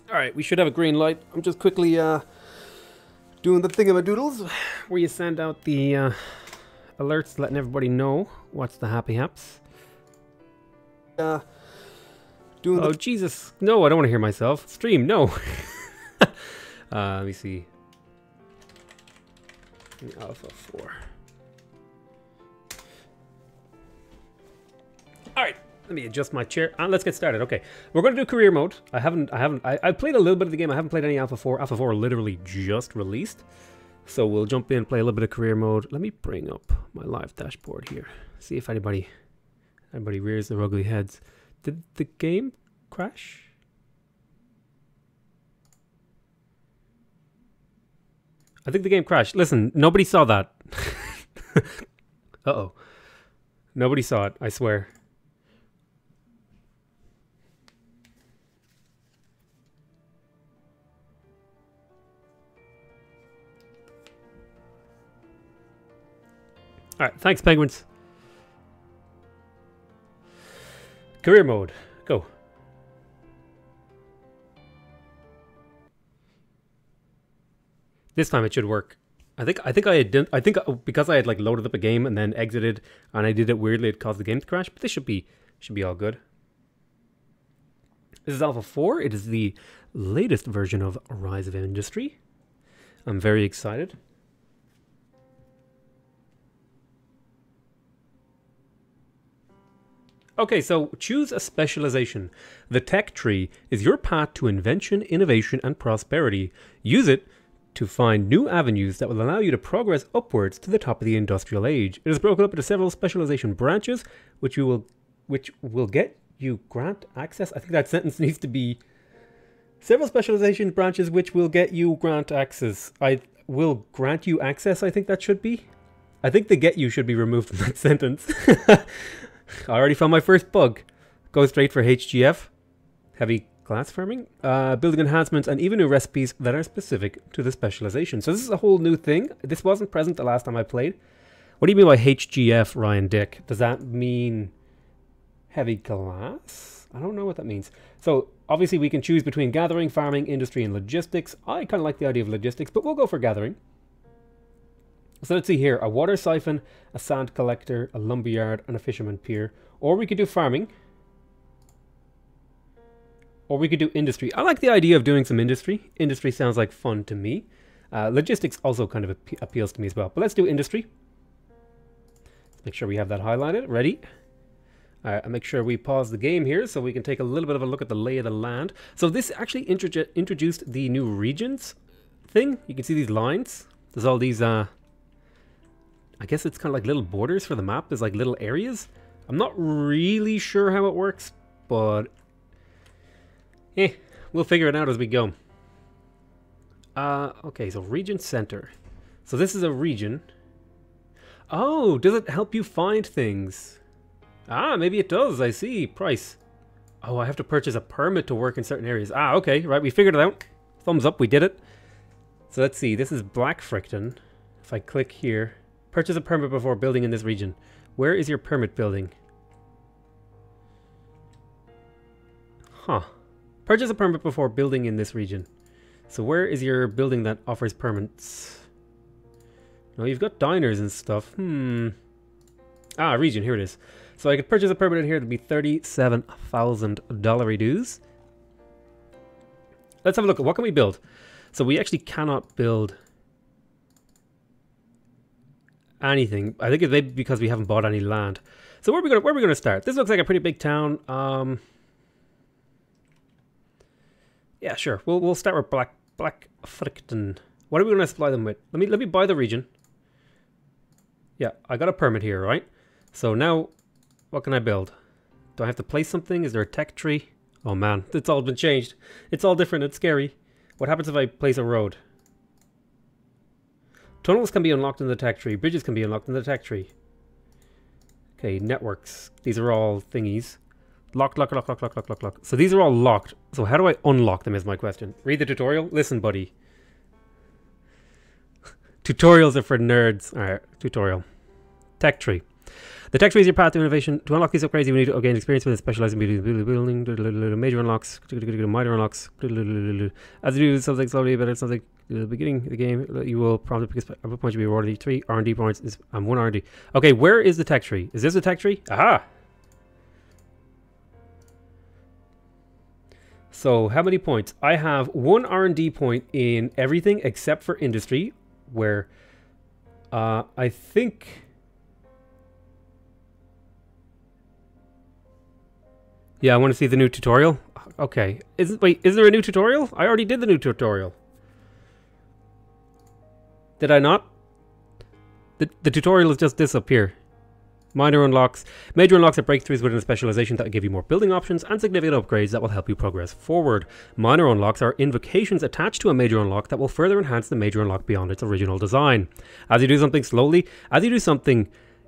Alright, we should have a green light. I'm just quickly doing the thingamadoodles where you send out the alerts letting everybody know what's the happy haps. Oh, Jesus. No, I don't want to hear myself. Stream, no. Let me see. Alpha 4. Alright, let me adjust my chair and let's get started. Okay, we're going to do career mode. I played a little bit of the game. I haven't played any Alpha 4. Alpha 4 literally just released. So we'll jump in, play a little bit of career mode. Let me bring up my live dashboard here. See if anybody rears their ugly heads. Did the game crash? I think the game crashed. Listen, nobody saw that. Uh-oh. Nobody saw it, I swear. Alright, thanks, penguins. Career mode, go. This time it should work. I think because I had like loaded up a game and then exited and I did it weirdly, it caused the game to crash, but this should be all good. This is Alpha 4. It is the latest version of Rise of Industry. I'm very excited. Okay, so choose a specialization. The tech tree is your path to invention, innovation, and prosperity. Use it to find new avenues that will allow you to progress upwards to the top of the industrial age. It is broken up into several specialization branches, which will get you grant access. I think that sentence needs to be several specialization branches which will get you grant access. I will grant you access, I think that should be. I think the get you should be removed from that sentence. I already found my first bug. Go straight for HGF. Heavy glass farming. Building enhancements and even new recipes that are specific to the specialization. So this is a whole new thing. This wasn't present the last time I played. What do you mean by HGF, Ryan Dick? Does that mean heavy glass? I don't know what that means. So obviously we can choose between gathering, farming, industry, and logistics. I kind of like the idea of logistics, but we'll go for gathering. So let's see here, a water siphon, a sand collector, a lumberyard, and a fisherman pier. Or we could do farming. Or we could do industry. I like the idea of doing some industry. Industry sounds like fun to me. Logistics also kind of appeals to me as well. But let's do industry. Let's make sure we have that highlighted. Ready? Alright, I'll make sure we pause the game here so we can take a little bit of a look at the lay of the land. So this actually introduced the new regions thing. You can see these lines. There's all these... I guess it's kind of like little borders for the map. There's like little areas. I'm not really sure how it works, but we'll figure it out as we go. Okay, so region center. So this is a region. Oh, does it help you find things? Ah, maybe it does. I see. Price. Oh, I have to purchase a permit to work in certain areas. Ah, okay, right. We figured it out. Thumbs up. We did it. So let's see. This is Black Fricton. If I click here. Purchase a permit before building in this region. Where is your permit building? Huh. Purchase a permit before building in this region. So where is your building that offers permits? No, you've got diners and stuff. Ah, region. Here it is. So I could purchase a permit in here. It'd be $37,000 dues. Let's have a look at what can we build. So we actually cannot build anything. I think it's maybe because we haven't bought any land. So where are we gonna start? This looks like a pretty big town. Yeah, sure. We'll start with Black Fricton. What are we gonna supply them with? Let me buy the region. Yeah, I got a permit here, right? So now, what can I build? Do I have to place something? Is there a tech tree? Oh man, it's all been changed. It's all different. It's scary. What happens if I place a road? Tunnels can be unlocked in the tech tree. Bridges can be unlocked in the tech tree. Okay, networks. These are all thingies. Lock. So these are all locked. So how do I unlock them is my question. Read the tutorial. Listen, buddy. Tutorials are for nerds. Alright, tutorial. Tech tree. The tech tree is your path to innovation. To unlock these upgrades, you need to gain experience with specializing building, major unlocks, minor unlocks. As you do something slowly, but it's something at the beginning of the game, you will probably pick a point to be awarded 3 R&D points and 1 R&D. Okay, where is the tech tree? Is this a tech tree? Aha! So how many points? I have 1 R&D point in everything except for industry, where I think... Yeah, I want to see the new tutorial. Okay. Wait, is there a new tutorial? I already did the new tutorial. Did I not? The tutorial is just this up here. Minor unlocks. Major unlocks are breakthroughs within a specialization that will give you more building options and significant upgrades that will help you progress forward. Minor unlocks are invocations attached to a major unlock that will further enhance the major unlock beyond its original design. As you do something slowly,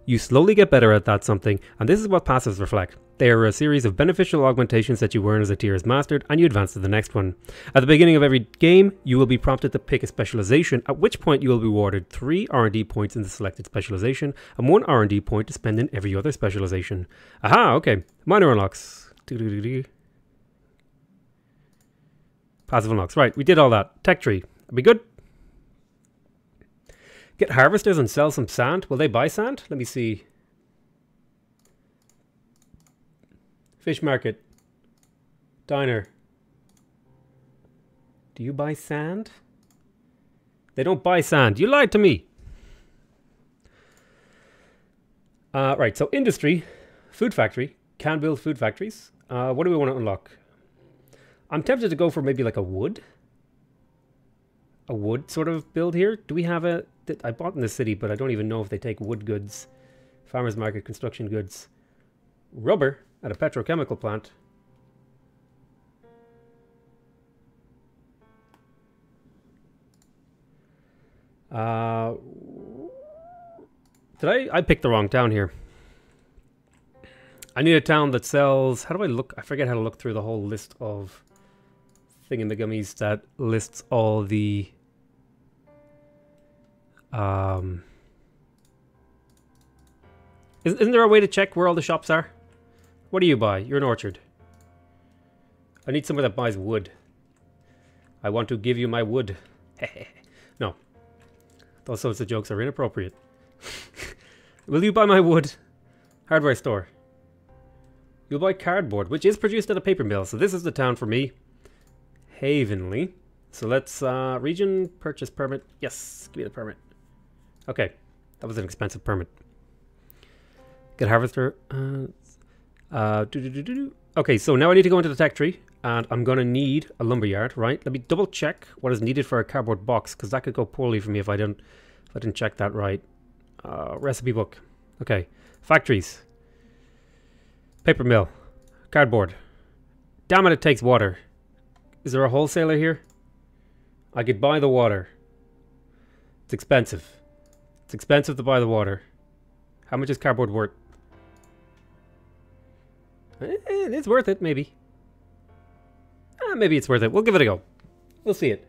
you slowly get better at that something, and this is what passives reflect. They are a series of beneficial augmentations that you earn as a tier is mastered, and you advance to the next one. At the beginning of every game, you will be prompted to pick a specialization, at which point you will be awarded 3 R&D points in the selected specialization, and 1 R&D point to spend in every other specialization. Aha, okay. Minor unlocks. Passive unlocks. Right, we did all that. Tech tree. Are we good? Get harvesters and sell some sand. Will they buy sand? Let me see. Fish market. Diner. Do you buy sand? They don't buy sand. You lied to me. Right, so industry. Food factory. Can build food factories. What do we want to unlock? I'm tempted to go for maybe like a wood sort of build here. Do we have a... I bought in the city, but I don't even know if they take wood goods. Farmers market, construction goods. Rubber at a petrochemical plant. I picked the wrong town here. I need a town that sells... How do I look? I forget how to look through the whole list of thingamagummies that lists all the... Isn't there a way to check where all the shops are? What do you buy? You're an orchard. I need somewhere that buys wood. I want to give you my wood. No. Those sorts of jokes are inappropriate. Will you buy my wood? Hardware store. You'll buy cardboard, which is produced at a paper mill. So this is the town for me. Havenly. So let's, region purchase permit. Yes, give me the permit. Okay, that was an expensive permit. Get harvester. Okay, so now I need to go into the tech tree, and I'm going to need a lumberyard, right? Let me double check what is needed for a cardboard box, because that could go poorly for me if I didn't check that right. Recipe book. Okay, factories. Paper mill. Cardboard. Damn it, it takes water. Is there a wholesaler here? I could buy the water. It's expensive. It's expensive to buy the water. How much is cardboard worth? It's worth it, maybe. Maybe it's worth it. We'll give it a go. We'll see it.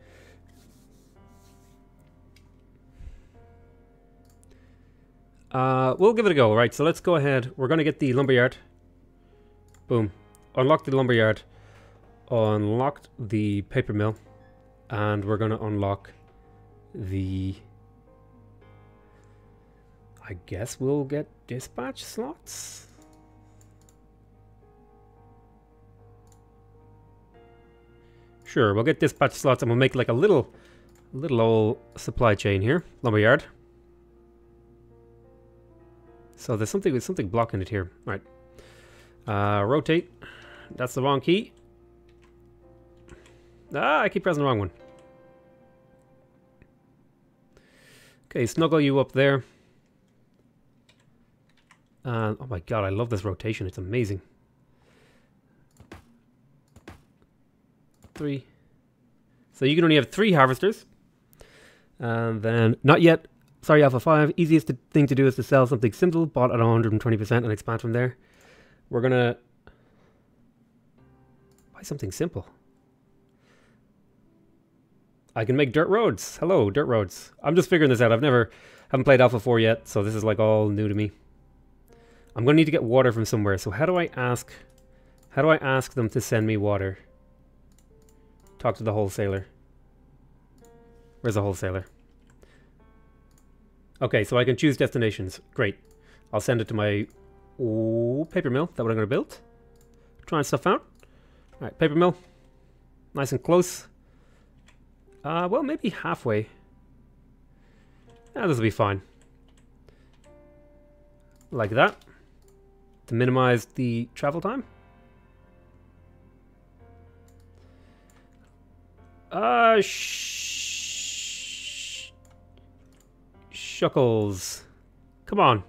We'll give it a go. Right, so let's go ahead. We're going to get the lumberyard. Boom. Unlock the lumberyard. Unlocked the paper mill. And we're going to unlock the... I guess we'll get dispatch slots? Sure, we'll get dispatch slots and we'll make like a little old supply chain here. Lumberyard. So there's something blocking it here. All right. Rotate. That's the wrong key. I keep pressing the wrong one. Okay, snuggle you up there. Oh my god, I love this rotation. It's amazing. 3. So you can only have 3 harvesters. And then, not yet. Sorry, Alpha 5. Easiest thing to do is to sell something simple, bought at 120% and expand from there. We're gonna buy something simple. I can make dirt roads. Hello, dirt roads. I'm just figuring this out. Haven't played Alpha 4 yet, so this is like all new to me. I'm going to need to get water from somewhere. So how do I ask them to send me water? Talk to the wholesaler. Where's the wholesaler? Okay, so I can choose destinations. Great. I'll send it to my paper mill. That's what I'm going to build. Trying stuff out. All right, paper mill. Nice and close. Well, maybe halfway. Yeah, this will be fine. Like that. To minimize the travel time. Shuckles. Come on.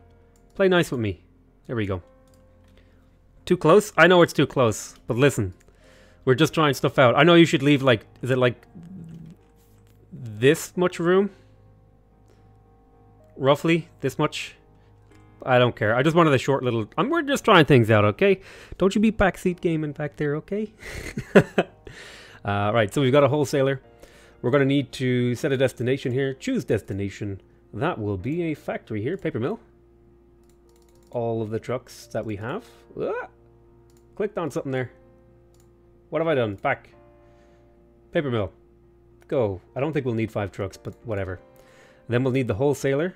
Play nice with me. There we go. Too close? I know it's too close, but listen. We're just trying stuff out. I know you should leave like, is it like this much room? Roughly this much? I don't care. I just wanted a short little... we're just trying things out, okay? Don't you be backseat gaming back there, okay? Right, so we've got a wholesaler. We're going to need to set a destination here. Choose destination. That will be a factory here. Paper mill. All of the trucks that we have. Ah! Clicked on something there. What have I done? Back. Paper mill. Go. I don't think we'll need 5 trucks, but whatever. Then we'll need the wholesaler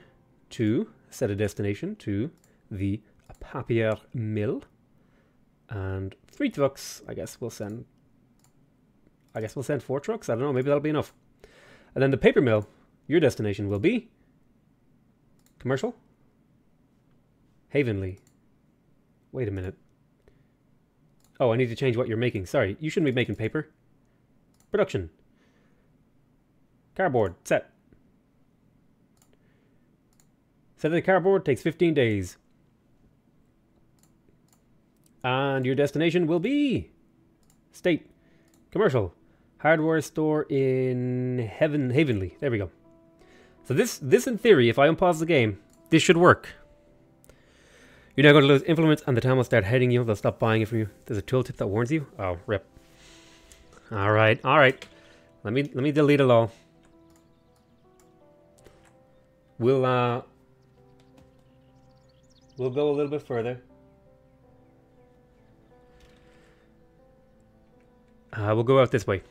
to set a destination to the papier mill. And 3 trucks. I guess we'll send 4 trucks. I don't know. Maybe that'll be enough. And then the paper mill, your destination will be commercial. Havenly. Wait a minute. Oh, I need to change what you're making. Sorry, you shouldn't be making paper. Production. Cardboard. Set. Setting the cardboard takes 15 days. And your destination will be... State. Commercial. Hardware store in Havenly. There we go. So this in theory, if I unpause the game, this should work. You're now going to lose influence and the town will start hating you. They'll stop buying it from you. There's a tooltip that warns you. Oh, rip. Alright, alright. Let me delete it all. We'll go a little bit further. We'll go out this way.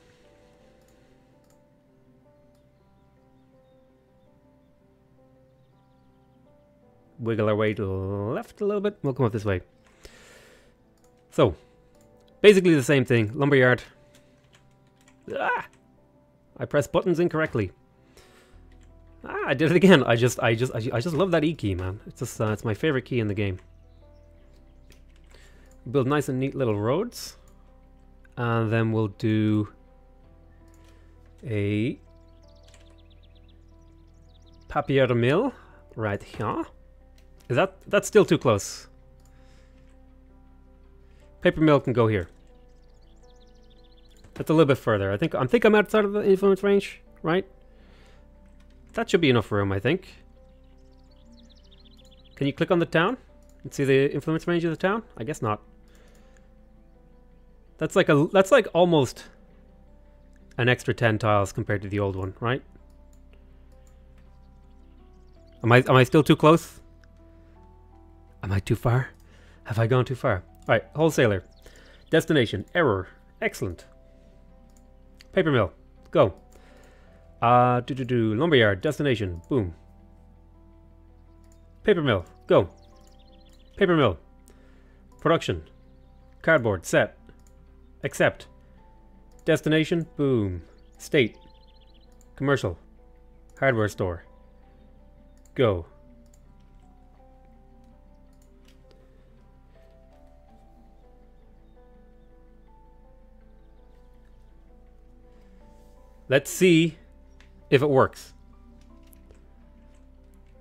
Wiggle our way to the left a little bit. We'll come up this way. So, basically the same thing. Lumberyard. Ah! I pressed buttons incorrectly. Ah, I did it again. I just love that E key, man. It's just it's my favorite key in the game. Build nice and neat little roads, and then we'll do a papier mill right here. Is that's still too close? Paper mill can go here. That's a little bit further. I think I'm outside of the influence range, right? That should be enough room, I think. Can you click on the town and see the influence range of the town? I guess not. That's like almost an extra 10 tiles compared to the old one, right? Am I still too close? Am I too far? Have I gone too far? Alright, wholesaler. Destination. Error. Excellent. Paper mill. Go. Lumberyard. Destination. Boom. Paper mill. Go. Paper mill. Production. Cardboard. Set. Accept. Destination. Boom. State. Commercial. Hardware store. Go. Let's see if it works.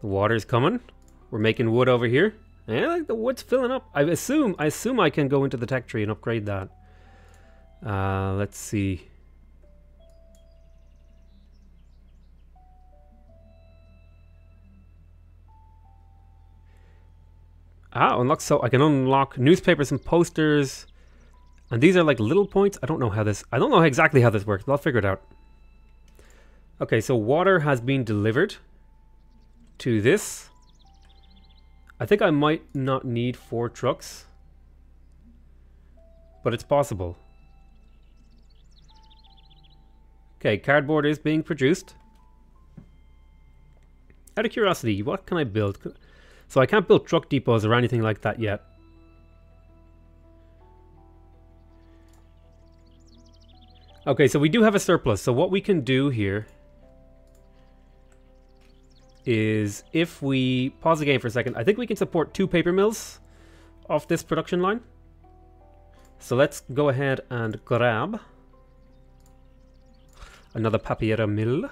The water's coming. We're making wood over here. And like the wood's filling up. I assume I can go into the tech tree and upgrade that. Let's see. Unlock. So I can unlock newspapers and posters. And these are like little points. I don't know exactly how this works, but I'll figure it out. Okay, so water has been delivered to this. I think I might not need 4 trucks, but it's possible. Okay, cardboard is being produced. Out of curiosity, what can I build? So I can't build truck depots or anything like that yet. Okay, so we do have a surplus. So what we can do here is, if we pause the game for a second, I think we can support 2 paper mills off this production line. So let's go ahead and grab another papier mill.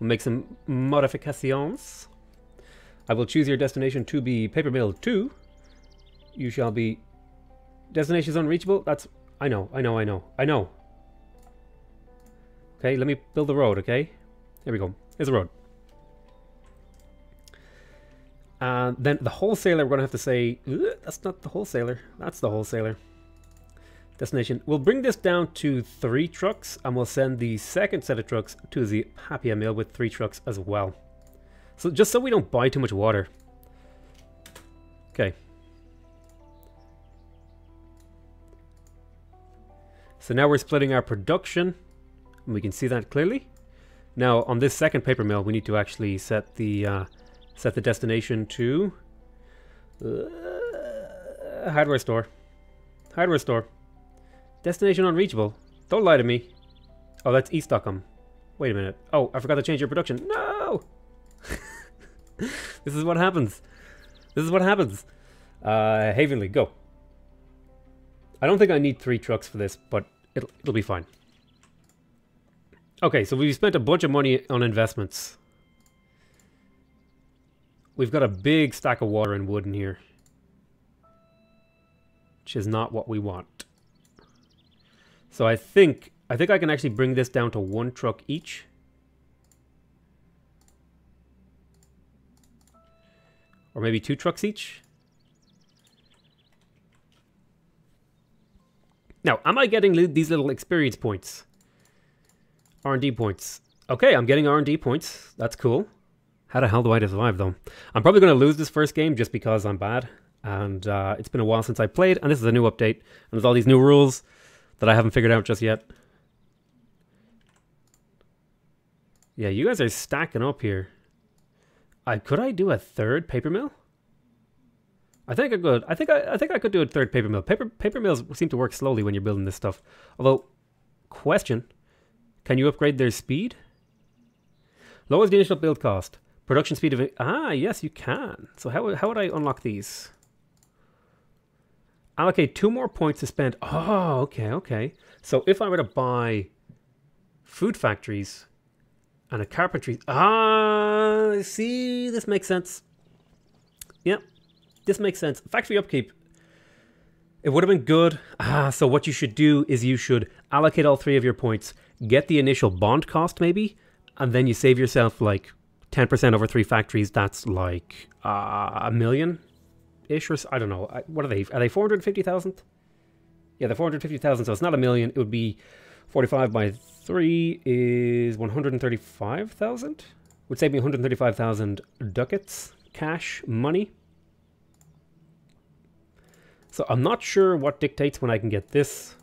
We'll make some modifications. I will choose your destination to be paper mill 2. You shall be... Destination is unreachable? That's... I know. Okay, let me build the road, okay? There we go. Here's the road. And then the wholesaler, we're going to have to say... That's not the wholesaler. That's the wholesaler. Destination. We'll bring this down to 3 trucks, and we'll send the second set of trucks to the Happy Mill with 3 trucks as well. So just so we don't buy too much water. Okay. So now we're splitting our production, and we can see that clearly. Now on this second paper mill, we need to actually set the destination to hardware store. Hardware store. Destination unreachable. Don't lie to me. Oh, that's East Stockholm. Wait a minute. Oh, I forgot to change your production. No! This is what happens. This is what happens. Havenly, go. I don't think I need 3 trucks for this, but it'll be fine. Okay, so we've spent a bunch of money on investments. We've got a big stack of water and wood in here, which is not what we want. So I think I can actually bring this down to 1 truck each. Or maybe 2 trucks each. Now, am I getting these little experience points? R&D points. Okay, I'm getting R&D points. That's cool. How the hell do I survive, though? I'm probably going to lose this first game just because I'm bad. And it's been a while since I played. And this is a new update. And there's all these new rules that I haven't figured out just yet. Yeah, you guys are stacking up here. Could I do a 3rd paper mill? I think I could. I think I could do a 3rd paper mill. Paper mills seem to work slowly when you're building this stuff. Although, question: can you upgrade their speed? Lowers the initial build cost. Production speed of... yes, you can. So how would I unlock these? Allocate 2 more points to spend. Oh, okay. So if I were to buy food factories and a carpentry... see, this makes sense. Yep, this makes sense. Factory upkeep. It would have been good. So what you should do is you should allocate all 3 of your points, get the initial bond cost maybe, and then you save yourself like 10% over 3 factories. That's like $1 million-ish, or I don't know. What are they? Are they 450,000? Yeah, they're 450,000, so it's not $1 million. It would be 45 by 3 is 135,000. Would save me 135,000 ducats, cash, money. So I'm not sure what dictates when I can get this.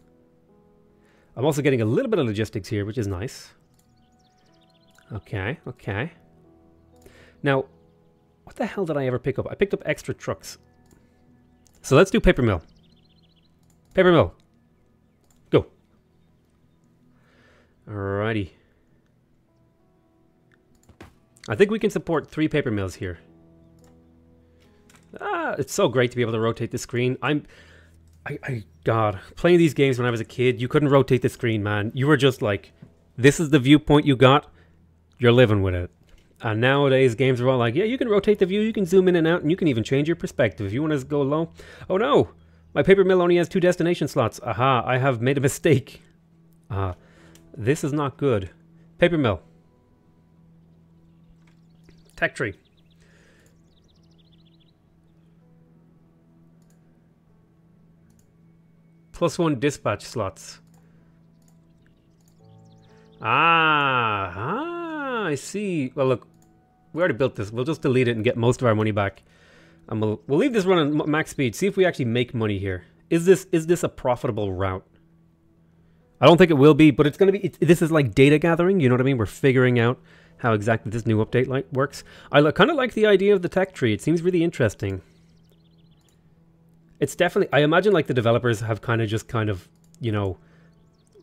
I'm also getting a little bit of logistics here, which is nice. Okay. Now, what the hell did I ever pick up? I picked up extra trucks. So let's do paper mill. Paper mill. Go. Alrighty. I think we can support 3 paper mills here. It's so great to be able to rotate the screen. God, playing these games when I was a kid, you couldn't rotate the screen, man. You were just like, this is the viewpoint you got, you're living with it. And nowadays, games are all like, yeah, you can rotate the view, you can zoom in and out, and you can even change your perspective. If you want to go low, oh no, my paper mill only has 2 destination slots. Aha, I have made a mistake. This is not good. Paper mill. Tech tree. +1 dispatch slots. I see. Well, look, we already built this. We'll just delete it and get most of our money back. And we'll leave this run on max speed. See if we actually make money here. Is this a profitable route? I don't think it will be, but it's going to be... this is like data gathering, you know what I mean? We're figuring out how exactly this new update works. I kind of like the idea of the tech tree. It seems really interesting. It's definitely... I imagine like the developers have kind of, you know,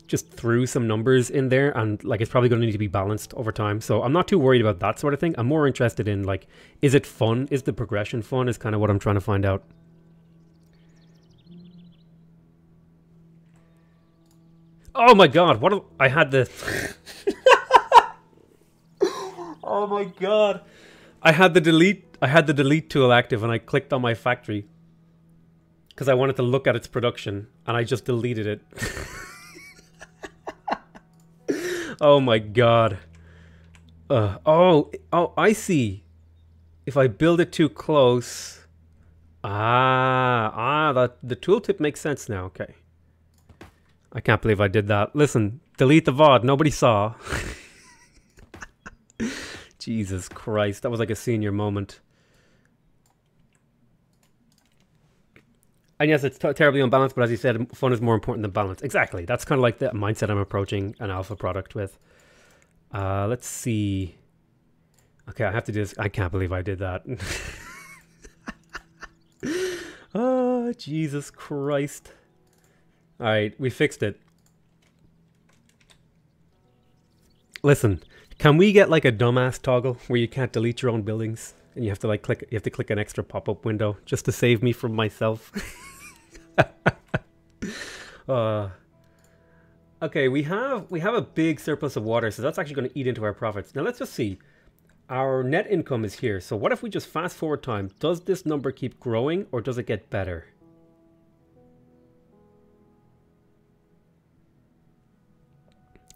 just threw some numbers in there, and like it's probably going to need to be balanced over time. So I'm not too worried about that sort of thing. I'm more interested in like, is it fun? Is the progression fun? Is kind of what I'm trying to find out. Oh my god, I had the... oh my god. I had the delete tool active and I clicked on my factory because I wanted to look at its production and I just deleted it. Oh my god. Oh, I see. If I build it too close... that the tooltip makes sense now. Okay. I can't believe I did that. Listen, delete the VOD. Nobody saw. Jesus Christ. That was like a senior moment. And yes, it's terribly unbalanced, but as you said, fun is more important than balance. Exactly. That's kind of like the mindset I'm approaching an alpha product with. Let's see. Okay, I have to do this. I can't believe I did that. Oh, Jesus Christ. Alright, we fixed it. Listen, can we get like a dumbass toggle where you can't delete your own buildings and you have to like click an extra pop-up window just to save me from myself? Okay, we have a big surplus of water, so that's actually going to eat into our profits. Now let's just see. Our net income is here. So what if we just fast forward time? Does this number keep growing or does it get better?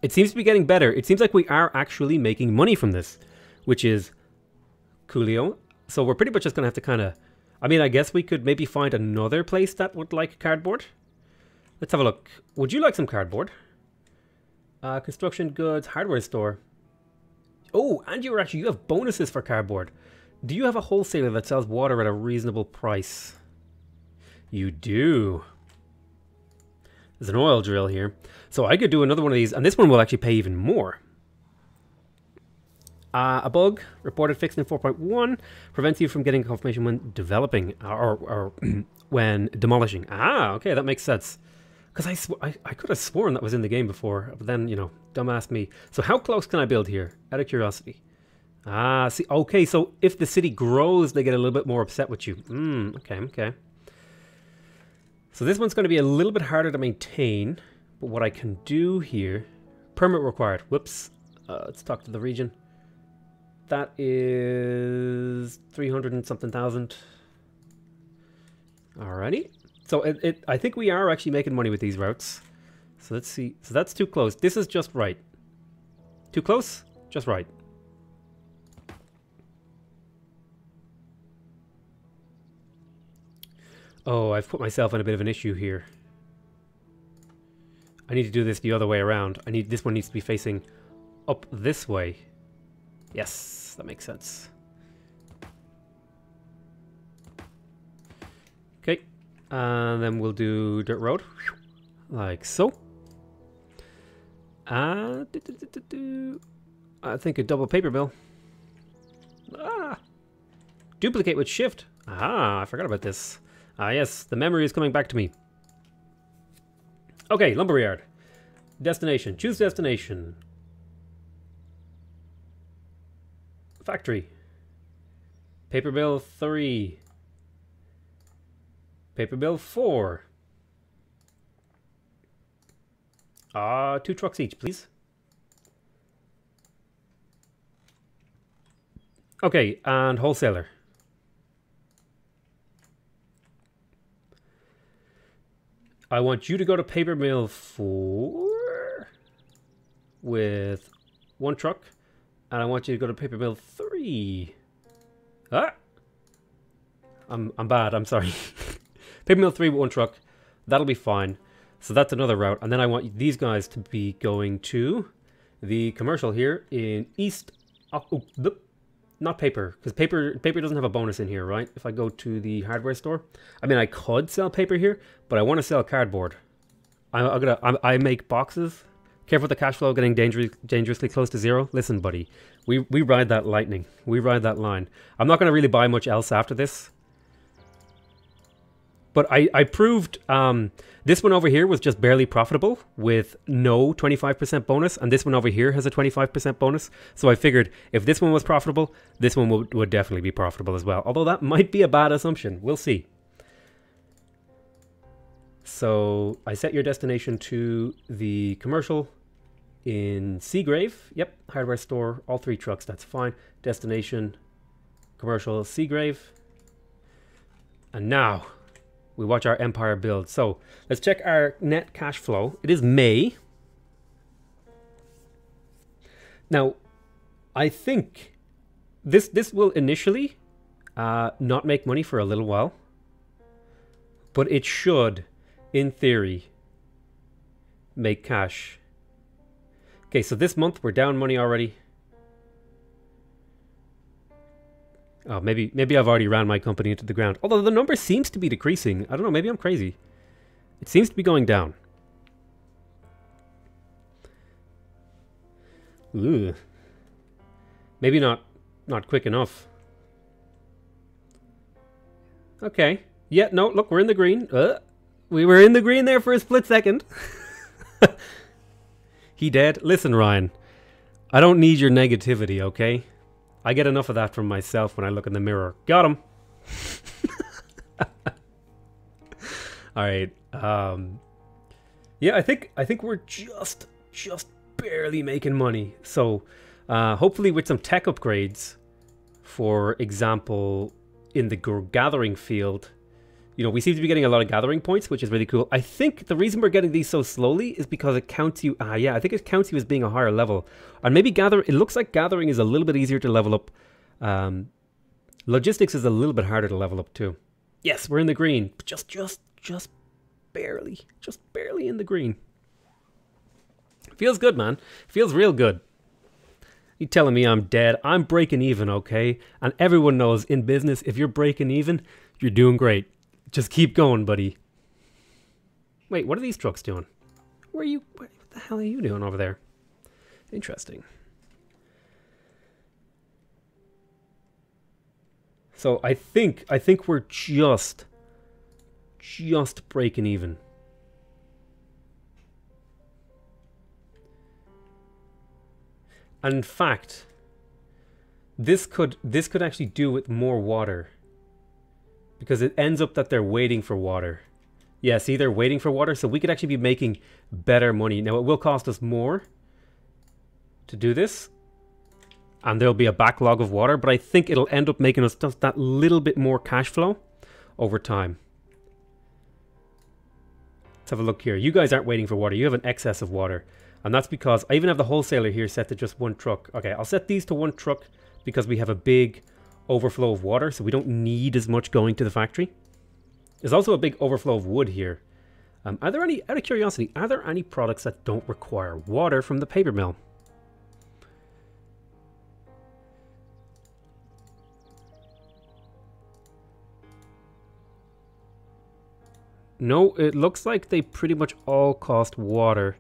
It seems to be getting better. It seems like we are actually making money from this, which is coolio. So we're pretty much just going to have to kind of... I mean, I guess we could maybe find another place that would like cardboard. Let's have a look. Would you like some cardboard? Construction goods, hardware store. Oh, and you have bonuses for cardboard. Do you have a wholesaler that sells water at a reasonable price? You do. There's an oil drill here. So I could do another one of these, and this one will actually pay even more. A bug reported fixed in 4.1 prevents you from getting confirmation when developing or when demolishing. Ah, okay, that makes sense. Because I could have sworn that was in the game before, but then, you know, dumbass me. So how close can I build here? Out of curiosity. Ah, see, okay, so if the city grows, they get a little bit more upset with you. Okay. So this one's going to be a little bit harder to maintain, but what I can do here... Permit required. Whoops. Let's talk to the region. That is 300 and something thousand. Alrighty. So I think we are actually making money with these routes. So let's see. So that's too close. This is just right. Too close? Just right. Oh, I've put myself in a bit of an issue here. I need to do this the other way around. This one needs to be facing up this way. Yes, that makes sense. Okay, and then we'll do dirt road, like so. I think a double paper mill. Duplicate with shift. I forgot about this. Yes, the memory is coming back to me. Okay, lumberyard. Destination. Choose destination. Factory. Paper mill 3. Paper mill 4. 2 trucks each, please. Okay, and wholesaler. I want you to go to paper mill 4 with 1 truck, and I want you to go to paper mill 3. I'm bad. I'm sorry. Paper mill 3 with 1 truck. That'll be fine. So that's another route, and then I want these guys to be going to the commercial here in East Not paper, because paper doesn't have a bonus in here, right? If I go to the hardware store, I mean, I could sell paper here, but I want to sell cardboard. I make boxes. Careful with the cash flow getting dangerously close to zero. Listen, buddy, we ride that lightning. We ride that line. I'm not going to really buy much else after this. But I proved this one over here was just barely profitable with no 25% bonus. And this one over here has a 25% bonus. So I figured if this one was profitable, this one would definitely be profitable as well. Although that might be a bad assumption. We'll see. So I set your destination to the commercial in Seagrave. Yep, hardware store, all 3 trucks, that's fine. Destination, commercial, Seagrave. And now we watch our empire build. So let's check our net cash flow. It is May. Now, I think this will initially not make money for a little while, but it should, in theory, make cash. Okay, so this month we're down money already. Oh, maybe I've already ran my company into the ground. Although the number seems to be decreasing. I don't know, maybe I'm crazy. It seems to be going down. Ugh. Maybe not quick enough. Okay. Yeah, no, look, we're in the green. We were in the green there for a split second. He dead? Listen, Ryan. I don't need your negativity, okay? I get enough of that from myself when I look in the mirror. Got him. All right. Yeah, I think we're just barely making money. So hopefully with some tech upgrades, for example, in the gathering field, you know, we seem to be getting a lot of gathering points, which is really cool. I think the reason we're getting these so slowly is because it counts you. Yeah, I think it counts you as being a higher level. And maybe it looks like gathering is a little bit easier to level up. Logistics is a little bit harder to level up too. Yes, we're in the green. Just barely. Just barely in the green. Feels good, man. Feels real good. You telling me I'm dead? I'm breaking even, okay? And everyone knows in business, if you're breaking even, you're doing great. Just keep going, buddy. Wait, what are these trucks doing? What the hell are you doing over there? Interesting. So I think we're just breaking even. And in fact, this could actually do with more water. Because it ends up that they're waiting for water. Yeah, see, they're waiting for water, so we could actually be making better money. Now, it will cost us more to do this, and there'll be a backlog of water, but I think it'll end up making us just that little bit more cash flow over time. Let's have a look here. You guys aren't waiting for water. You have an excess of water, and that's because I even have the wholesaler here set to just 1 truck. Okay, I'll set these to 1 truck because we have a big overflow of water, so we don't need as much going to the factory. There's also a big overflow of wood here. Are there any, out of curiosity, are there any products that don't require water from the paper mill? No, it looks like they pretty much all cost water.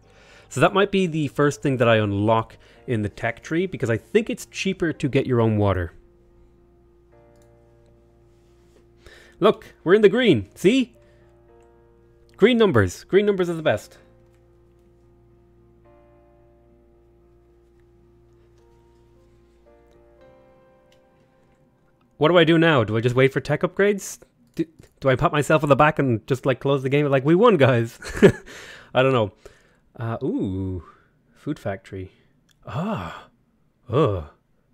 So that might be the first thing that I unlock in the tech tree, because I think it's cheaper to get your own water. Look, we're in the green. See? Green numbers. Green numbers are the best. What do I do now? Do I just wait for tech upgrades? Do I pat myself on the back and just like close the game? Like, we won, guys. I don't know. Ooh, food factory.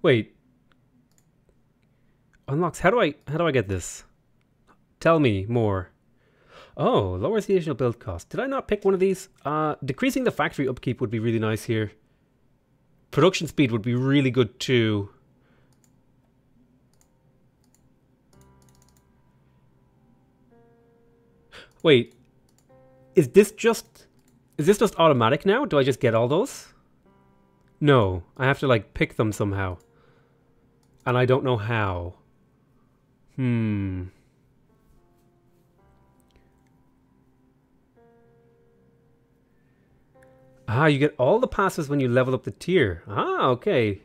Wait. Unlocks. How do I get this? Tell me more. Oh, lowers the additional build cost. Did I not pick one of these? Decreasing the factory upkeep would be really nice here. Production speed would be really good too. Wait, is this just automatic now? Do I just get all those? No, I have to like pick them somehow. And I don't know how. Ah, you get all the passes when you level up the tier. Ah, okay.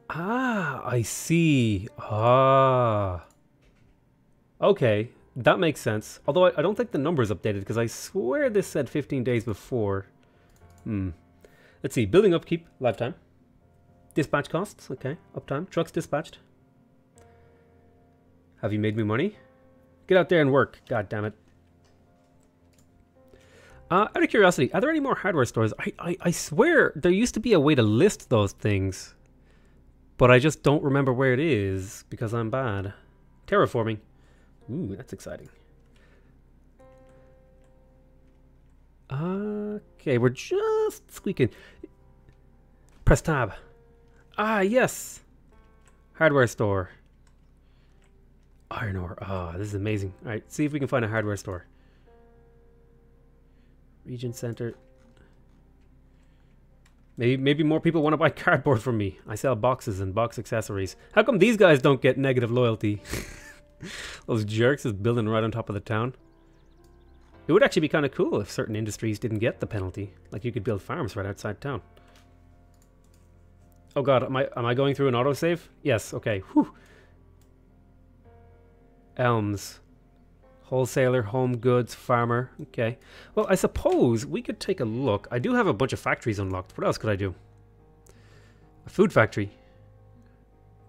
Ah, I see. Ah. Okay, that makes sense. Although I don't think the number is updated because I swear this said 15 days before. Let's see. Building upkeep, lifetime. Dispatch costs, okay. Uptime. Trucks dispatched. Have you made me money? Get out there and work. God damn it. Out of curiosity, are there any more hardware stores? I swear there used to be a way to list those things. But I just don't remember where it is because I'm bad. Terraforming. Ooh, that's exciting. Okay, we're just squeaking. Press tab. Ah, yes. Hardware store. Iron ore. Ah, this is amazing. All right, see if we can find a hardware store. Region center. Maybe more people want to buy cardboard from me. I sell boxes and box accessories. How come these guys don't get negative loyalty? Those jerks is building right on top of the town. It would actually be kind of cool if certain industries didn't get the penalty. Like you could build farms right outside town. Oh god, am I going through an autosave? Yes, okay. Whew. Elms. Wholesaler, home goods, farmer. Okay. Well, I suppose we could take a look. I do have a bunch of factories unlocked. What else could I do? A food factory.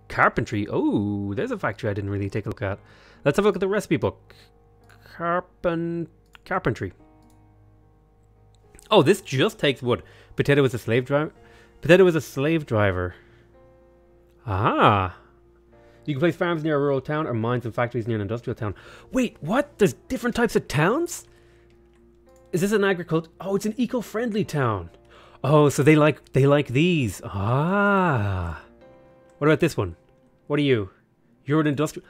Carpentry. Oh, there's a factory I didn't really take a look at. Let's have a look at the recipe book. Carpentry. Oh, this just takes wood. Potato is a slave driver. Potato is a slave driver. Ah. You can place farms near a rural town or mines and factories near an industrial town. Wait, what? There's different types of towns? Is this an agriculture? Oh, it's an eco-friendly town. Oh, so they like these. Ah. What about this one? What are you? You're an industrial.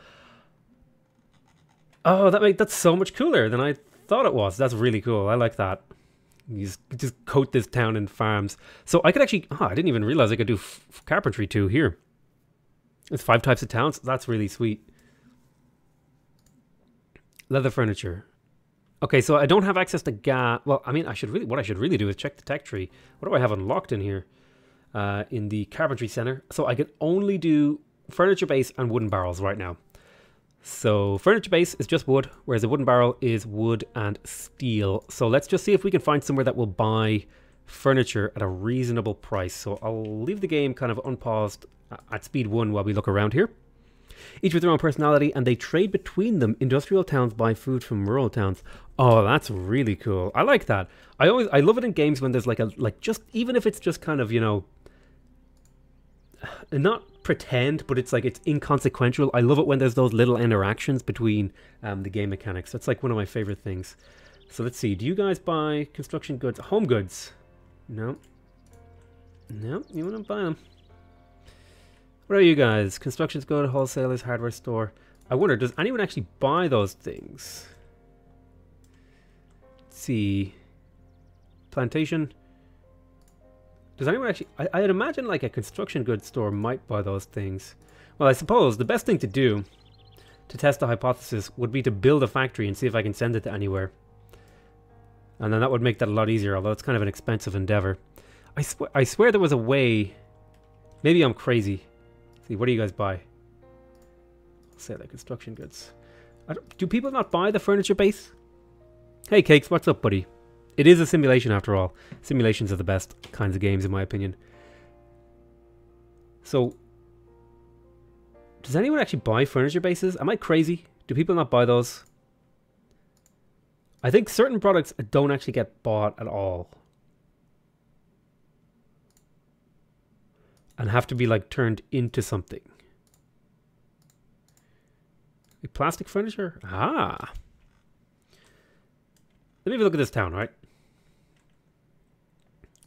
Oh, that's so much cooler than I thought it was. That's really cool. I like that. You just coat this town in farms. So I could actually. Oh, I didn't even realize I could do carpentry too here. It's 5 types of towns. That's really sweet. Leather furniture. Okay, so I don't have access to gas. Well, I mean, what I should really do is check the tech tree. What do I have unlocked in here? In the carpentry center. So I can only do furniture base and wooden barrels right now. So furniture base is just wood, whereas a wooden barrel is wood and steel. So let's just see if we can find somewhere that will buy furniture at a reasonable price. So I'll leave the game kind of unpaused at speed 1 while we look around here. Each with their own personality, and they trade between them. Industrial towns buy food from rural towns. Oh, that's really cool. I like that. I love it in games when there's just even if it's just kind of, you know, not pretend, but it's like it's inconsequential. I love it when there's those little interactions between the game mechanics. That's like one of my favorite things. So let's see. Do you guys buy construction goods? Home goods? No. No, you want to buy them. What are you guys? Constructions go to wholesalers, hardware store. I wonder, does anyone actually buy those things? Let's see. Plantation. Does anyone actually... I'd imagine like a construction goods store might buy those things. Well, I suppose the best thing to do to test the hypothesis would be to build a factory and see if I can send it to anywhere. And then that would make that a lot easier, although it's kind of an expensive endeavor. I swear there was a way... Maybe I'm crazy. See, what do you guys buy? I'll say like construction goods. Do people not buy the furniture base? Hey Cakes, what's up, buddy? It is a simulation after all. Simulations are the best kinds of games in my opinion. So, does anyone actually buy furniture bases? Am I crazy? Do people not buy those? I think certain products don't actually get bought at all. And have to be like turned into something. Like plastic furniture? Ah. Let me have a look at this town, right?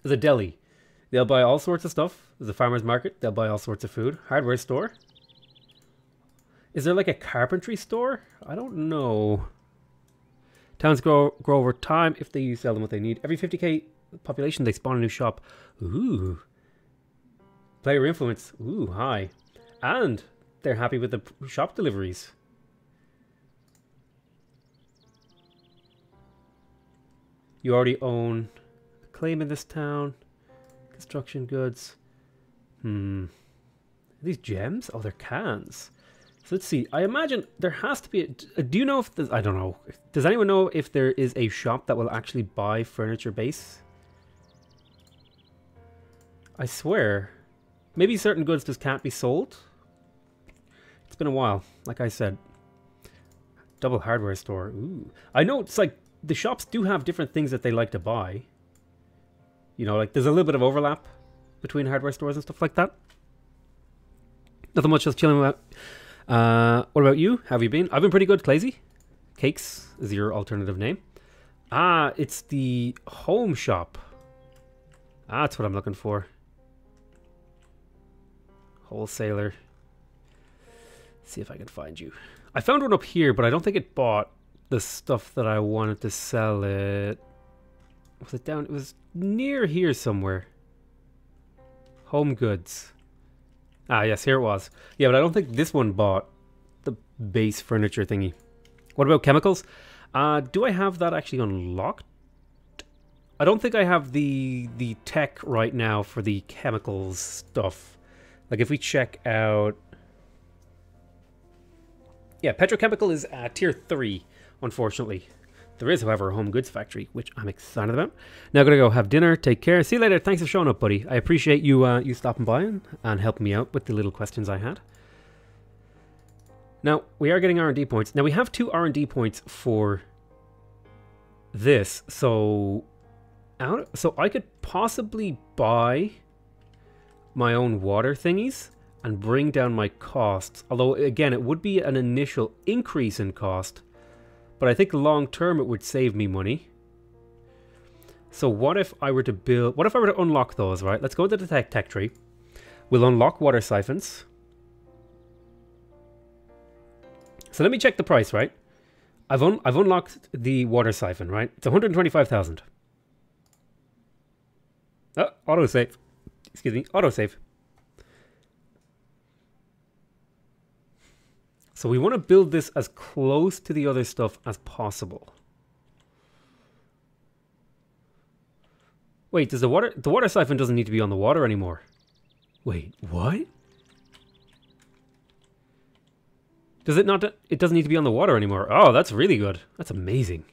There's a deli. They'll buy all sorts of stuff. There's a farmer's market. They'll buy all sorts of food. Hardware store. Is there like a carpentry store? I don't know. Towns grow over time if they sell them what they need. Every 50k population, they spawn a new shop. Ooh. Player influence. Ooh, high. And they're happy with the shop deliveries. You already own a claim in this town. Construction goods. Are these gems? Oh, they're cans. So let's see. I imagine there has to be... do you know if there's... I don't know. Does anyone know if there is a shop that will actually buy furniture base? I swear. Maybe certain goods just can't be sold? It's been a while, like I said. Double hardware store. Ooh. I know it's like the shops do have different things that they like to buy. You know, like there's a little bit of overlap between hardware stores and stuff like that. Nothing much, just chilling out. What about you? How have you been? I've been pretty good, Clazy. Cakes is your alternative name. Ah, it's the home shop. Ah, that's what I'm looking for. Wholesaler. See if I can find you. I found one up here, but I don't think it bought the stuff that I wanted to sell it. Was it down? It was near here somewhere. Home goods. Ah, yes, here it was. Yeah, but I don't think this one bought the base furniture thingy. What about chemicals? Do I have that actually unlocked? I don't think I have the tech right now for the chemicals stuff. Like if we check out... Yeah, petrochemical is tier 3, unfortunately. There is, however, a home goods factory, which I'm excited about. Now I'm going to go have dinner. Take care. See you later. Thanks for showing up, buddy. I appreciate you you stopping by and helping me out with the little questions I had. Now, we are getting R&D points. Now, we have 2 R&D points for this. So I could possibly buy my own water thingies and bring down my costs. Although, again, it would be an initial increase in cost. But I think long term it would save me money. So what if I were to build... What if I were to unlock those, right? Let's go to the tech tree. We'll unlock water siphons. So let me check the price, right? I've unlocked the water siphon, right? It's 125,000. Oh, autosave. Excuse me, autosave. So we want to build this as close to the other stuff as possible. Wait, does the water siphon doesn't need to be on the water anymore? Wait, what? Does it not? It doesn't need to be on the water anymore. Oh, that's really good. That's amazing.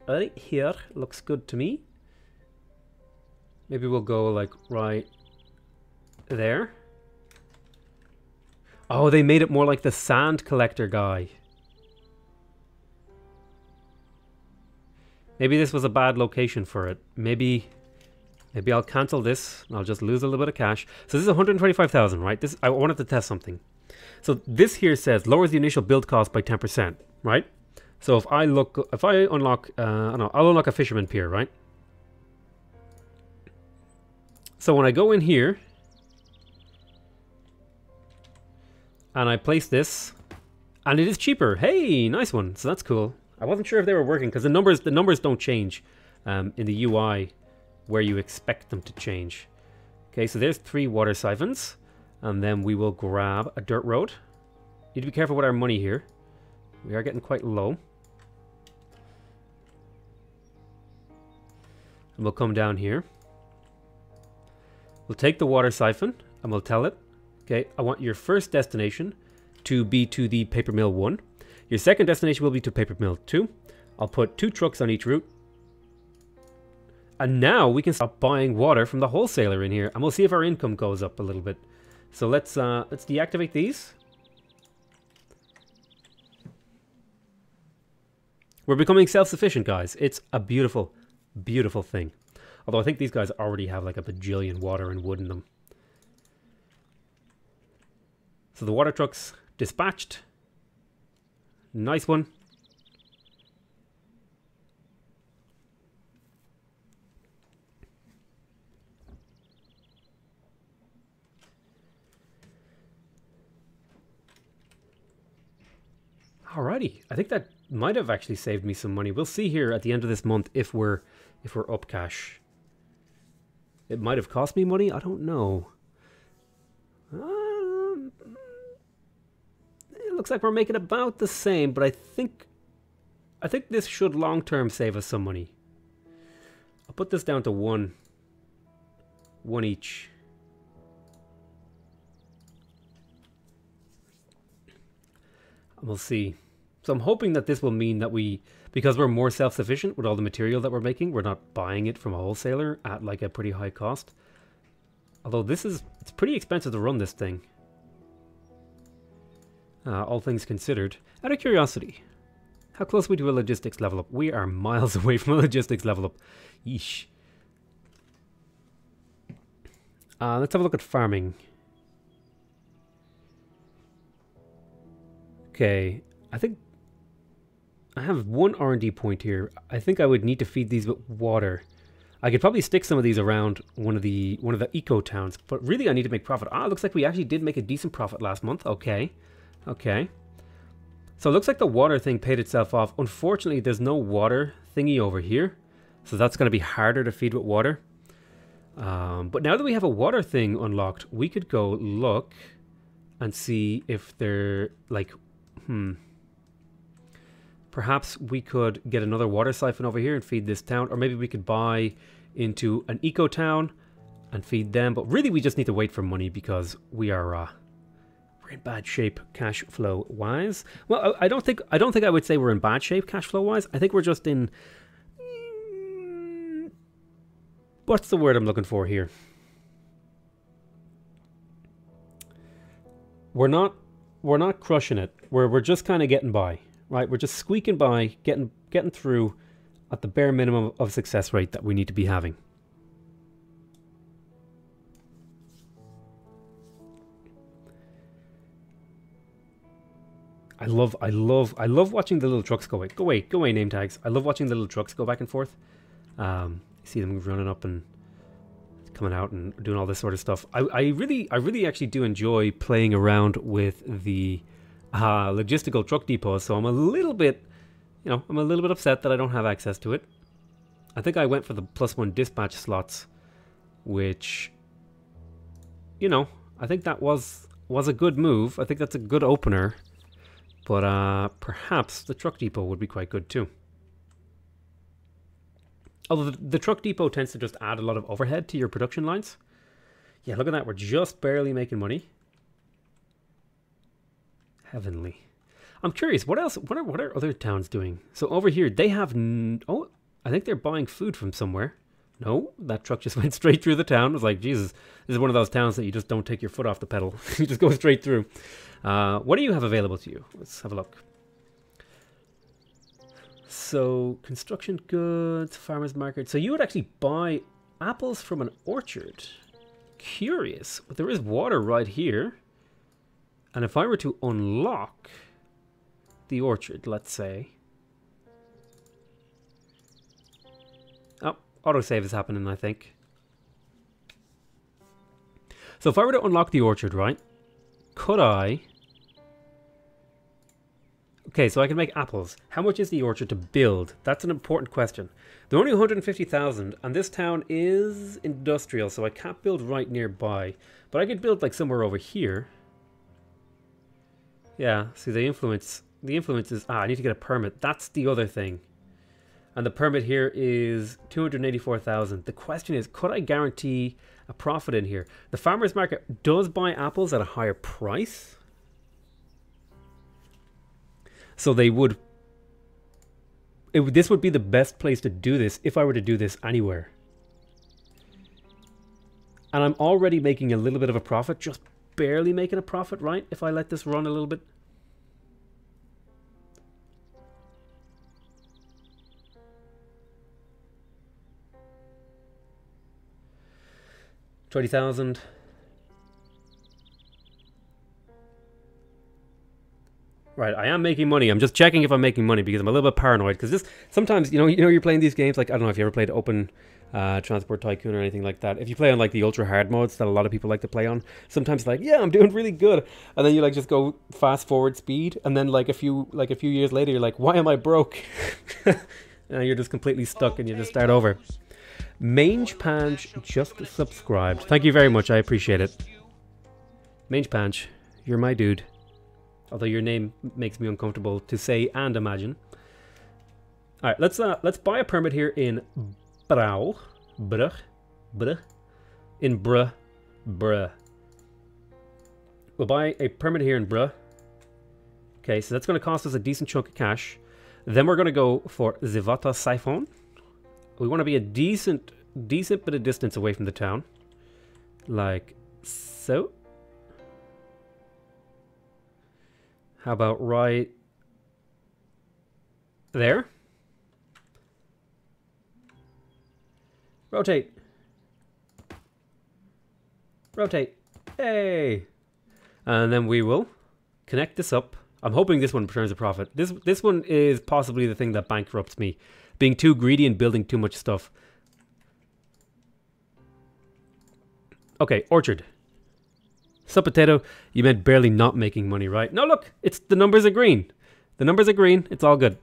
Right here looks good to me. Maybe we'll go like right there. Oh, they made it more like the sand collector guy. Maybe this was a bad location for it. Maybe I'll cancel this and I'll just lose a little bit of cash. So this is 125,000, right? This I wanted to test something. So this here says lowers the initial build cost by 10%, right? So if I unlock, I don't know, I'll unlock a fisherman pier, right? So when I go in here and I place this, and it is cheaper. Hey, nice one. So that's cool. I wasn't sure if they were working because the numbers don't change in the UI where you expect them to change. Okay, so there's 3 water siphons, and then we will grab a dirt road. Need to be careful with our money here. We are getting quite low. And we'll come down here. We'll take the water siphon and we'll tell it, okay, I want your first destination to be to the paper mill 1. Your second destination will be to paper mill 2. I'll put 2 trucks on each route. And now we can stop buying water from the wholesaler in here, and we'll see if our income goes up a little bit. So let's deactivate these. We're becoming self-sufficient, guys. It's a beautiful, beautiful thing. Although I think these guys already have like a bajillion water and wood in them. So the water truck's dispatched. Nice one. Alrighty, I think that might have actually saved me some money. We'll see here at the end of this month if we're if we're up cash. It might have cost me money. I don't know. It looks like we're making about the same, but I think this should long-term save us some money. I'll put this down to one each. And we'll see. So I'm hoping that this will mean that because we're more self-sufficient with all the material that we're making, we're not buying it from a wholesaler at like a pretty high cost. Although it's pretty expensive to run this thing. All things considered. Out of curiosity, how close are we to a logistics level up? We are miles away from a logistics level up. Yeesh. Let's have a look at farming. Okay, I think I have one R&D point here. I think I would need to feed these with water. I could probably stick some of these around one of the eco towns, but really I need to make profit. Looks like we actually did make a decent profit last month. Okay. Okay. So it looks like the water thing paid itself off. Unfortunately, there's no water thingy over here, so that's going to be harder to feed with water. But now that we have a water thing unlocked, we could go look and see if they're like, perhaps we could get another water siphon over here and feed this town, or maybe we could buy into an eco town and feed them. But really, we just need to wait for money because we're in bad shape cash flow wise. Well, I don't think I would say we're in bad shape cash flow wise. I think we're just in. What's the word I'm looking for here? We're not crushing it. We're just kind of getting by, right? We're just squeaking by, getting through at the bare minimum of success rate that we need to be having. I love watching the little trucks go away. Go away, name tags. I love watching the little trucks go back and forth. You see them running up and coming out and doing all this sort of stuff. I really actually do enjoy playing around with the logistical truck depots. So I'm a little bit, upset that I don't have access to it. I think I went for the +1 dispatch slots, which, I think that was a good move. I think that's a good opener. But perhaps the truck depot would be quite good too. Although the truck depot tends to just add a lot of overhead to your production lines. Yeah, look at that. We're just barely making money. Heavenly. I'm curious, what else? What are other towns doing? So over here, they have... Oh, I think they're buying food from somewhere. No, that truck just went straight through the town. I was like, Jesus, this is one of those towns that you just don't take your foot off the pedal. You just go straight through. What do you have available to you? Let's have a look. So, construction goods, farmer's market. So you would actually buy apples from an orchard. Curious. But there is water right here. And if I were to unlock the orchard, let's say. Oh, autosave is happening, I think. So if I were to unlock the orchard, right? Could I... Okay, so I can make apples. How much is the orchard to build? That's an important question. They're only 150,000, and this town is industrial, so I can't build right nearby. But I could build like somewhere over here. Yeah, see the influence is... I need to get a permit. That's the other thing. And the permit here is 284,000. The question is, could I guarantee a profit in here? The farmer's market does buy apples at a higher price. So they would... this would be the best place to do this if I were to do this anywhere. And I'm already making a little bit of a profit, just barely making a profit, right? If I let this run a little bit. $20,000. Right, I am making money. I'm just checking if I'm making money because I'm a little bit paranoid. Because this sometimes, you're playing these games like, I don't know if you ever played Open Transport Tycoon or anything like that. If you play on like the ultra hard modes that a lot of people like to play on, sometimes like, yeah, I'm doing really good, and then you like just go fast forward speed, and then like a few years later, you're like, why am I broke? And you're just completely stuck and you just start over. Mange Pange just subscribed. Thank you very much. I appreciate it. Mange Pange, you're my dude. Although your name makes me uncomfortable to say and imagine. All right, let's buy a permit here in Brau. In Bruh. We'll buy a permit here in Bruh. Okay, so that's going to cost us a decent chunk of cash. Then we're going to go for Zivata Siphon. We want to be a decent bit of distance away from the town. Like so. How about right there? Rotate. Rotate. Hey! And then we will connect this up. I'm hoping this one returns a profit. This one is possibly the thing that bankrupts me. Being too greedy and building too much stuff. Okay, orchard. Sup, potato. You meant barely not making money, right? No, look. The numbers are green. The numbers are green. It's all good.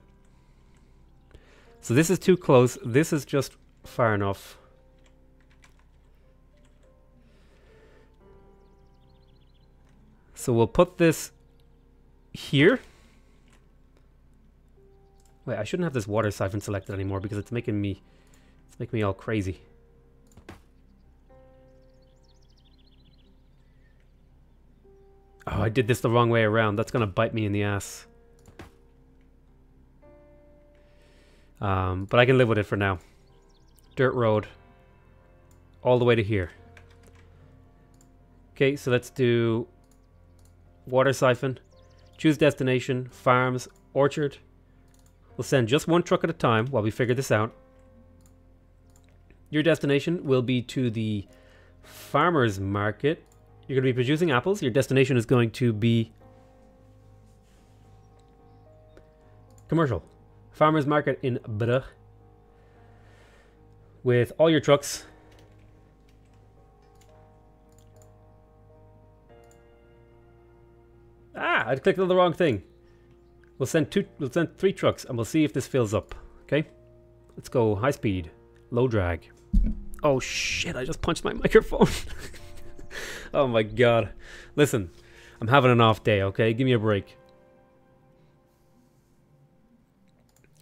So this is too close. This is just far enough. So we'll put this here. Wait, I shouldn't have this water siphon selected anymore because it's making me all crazy. Oh, I did this the wrong way around. That's gonna bite me in the ass. But I can live with it for now. Dirt road. All the way to here. Okay, so let's do water siphon. Choose destination, farms, orchard. We'll send just one truck at a time while we figure this out. Your destination will be to the farmer's market. You're going to be producing apples. Your destination is going to be commercial. Farmer's market in Brugge. With all your trucks. Ah, I clicked on the wrong thing. We'll send 3 trucks and we'll see if this fills up. Okay? Let's go high speed. Low drag. Oh shit, I just punched my microphone. Oh my god. Listen, I'm having an off day, okay? Give me a break.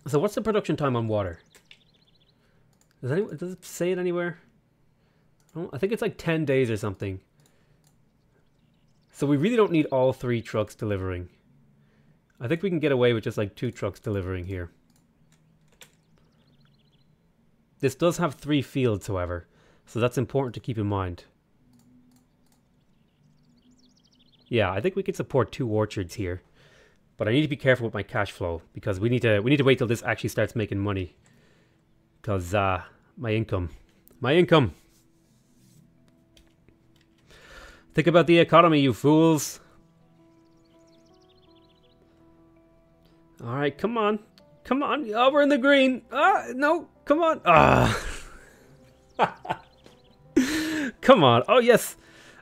So what's the production time on water? Does it say it anywhere? I think it's like 10 days or something. So we really don't need all 3 trucks delivering. I think we can get away with just like 2 trucks delivering here. This does have 3 fields, however, so that's important to keep in mind. Yeah, I think we can support 2 orchards here, but I need to be careful with my cash flow because we need to wait till this actually starts making money. Because my income. Think about the economy, you fools. All right, come on. Come on. Oh, we're in the green. Ah, no, come on. Ah. Come on. Oh, yes.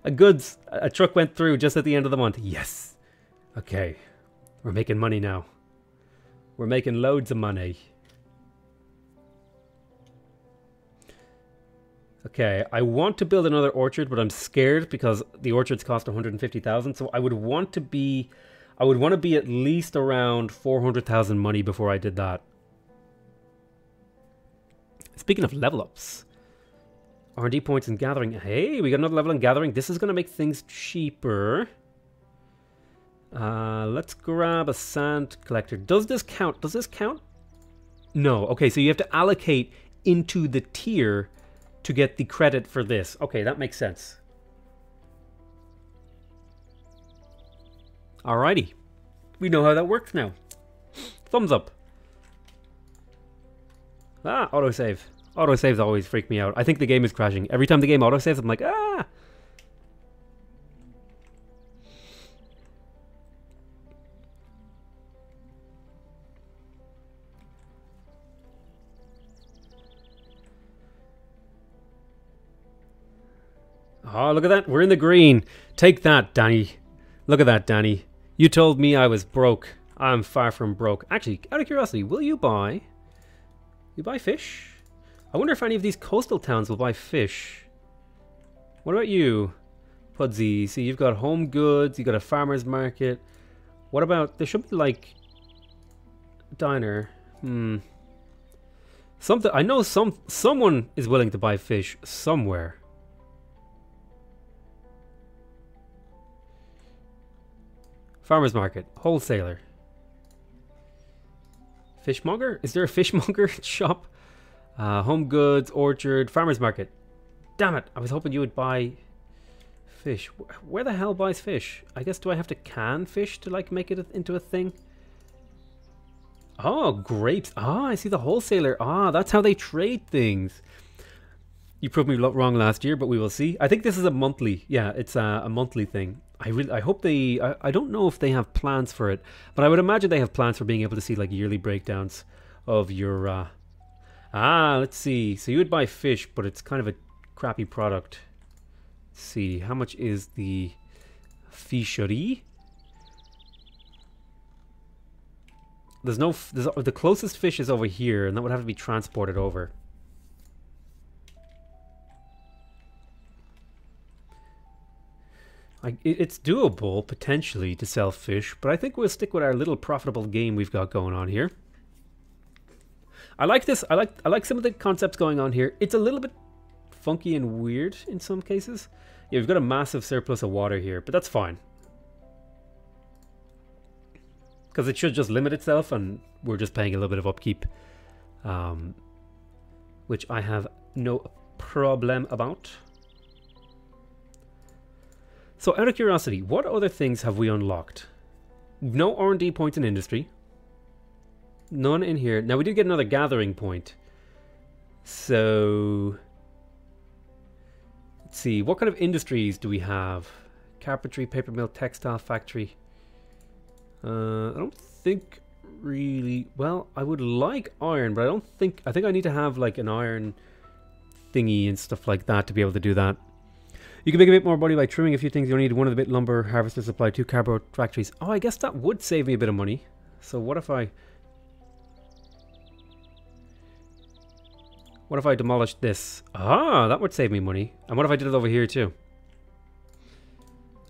A truck went through just at the end of the month. Yes. Okay. We're making money now. We're making loads of money. Okay, I want to build another orchard, but I'm scared because the orchards cost 150,000. So I would want to be at least around 400,000 money before I did that. Speaking of level ups, R&D points in gathering. Hey, we got another level in gathering. This is going to make things cheaper. Let's grab a sand collector. Does this count? Does this count? No. Okay, so you have to allocate into the tier to get the credit for this. Okay, that makes sense. Alrighty. We know how that works now. Thumbs up. Ah, autosave. Autosaves always freak me out. I think the game is crashing. Every time the game autosaves, I'm like, ah! Oh, look at that. We're in the green. Take that, Danny. Look at that, Danny. You told me I was broke. I'm far from broke. Actually, out of curiosity, will you buy You buy fish? I wonder if any of these coastal towns will buy fish. What about you, Pudsey? See, you've got home goods, you've got a farmer's market. What about, there should be like diner. Something, I know someone is willing to buy fish somewhere. Farmer's market, wholesaler. Fishmonger? Is there a fishmonger shop? Home goods, orchard, farmer's market. Damn it, I was hoping you would buy fish. Where the hell buys fish? I guess, do I have to can fish to like make it into a thing? Oh, grapes. Ah, I see the wholesaler. Ah, that's how they trade things. You proved me wrong last year, but we will see. I think this is a monthly. Yeah, it's a monthly thing. I hope they... I don't know if they have plans for it, but I would imagine they have plans for being able to see like yearly breakdowns of your... let's see. So you would buy fish, but it's kind of a crappy product. Let's see. How much is the fishery? There's no... the closest fish is over here, and that would have to be transported over. It's doable, potentially, to sell fish, but I think we'll stick with our little profitable game we've got going on here. I like this. I like some of the concepts going on here. It's a little bit funky and weird in some cases. Yeah, we've got a massive surplus of water here, but that's fine. Because it should just limit itself, and we're just paying a little bit of upkeep. Which I have no problem about. So out of curiosity, what other things have we unlocked? No R&D points in industry. None in here. Now we did get another gathering point. So... let's see, what kind of industries do we have? Carpentry, paper mill, textile factory. I don't think really... well, I would like iron, but I think I need to have like an iron thingy and stuff like that to be able to do that. You can make a bit more money by trimming a few things. You only need one of the bit lumber, harvester supply, 2 cardboard factories. Oh, I guess that would save me a bit of money. So what if I demolished this? Ah, that would save me money. And what if I did it over here too?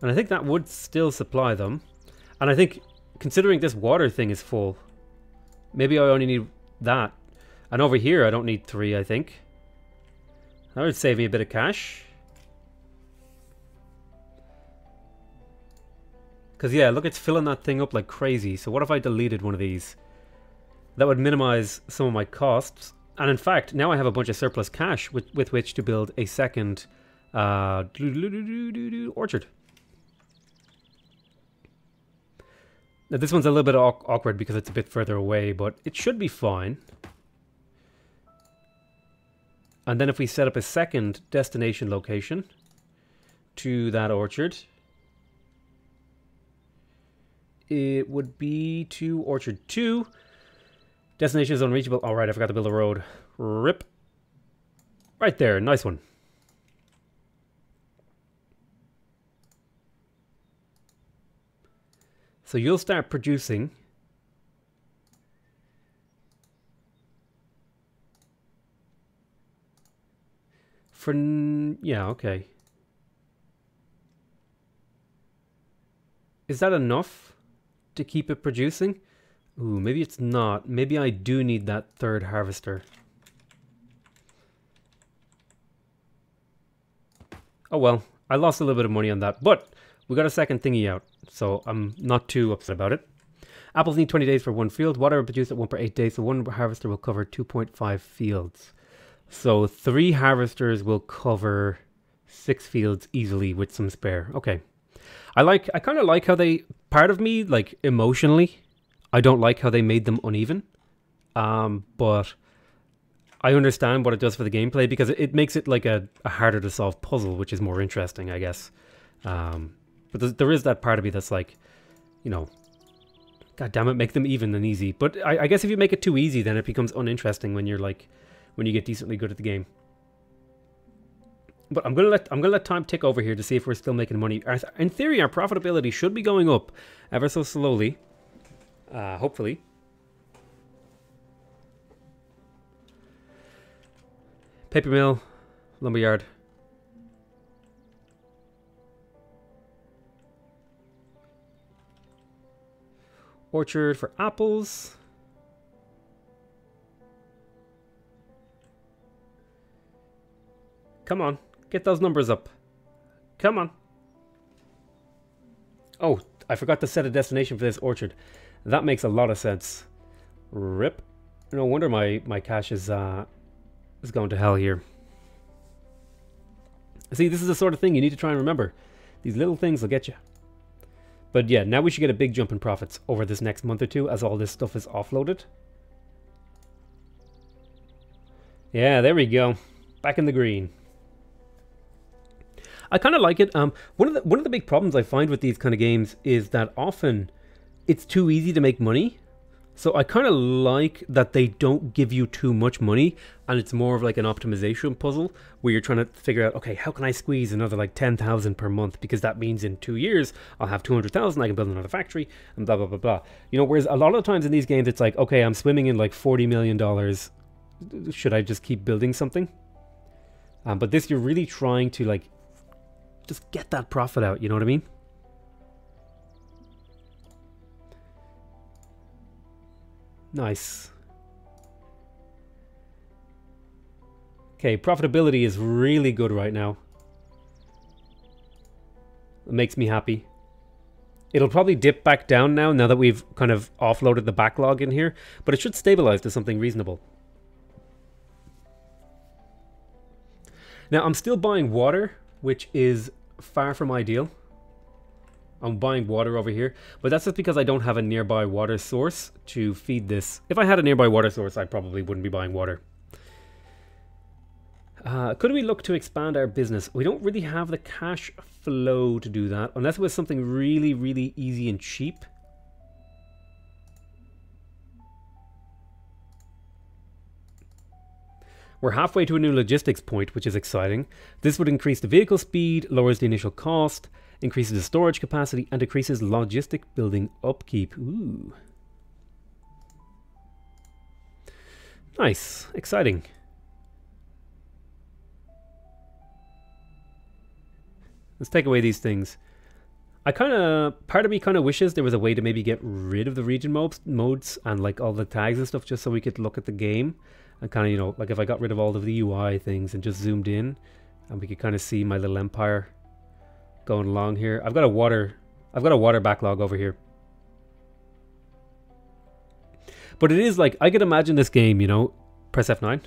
And I think that would still supply them. And I think, considering this water thing is full, maybe I only need that. And over here I don't need 3, I think. That would save me a bit of cash. Because yeah, look, it's filling that thing up like crazy. So what if I deleted one of these? That would minimize some of my costs. And in fact, now I have a bunch of surplus cash with which to build a second orchard. Now this one's a little bit awkward because it's a bit further away, but it should be fine. And then if we set up a second destination location to that orchard, it would be to Orchard 2. Destination is unreachable. Alright, I forgot to build a road. Rip. Right there, nice one. So you'll start producing. Yeah, okay. Is that enough to keep it producing? Ooh, maybe it's not. Maybe I do need that third harvester. Oh well, I lost a little bit of money on that, but we got a second thingy out, so I'm not too upset about it. Apples need 20 days for 1 field. Water produced at 1 per 8 days, so 1 harvester will cover 2.5 fields. So 3 harvesters will cover 6 fields easily with some spare. Okay. I kind of like how they, part of me, like emotionally, I don't like how they made them uneven. But I understand what it does for the gameplay because it makes it like a harder to solve puzzle, which is more interesting, I guess. But there is that part of me that's like, you know, God damn it, make them even and easy. But I guess if you make it too easy, then it becomes uninteresting when you're like, when you get decently good at the game. But I'm gonna let time tick over here to see if we're still making money. In theory, our profitability should be going up ever so slowly. Hopefully. Paper mill, lumberyard. Orchard for apples. Come on, get those numbers up. Come on. Oh, I forgot to set a destination for this orchard. That makes a lot of sense. Rip. No wonder my cash is going to hell here. See, this is the sort of thing you need to try and remember. These little things will get you. But yeah, now we should get a big jump in profits over this next month or two as all this stuff is offloaded. Yeah, there we go. Back in the green. I kind of like it. One of the big problems I find with these kind of games is that often it's too easy to make money. So I kind of like that they don't give you too much money, and it's more of like an optimization puzzle where you're trying to figure out, okay, how can I squeeze another like 10,000 per month, because that means in 2 years I'll have 200,000, I can build another factory, and blah blah blah blah. You know, whereas a lot of times in these games it's like, okay, I'm swimming in like $40 million. Should I just keep building something? But this, you're really trying to like just get that profit out, you know what I mean? Nice. Okay, profitability is really good right now. It makes me happy. It'll probably dip back down now that we've kind of offloaded the backlog in here, but it should stabilize to something reasonable. Now, I'm still buying water, which is far from ideal. I'm buying water over here, but that's just because I don't have a nearby water source to feed this. If I had a nearby water source, I probably wouldn't be buying water. Could we look to expand our business? We don't really have the cash flow to do that, unless it was something really, really easy and cheap. We're halfway to a new logistics point, which is exciting. This would increase the vehicle speed, lowers the initial cost, increases the storage capacity, and decreases logistic building upkeep. Ooh. Nice. Exciting. Let's take away these things. Part of me kind of wishes there was a way to maybe get rid of the region modes and like all the tags and stuff, just so we could look at the game. And kind of, you know, like if I got rid of all of the UI things and just zoomed in, and we could kind of see my little empire going along here. I've got a water backlog over here. But it is like, I could imagine this game, you know, press F9.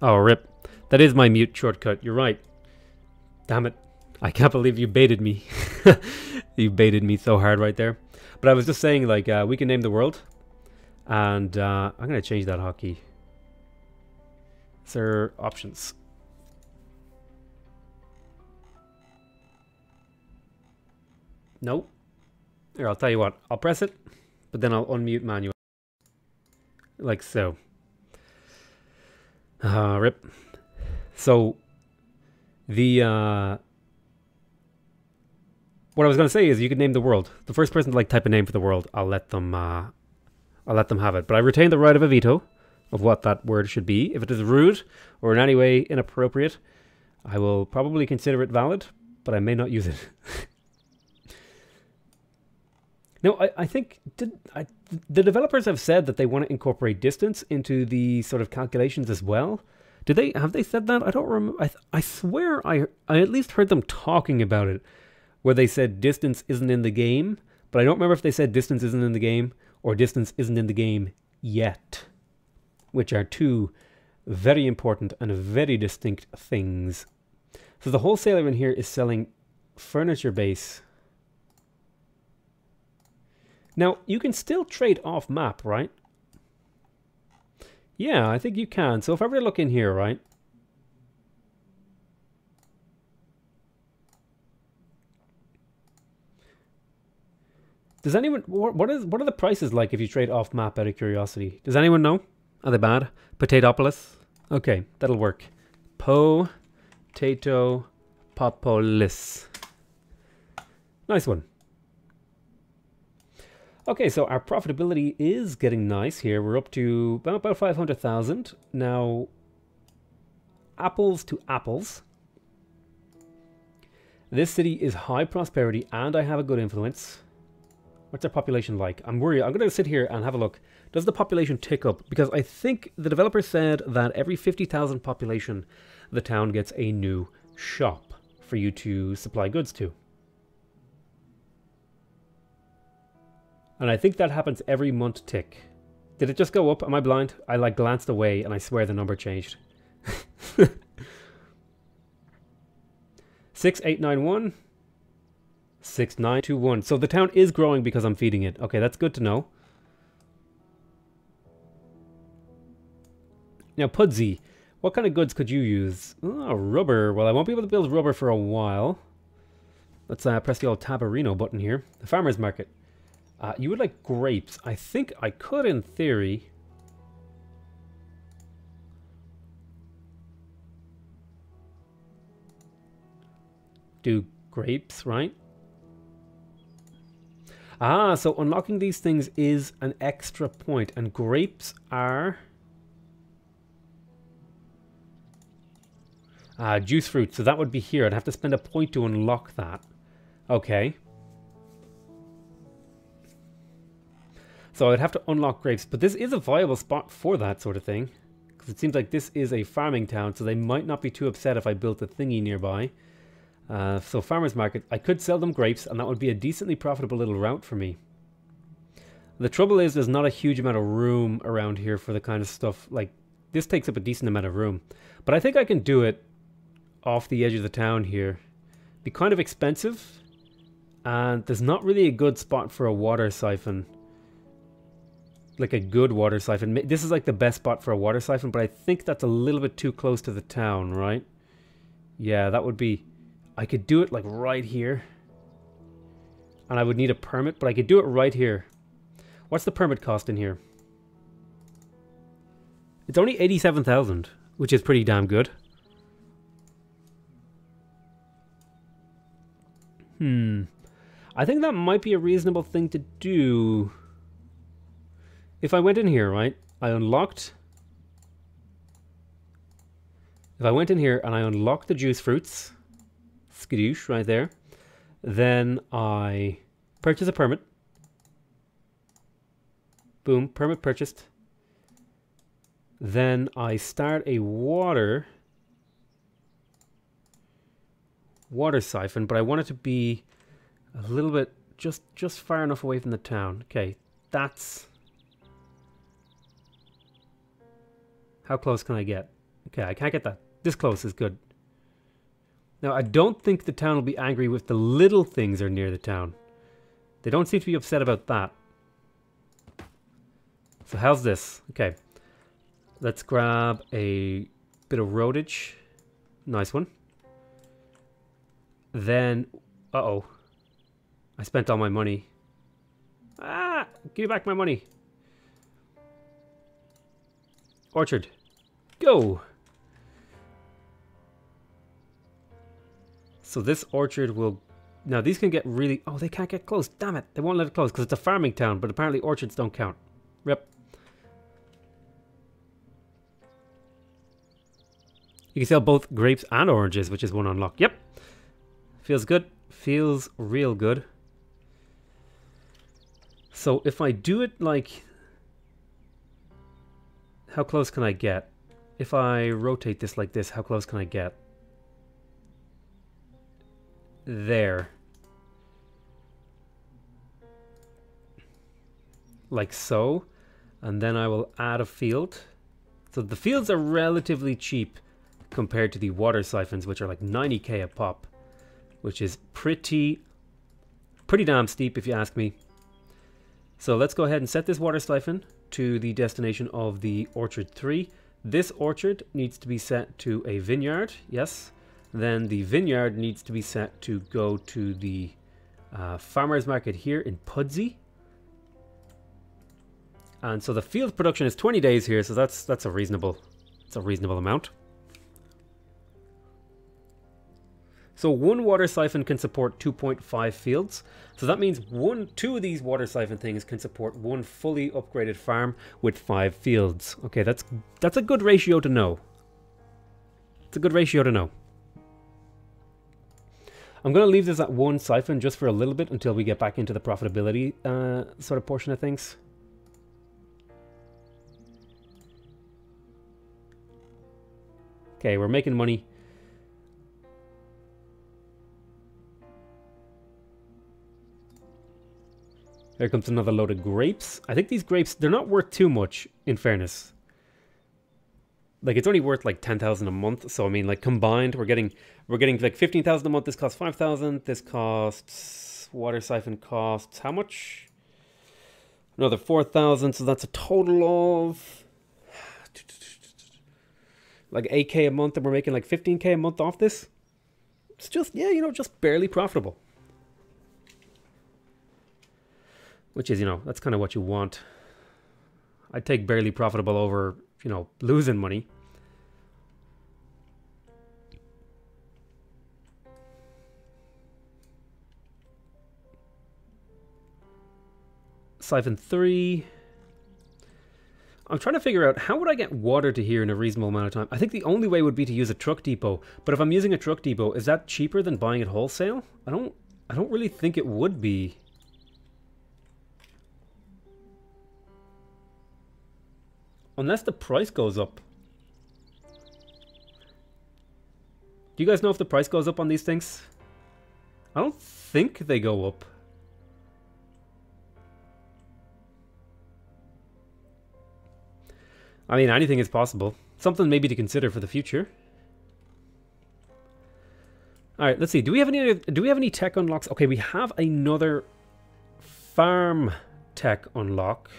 Oh, rip. That is my mute shortcut. You're right. Damn it. I can't believe you baited me. You baited me so hard right there. But I was just saying, like, we can name the world. And I'm going to change that hotkey. Sir, options. Nope. Here, I'll tell you what. I'll press it, but then I'll unmute manually. Like so. Rip. So, the, what I was going to say is you could name the world. The first person to like type a name for the world, I'll let them have it. But I retain the right of a veto of what that word should be. If it is rude or in any way inappropriate, I will probably consider it valid, but I may not use it. No, I think the developers have said that they want to incorporate distance into the sort of calculations as well. Have they said that? I don't remember. I swear I at least heard them talking about it, where they said distance isn't in the game, but I don't remember if they said distance isn't in the game or distance isn't in the game yet, which are two very important and very distinct things. So the wholesaler in here is selling furniture base. Now, you can still trade off map, right? Yeah, I think you can. So if I were to look in here, right? Does anyone, what are the prices like if you trade off map out of curiosity? Does anyone know? Are they bad? Potatopolis? Okay, that'll work. Potatopolis. Nice one. Okay, so our profitability is getting nice here. We're up to about 500,000. Now, apples to apples. This city is high prosperity and I have a good influence. What's our population like? I'm worried. I'm going to sit here and have a look. Does the population tick up? Because I think the developer said that every 50,000 population, the town gets a new shop for you to supply goods to. And I think that happens every month tick. Did it just go up? Am I blind? I like glanced away and I swear the number changed. 6891 6921. So the town is growing because I'm feeding it. Okay, that's good to know. Now, Pudsey, what kind of goods could you use? Oh, rubber. Well, I won't be able to build rubber for a while. Let's press the old Tabarino button here. The farmer's market. You would like grapes. I think I could, in theory. Do grapes, right? Ah, so unlocking these things is an extra point. And grapes are... juice fruit. So that would be here. I'd have to spend a point to unlock that. Okay. So I'd have to unlock grapes, but this is a viable spot for that sort of thing. Because it seems like this is a farming town, so they might not be too upset if I built a thingy nearby. So farmer's market, I could sell them grapes, and that would be a decently profitable little route for me. The trouble is there's not a huge amount of room around here for the kind of stuff. Like, this takes up a decent amount of room. But I think I can do it off the edge of the town here. Be kind of expensive, and there's not really a good spot for a water siphon. Like a good water siphon. This is like the best spot for a water siphon, but I think that's a little bit too close to the town, right? Yeah, that would be... I could do it like right here. And I would need a permit, but I could do it right here. What's the permit cost in here? It's only 87,000, which is pretty damn good. I think that might be a reasonable thing to do. If I went in here, right, I unlocked... If I went in here and I unlocked the juice fruits, skadoosh right there, then I purchase a permit. Boom, permit purchased. Then I start a water siphon, but I want it to be a little bit, just far enough away from the town. Okay, that's... How close can I get? Okay, I can't get that. This close is good. Now, I don't think the town will be angry if the little things are near the town. They don't seem to be upset about that. So how's this? Okay. Let's grab a bit of roadage. Nice one. Then, uh-oh. I spent all my money. Ah! Give me back my money. Orchard. Go! So this orchard will... Now these can get really... Oh, they can't get close. Damn it. They won't let it close because it's a farming town, but apparently orchards don't count. Rip. You can sell both grapes and oranges, which is one unlock. Yep. Feels good. Feels real good. So if I do it like... How close can I get? if I rotate this like this, how close can I get? There. Like so. And then I will add a field. So the fields are relatively cheap compared to the water siphons, which are like 90k a pop, which is pretty damn steep if you ask me. So let's go ahead and set this water siphon to the destination of the orchard 3. This orchard needs to be set to a vineyard, yes. Then the vineyard needs to be set to go to the farmer's market here in Pudsey. And so the field production is 20 days here, so that's a reasonable amount. So one water siphon can support 2.5 fields. So that means two of these water siphon things can support one fully upgraded farm with 5 fields. Okay, that's a good ratio to know. It's a good ratio to know. I'm going to leave this at one siphon just for a little bit until we get back into the profitability sort of portion of things. Okay, we're making money. There comes another load of grapes. I think these grapes, they're not worth too much, in fairness. Like, it's only worth like 10,000 a month. So, I mean, like, combined, we're getting like 15,000 a month. This costs 5,000. This costs, water siphon costs, how much? Another 4,000. So that's a total of like 8k a month, and we're making like 15k a month off this. It's just, yeah, you know, just barely profitable. Which is, you know, that's kind of what you want. I'd take barely profitable over, you know, losing money. Siphon 3. I'm trying to figure out how would I get water to here in a reasonable amount of time. I think the only way would be to use a truck depot. But if I'm using a truck depot, is that cheaper than buying it wholesale? I don't really think it would be. Unless the price goes up. Do you guys know if the price goes up on these things? I don't think they go up. I mean, anything is possible. Something maybe to consider for the future. All right, let's see. Do we have any tech unlocks? Okay, we have another farm tech unlock.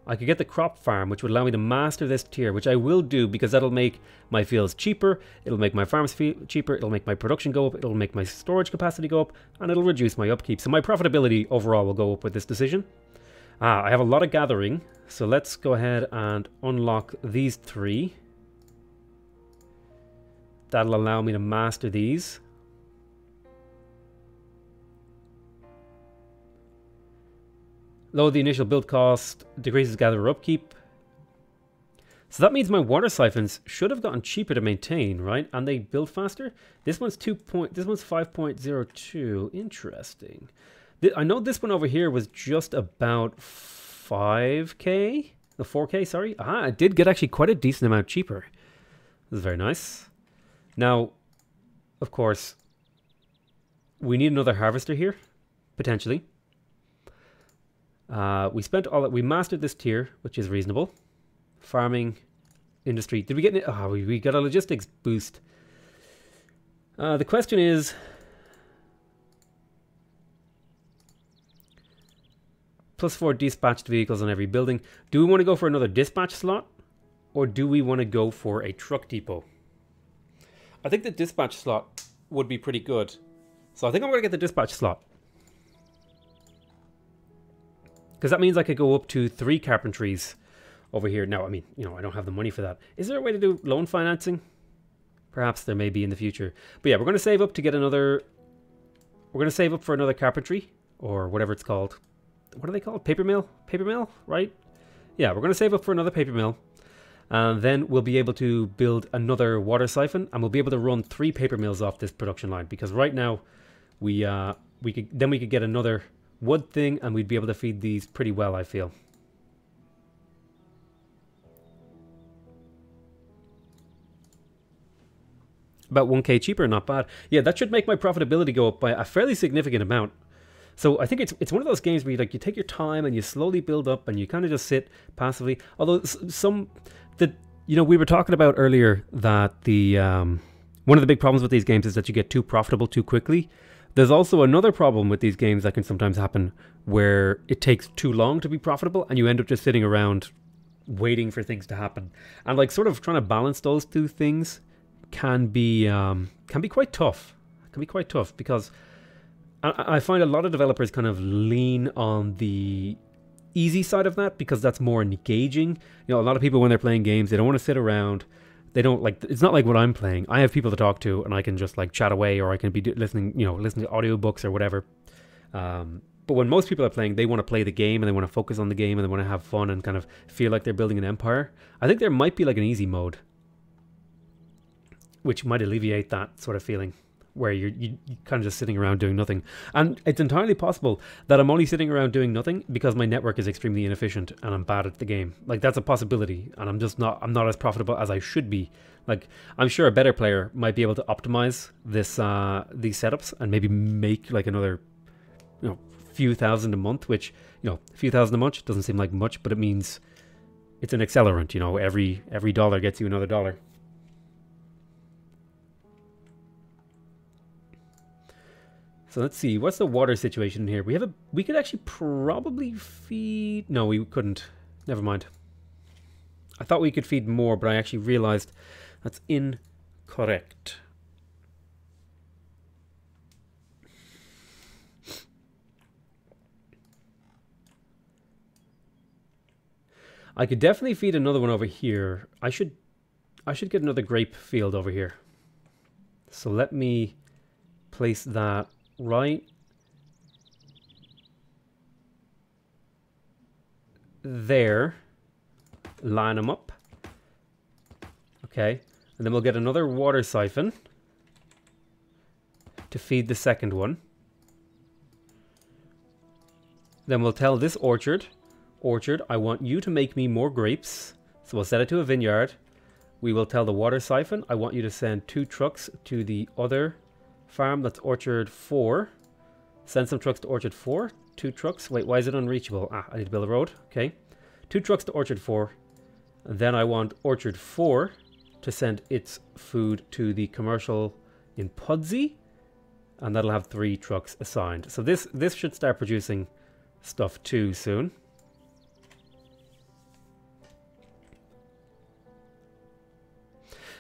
I could get the crop farm, which would allow me to master this tier, which I will do because that'll make my fields cheaper. It'll make my farms cheaper. It'll make my production go up. It'll make my storage capacity go up, and it'll reduce my upkeep. So my profitability overall will go up with this decision. I have a lot of gathering, so let's go ahead and unlock these 3. That'll allow me to master these. Lower the initial build cost, decreases gatherer upkeep. So that means my water siphons should have gotten cheaper to maintain, right? And they build faster. This one's 5.02. Interesting. I know this one over here was just about 5k, the 4k, sorry. It did get actually quite a decent amount cheaper. This is very nice. Now, of course, we need another harvester here, potentially. We mastered this tier, which is reasonable. Farming, industry. Did we get it? We got a logistics boost. The question is, +4 dispatched vehicles on every building. Do we want to go for another dispatch slot, or do we want to go for a truck depot? I think the dispatch slot would be pretty good. So I think I'm going to get the dispatch slot. Because that means I could go up to 3 carpentries over here. Now, I mean, you know, I don't have the money for that. Is there a way to do loan financing? Perhaps there may be in the future. But yeah, we're going to save up to get another... We're going to save up for another carpentry, or whatever it's called. What are they called? Paper mill? Paper mill, right? Yeah, we're going to save up for another paper mill. And then we'll be able to build another water siphon. And we'll be able to run 3 paper mills off this production line. Because right now, we could get another wood thing, and we'd be able to feed these pretty well, I feel. About 1k cheaper, not bad. Yeah, that should make my profitability go up by a fairly significant amount. So I think it's one of those games where you take your time and you slowly build up and you kind of just sit passively. Although we were talking about earlier that the one of the big problems with these games is that you get too profitable too quickly. There's also another problem with these games that can sometimes happen where it takes too long to be profitable and you end up just sitting around waiting for things to happen. And like sort of trying to balance those two things can be quite tough. It can be quite tough because I find a lot of developers kind of lean on the easy side of that because that's more engaging. You know, a lot of people when they're playing games, they don't want to sit around. They don't like, it's not like what I'm playing. I have people to talk to and I can just like chat away, or I can be listening to audiobooks or whatever. But when most people are playing, they want to play the game and they want to focus on the game and they want to have fun and kind of feel like they're building an empire. I think there might be like an easy mode, which might alleviate that sort of feeling where you're kind of just sitting around doing nothing. And it's entirely possible that I'm only sitting around doing nothing because my network is extremely inefficient and I'm bad at the game. Like, that's a possibility, and I'm not as profitable as I should be. Like, I'm sure a better player might be able to optimize these setups and maybe make like another, few thousand a month, which, a few thousand a month doesn't seem like much, but it means it's an accelerant. Every dollar gets you another dollar. So let's see, what's the water situation here? We could actually probably feed... No, we couldn't. Never mind. I thought we could feed more, but I actually realized that's incorrect. I could definitely feed another one over here. I should get another grape field over here. So let me place that right there. Line them up. Okay. And then we'll get another water siphon to feed the second one. Then we'll tell this orchard, I want you to make me more grapes. So we'll set it to a vineyard. We will tell the water siphon, I want you to send 2 trucks to the other farm, that's orchard 4. Send some trucks to orchard 4. 2 trucks. Wait, why is it unreachable? I need to build a road. Okay. 2 trucks to orchard 4. And then I want orchard 4 to send its food to the commercial in Pudsey. And that'll have 3 trucks assigned. So this should start producing stuff too soon.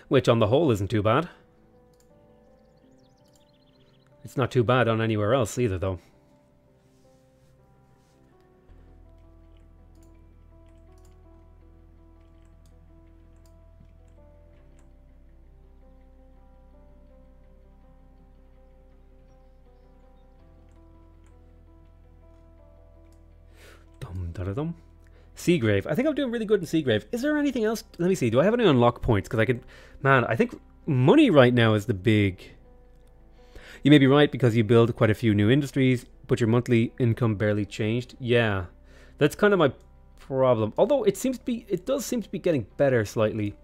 Which on the whole isn't too bad. It's not too bad on anywhere else either, though. Dum-da-da-dum. Seagrave. I think I'm doing really good in Seagrave. Is there anything else? Let me see. Do I have any unlock points? Because I can... Man, I think money right now is the big... You may be right because you build quite a few new industries, but your monthly income barely changed. Yeah, that's kind of my problem. Although it does seem to be getting better slightly.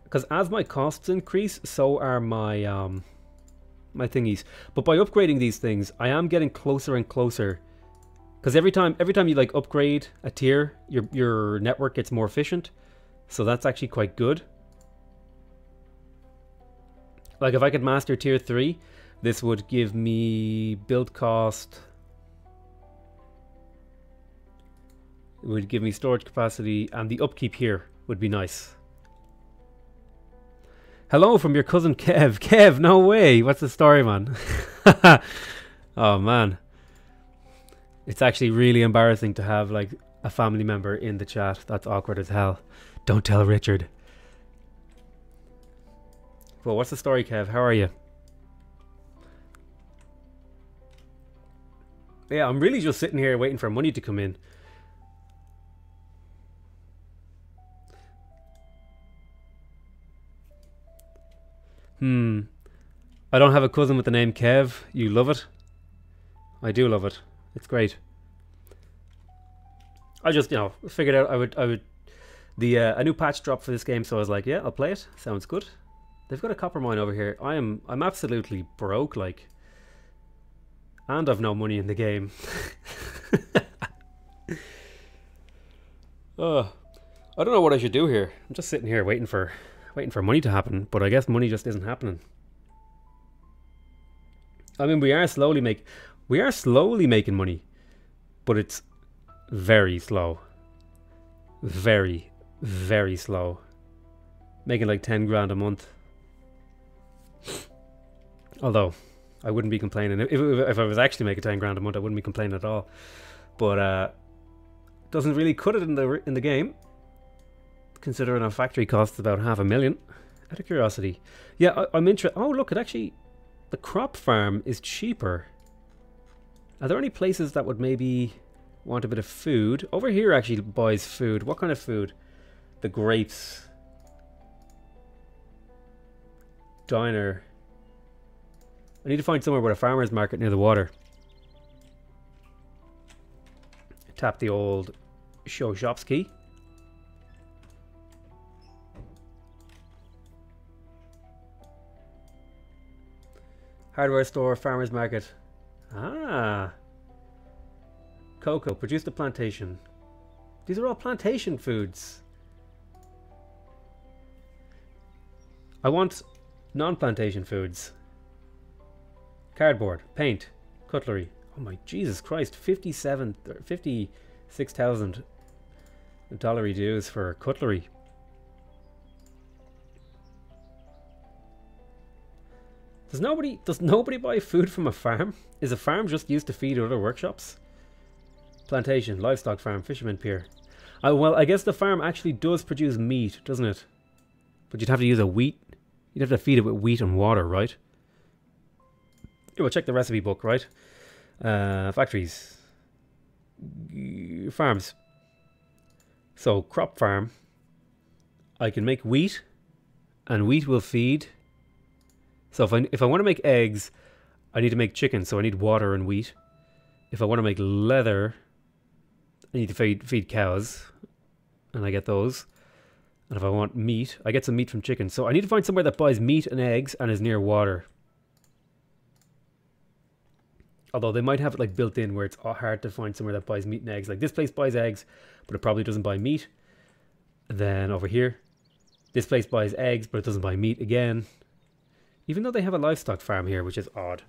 Because as my costs increase, so are my my thingies. But by upgrading these things, I am getting closer and closer. Because every time you like upgrade a tier, your network gets more efficient. So that's actually quite good. Like if I could master tier 3, this would give me build cost. It would give me storage capacity, and the upkeep here would be nice. Hello from your cousin Kev. Kev, no way. What's the story, man? Oh man. It's actually really embarrassing to have like a family member in the chat. That's awkward as hell. Don't tell Richard. Well, what's the story, Kev? How are you? Yeah, I'm really just sitting here waiting for money to come in. I don't have a cousin with the name Kev. You love it? I do love it. It's great. I just, you know, figured out I would a new patch dropped for this game, so I was like, yeah, I'll play it. Sounds good. They've got a copper mine over here. I'm absolutely broke, like, and I've no money in the game. I don't know what I should do here. I'm just sitting here waiting for money to happen, but I guess money just isn't happening. I mean, we are slowly making money, but it's very slow. Very, very slow. Making like 10 grand a month. Although I wouldn't be complaining if I was actually making 10 grand a month. I wouldn't be complaining at all. But doesn't really cut it in the game, considering our factory costs about $500,000. Out of curiosity, yeah, I'm interested. Oh, look, the crop farm is cheaper. Are there any places that would maybe want a bit of food? Over here actually buys food. What kind of food? The grapes. Diner. I need to find somewhere with a farmer's market near the water. Tap the old show shops key. Hardware store, farmer's market. Ah. Cocoa, produce the plantation. These are all plantation foods. I want non-plantation foods. Cardboard, paint, cutlery. Oh my Jesus Christ, $56,000 dues for cutlery. Does nobody buy food from a farm? Is a farm just used to feed other workshops? Plantation, livestock farm, fisherman pier. Well, I guess the farm actually does produce meat, doesn't it? But you'd have to use a wheat. You'd have to feed it with wheat and water, right? We'll check the recipe book, right? Factories. Farms. So, crop farm. I can make wheat, and wheat will feed. So if I want to make eggs, I need to make chicken, so I need water and wheat. If I want to make leather, I need to feed cows, and I get those. And if I want meat, I get some meat from chicken. So I need to find somewhere that buys meat and eggs and is near water. Although they might have it like built in where it's hard to find somewhere that buys meat and eggs. Like this place buys eggs, but it probably doesn't buy meat. And then over here, this place buys eggs, but it doesn't buy meat again. Even though they have a livestock farm here, which is odd.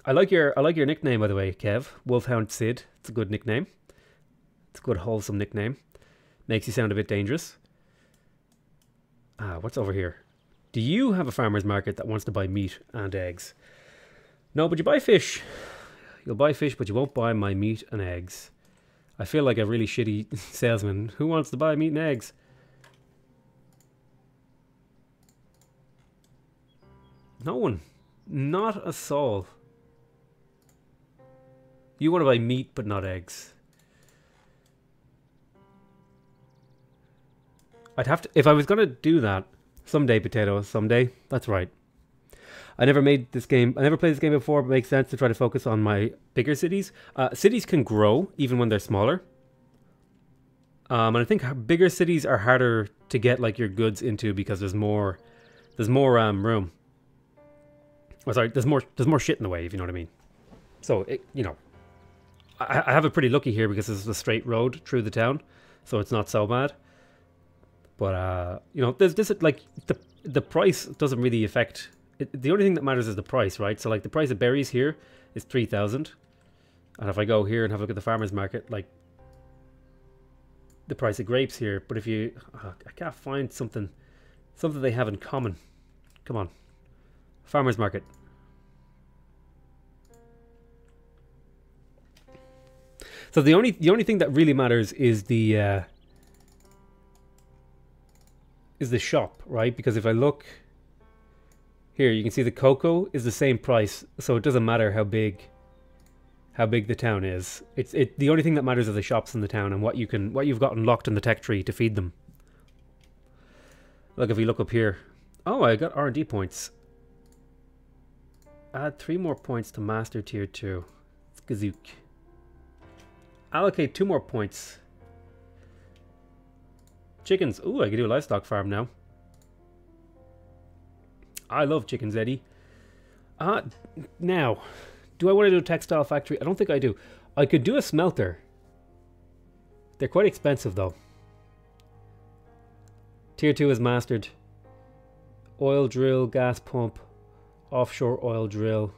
I like your nickname, by the way, Kev. Wolfhound Sid. It's a good nickname. It's a good wholesome nickname. Makes you sound a bit dangerous. What's over here? Do you have a farmer's market that wants to buy meat and eggs? No, but you buy fish. You'll buy fish, but you won't buy my meat and eggs. I feel like a really shitty salesman. Who wants to buy meat and eggs? No one. Not a soul. You want to buy meat, but not eggs. I'd have to... If I was going to do that... Someday, potato. Someday. That's right. I never made this game. I never played this game before, but it makes sense to try to focus on my bigger cities. Cities can grow even when they're smaller. And I think bigger cities are harder to get like your goods into because there's more room. Oh, sorry, there's more shit in the way, if you know what I mean. So you know, I have it pretty lucky here because it's a straight road through the town, so it's not so bad. But you know, there's this like the price doesn't really affect. The only thing that matters is the price, right? So like the price of berries here is 3,000, and if I go here and have a look at the farmer's market, like the price of grapes here. But if you, I can't find something they have in common. Come on, farmer's market. So the only thing that really matters is the shop, right? Because if I look here, you can see the cocoa is the same price, so it doesn't matter how big the town is. The only thing that matters are the shops in the town and what you've got unlocked in the tech tree to feed them. Like if you look up here, oh, I got R&D points. Add 3 more points to master tier 2. It's Gazook. Allocate 2 more points. Chickens. Ooh, I can do a livestock farm now. I love chickens, Eddie. Now, do I want to do a textile factory? I don't think I do. I could do a smelter. They're quite expensive, though. Tier 2 is mastered. Oil drill, gas pump, offshore oil drill.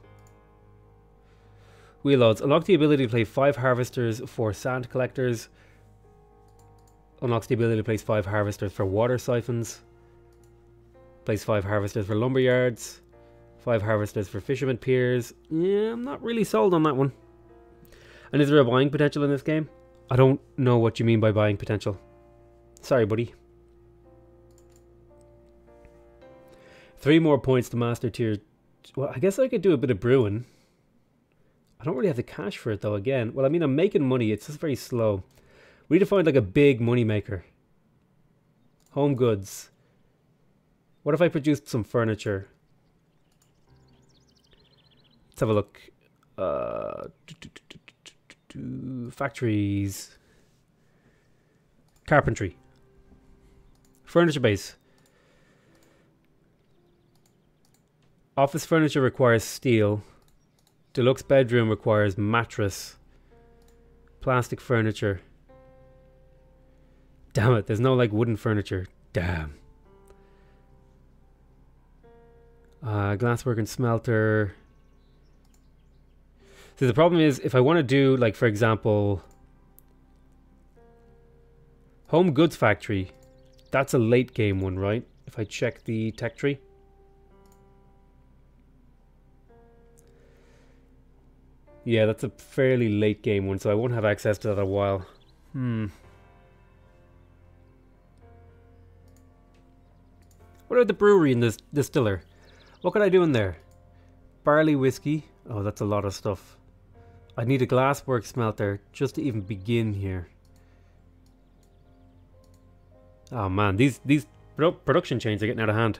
Wheel loads. Unlock the ability to place 5 harvesters for sand collectors. Unlocks the ability to place 5 harvesters for water siphons. Place 5 harvesters for lumber yards. 5 harvesters for fisherman piers. Yeah, I'm not really sold on that one. And is there a buying potential in this game? I don't know what you mean by buying potential. Sorry, buddy. 3 more points to master tier. Well, I guess I could do a bit of brewing. I don't really have the cash for it, though, again. Well, I mean, I'm making money. It's just very slow. We need to find, like, a big money maker. Home goods. What if I produced some furniture? Let's have a look. Factories. Carpentry. Furniture base. Office furniture requires steel. Deluxe bedroom requires mattress. Plastic furniture. Damn it, there's no like wooden furniture. Damn. Glasswork and smelter. See, the problem is if I want to do, like, for example, home goods factory, that's a late game one, right? If I check the tech tree. Yeah, that's a fairly late game one, so I won't have access to that a while. What about the brewery and this distiller? What could I do in there? Barley whiskey. Oh, that's a lot of stuff. I need a glasswork smelter just to even begin here. Oh man, these production chains are getting out of hand.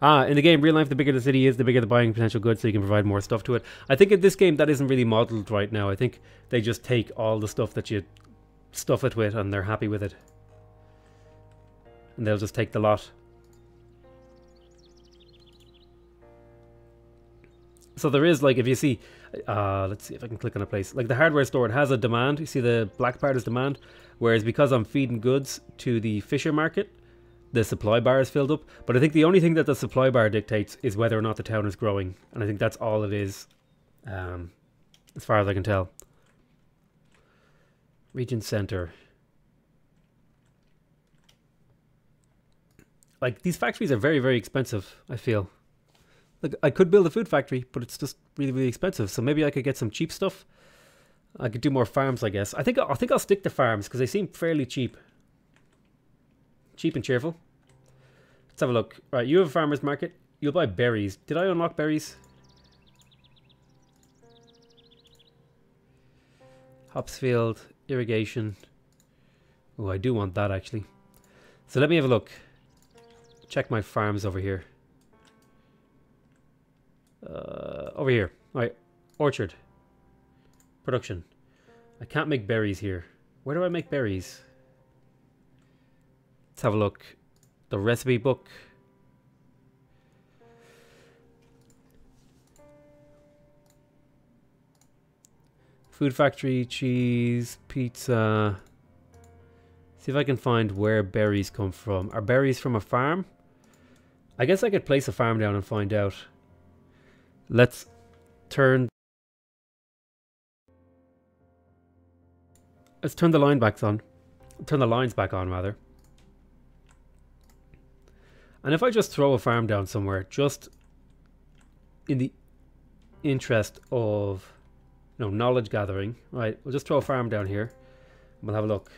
In the game, real life, the bigger the city is, the bigger the buying potential goods, so you can provide more stuff to it. I think in this game, that isn't really modeled right now. I think they just take all the stuff that you stuff it with, and they're happy with it. And they'll just take the lot. So there is, like, if you see, let's see if I can click on a place. Like the hardware store, it has a demand. You see the black part is demand. Whereas because I'm feeding goods to the Fisher market, the supply bar is filled up. But I think the only thing that the supply bar dictates is whether or not the town is growing. And I think that's all it is, as far as I can tell. Region center. Like, these factories are very, very expensive, I feel. Like, I could build a food factory, but it's just really, really expensive. So maybe I could get some cheap stuff. I could do more farms, I guess. I think I'll stick to farms because they seem fairly cheap. Cheap and cheerful. Let's have a look. Right, you have a farmer's market. You'll buy berries. Did I unlock berries? Hops field, irrigation. Oh, I do want that actually. So let me have a look. Check my farms over here. Over here. Right, orchard. Production. I can't make berries here. Where do I make berries? Let's have a look. The recipe book. Food factory, cheese, pizza. See if I can find where berries come from. Are berries from a farm? I guess I could place a farm down and find out. Let's turn the line back on. Turn the lines back on, rather. And if I just throw a farm down somewhere, just in the interest of, knowledge gathering, right? We'll just throw a farm down here. And we'll have a look.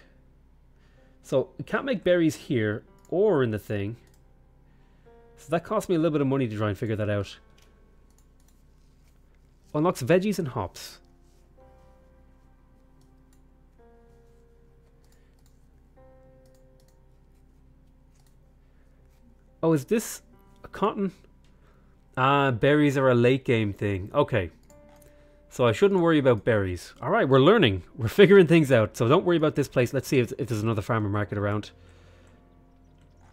So we can't make berries here or in the thing. So that cost me a little bit of money to try and figure that out. Unlocks veggies and hops. Oh, is this a cotton? Ah, berries are a late game thing. Okay. So I shouldn't worry about berries. Alright, we're learning. We're figuring things out. So don't worry about this place. Let's see if there's another farmer market around.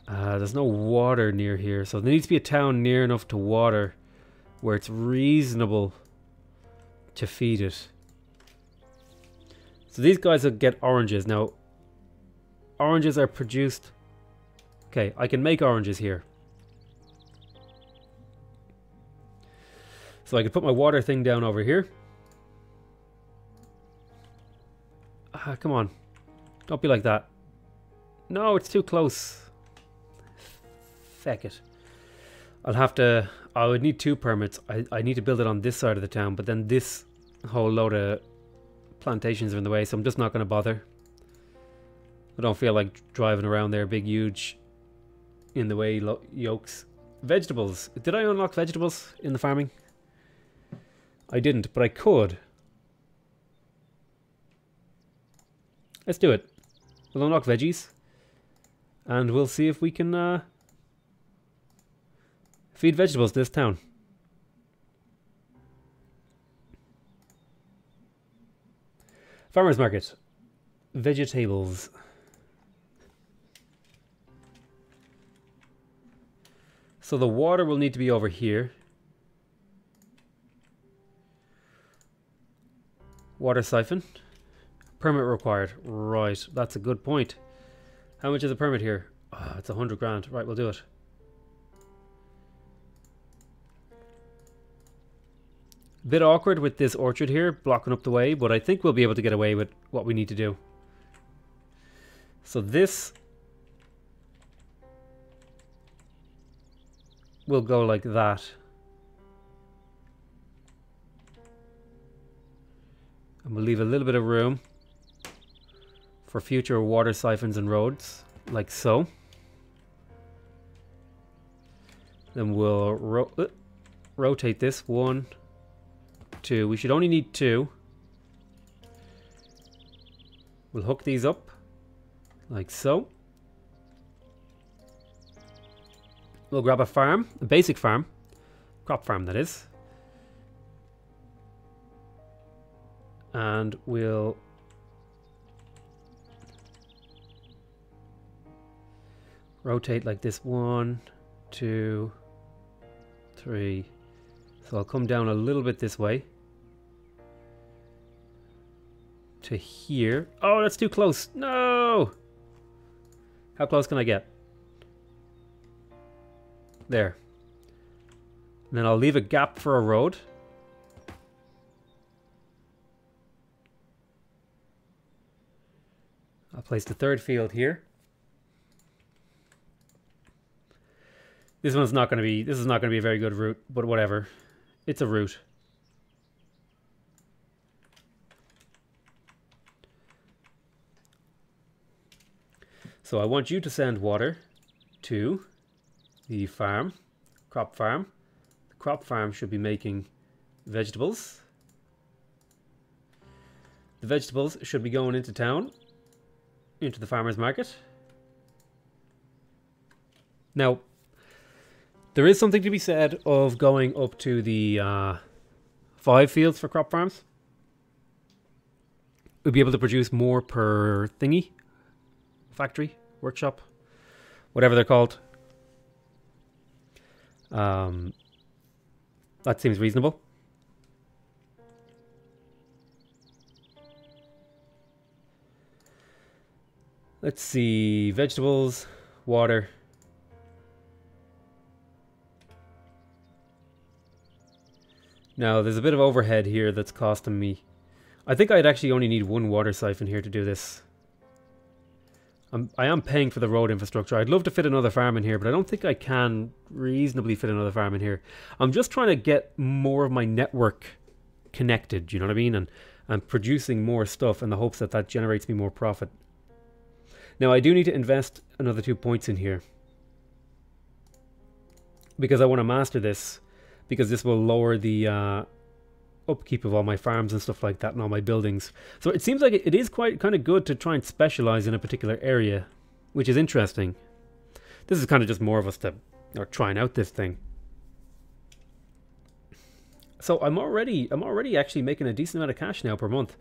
There's no water near here. So there needs to be a town near enough to water where it's reasonable to feed it. So these guys will get oranges. Now, oranges are produced... Okay, I can make oranges here. So I can put my water thing down over here. Come on. Don't be like that. No, it's too close. Feck it. I'll have to... I would need 2 permits. I need to build it on this side of the town, but then this whole load of plantations are in the way, so I'm just not going to bother. I don't feel like driving around there, big, huge, in the way yokes. Vegetables. Did I unlock vegetables in the farming? I didn't, but I could. Let's do it. We'll unlock veggies. And we'll see if we can feed vegetables to this town. Farmers market. Vegetables. So the water will need to be over here. Water siphon. Permit required. Right, that's a good point. How much is a permit here? Oh, it's 100 grand. Right, we'll do it. Bit awkward with this orchard here blocking up the way, but I think we'll be able to get away with what we need to do. So this will go like that. And we'll leave a little bit of room for future water siphons and roads, like so. Then we'll rotate this. 1, 2. We should only need 2. We'll hook these up, like so. We'll grab a farm, a basic farm, crop farm that is. And we'll rotate like this. 1, 2, 3. So I'll come down a little bit this way to here. Oh, that's too close. No! How close can I get? There. And then I'll leave a gap for a road. I'll place the 3rd field here. This is not going to be a very good route, but whatever. It's a route. So I want you to send water to the farm, crop farm. The crop farm should be making vegetables. The vegetables should be going into town, into the farmer's market. Now, there is something to be said of going up to the 5 fields for crop farms. We'll be able to produce more per thingy. Factory, workshop, whatever they're called. That seems reasonable. Let's see, vegetables, water. Now, there's a bit of overhead here that's costing me. I think I'd actually only need 1 water siphon here to do this. I am paying for the road infrastructure. I'd love to fit another farm in here, but I don't think I can reasonably fit another farm in here. I'm just trying to get more of my network connected, you know what I mean? And producing more stuff in the hopes that that generates me more profit. Now, I do need to invest another 2 points in here, because I want to master this, because this will lower the upkeep of all my farms and stuff like that and all my buildings. So it seems like it is quite kind of good to try and specialize in a particular area, which is interesting. This is kind of just more of us that are trying out this thing. So I'm already actually making a decent amount of cash now per month.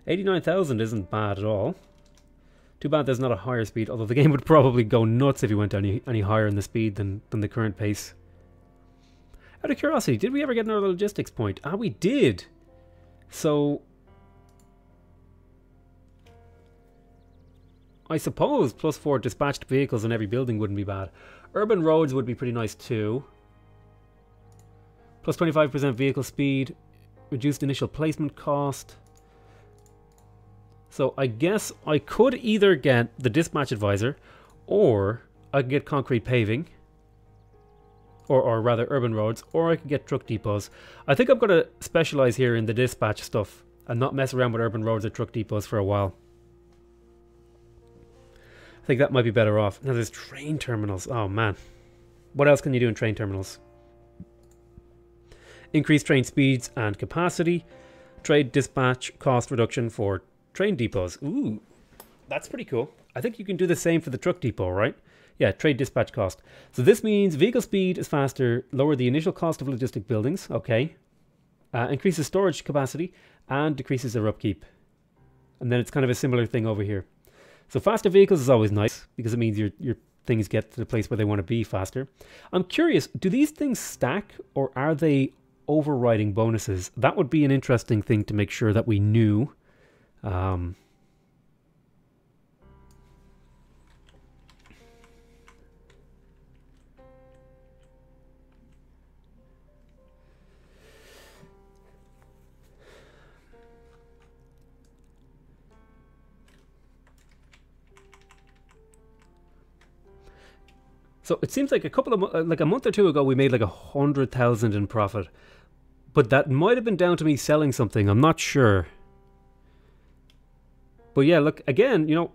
89,000 isn't bad at all. Too bad there's not a higher speed, although the game would probably go nuts if you went any higher in the speed than the current pace. Out of curiosity, did we ever get another logistics point? Ah, we did! So I suppose +4 dispatched vehicles in every building wouldn't be bad. Urban roads would be pretty nice too. Plus 25% vehicle speed. Reduced initial placement cost. So I guess I could either get the dispatch advisor, or I could get concrete paving, or rather urban roads, or I could get truck depots. I think I'm going to specialize here in the dispatch stuff and not mess around with urban roads or truck depots for a while. I think that might be better off. Now there's train terminals. Oh man. What else can you do in train terminals? Increase train speeds and capacity. Trade dispatch cost reduction for train depots. Ooh, that's pretty cool. I think you can do the same for the truck depot, right? Yeah, trade dispatch cost. So this means vehicle speed is faster, lower the initial cost of logistic buildings. Okay. Increases storage capacity and decreases their upkeep. And then it's kind of a similar thing over here. So faster vehicles is always nice because it means your things get to the place where they want to be faster. I'm curious, do these things stack or are they overriding bonuses? That would be an interesting thing to make sure that we knew. So it seems like like a month or two ago, we made like 100,000 in profit, but that might have been down to me selling something. I'm not sure. But yeah, look, again, you know,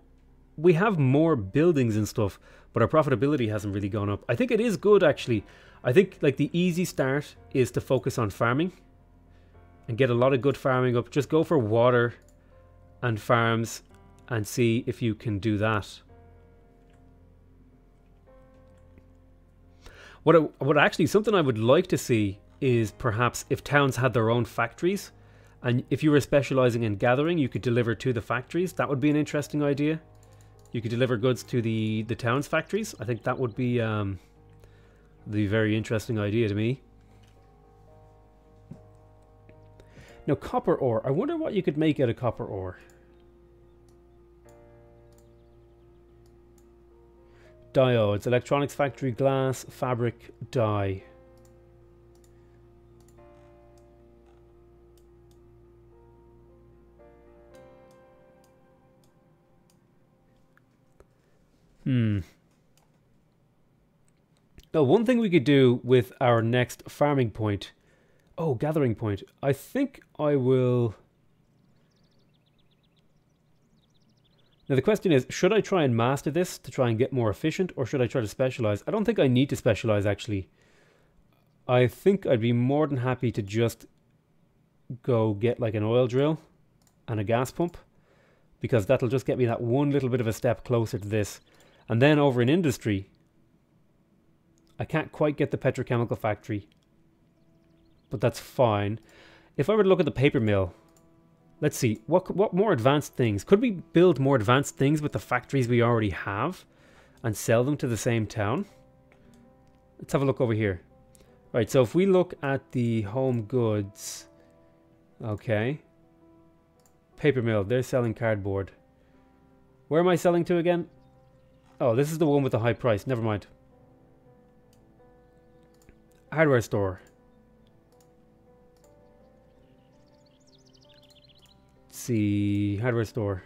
we have more buildings and stuff, but our profitability hasn't really gone up. I think it is good, actually. I think like the easy start is to focus on farming and get a lot of good farming up. Just go for water and farms and see if you can do that. What actually, something I would like to see is perhaps if towns had their own factories, and if you were specializing in gathering, you could deliver to the factories. That would be an interesting idea. You could deliver goods to the town's factories. I think that would be the very interesting idea to me. Now, copper ore. I wonder what you could make out of copper ore. Diodes, electronics factory, glass, fabric, dye. Now, one thing we could do with our next farming point. Oh, gathering point. I think I will... Now the question is, should I try and master this to try and get more efficient, or should I try to specialize? I don't think I need to specialize, actually. I think I'd be more than happy to just go get like an oil drill and a gas pump, because that'll just get me that one little bit of a step closer to this. And then over in industry, I can't quite get the petrochemical factory, but that's fine. If I were to look at the paper mill, let's see, what more advanced things? Could we build more advanced things with the factories we already have and sell them to the same town? Let's have a look over here. Right, so if we look at the home goods, okay. Paper mill, they're selling cardboard. Where am I selling to again? Oh, this is the one with the high price, never mind. Hardware store. See, hardware store.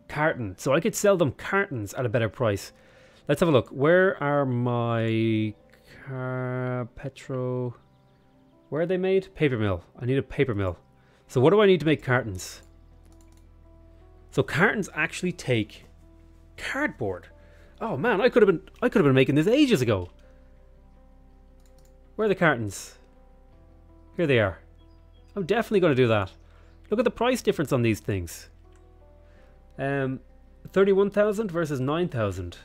Carton. So I could sell them cartons at a better price. Let's have a look. Where are my petro? Where are they made? Paper mill. I need a paper mill. So what do I need to make cartons? So cartons actually take cardboard. Oh man, I could have been making this ages ago. Where are the cartons? Here they are. I'm definitely going to do that. Look at the price difference on these things. 31,000 versus 9,000.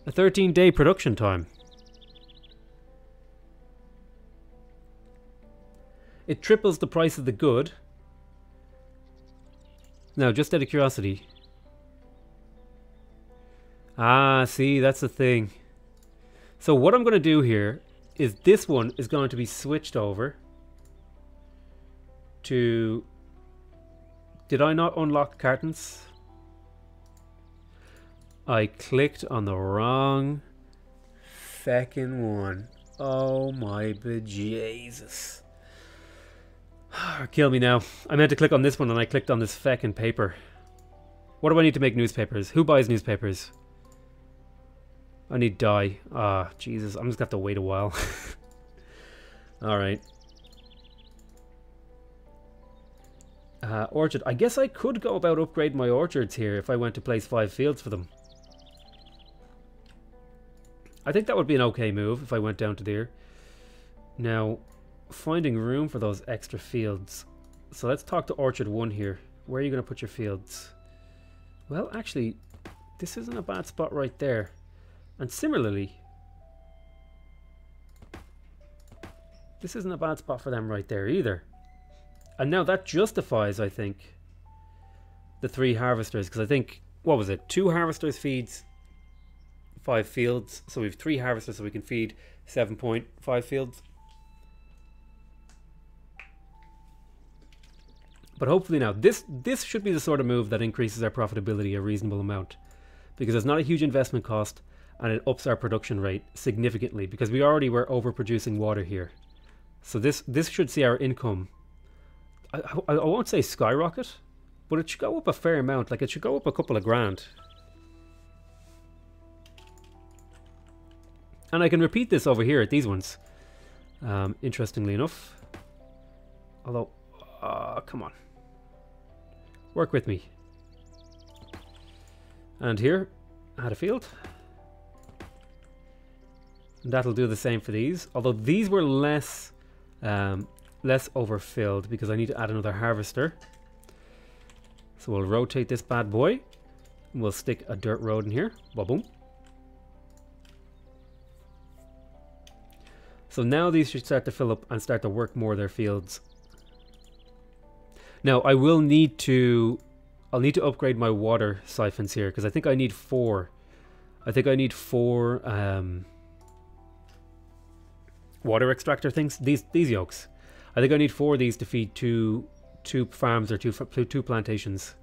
A 13-day production time. It triples the price of the good. Now, just out of curiosity. Ah, see, that's the thing. So what I'm going to do here is this one is going to be switched over to... Did I not unlock cartons? I clicked on the wrong feckin' one. Oh my bejesus. Kill me now. I meant to click on this one and I clicked on this feckin' paper. What do I need to make newspapers? Who buys newspapers? I need dye. Ah, Jesus. I'm just gonna have to wait a while. Alright. Orchard. I guess I could go about upgrading my orchards here if I went to place 5 fields for them. I think that would be an okay move if I went down to there. Now, finding room for those extra fields. So let's talk to Orchard 1 here. Where are you going to put your fields? Well, actually, this isn't a bad spot right there. And similarly, this isn't a bad spot for them right there either. And now that justifies, I think, the 3 harvesters. Because I think, what was it? 2 harvesters feeds 5 fields. So we have 3 harvesters so we can feed 7.5 fields. But hopefully now, this should be the sort of move that increases our profitability a reasonable amount. Because it's not a huge investment cost and it ups our production rate significantly. Because we already were overproducing water here. So this should see our income, I won't say skyrocket, but it should go up a fair amount. Like it should go up a couple of grand. And I can repeat this over here at these ones. Interestingly enough. Although, come on. Work with me. And here, add a field. And that'll do the same for these. Although these were less overfilled because I need to add another harvester. So we'll rotate this bad boy. And we'll stick a dirt road in here. Boom. So now these should start to fill up and start to work more of their fields. Now I will need to... I'll need to upgrade my water siphons here because I think I need 4. I think I need 4 water extractor things. These yolks. I think I need 4 of these to feed two farms or two plantations.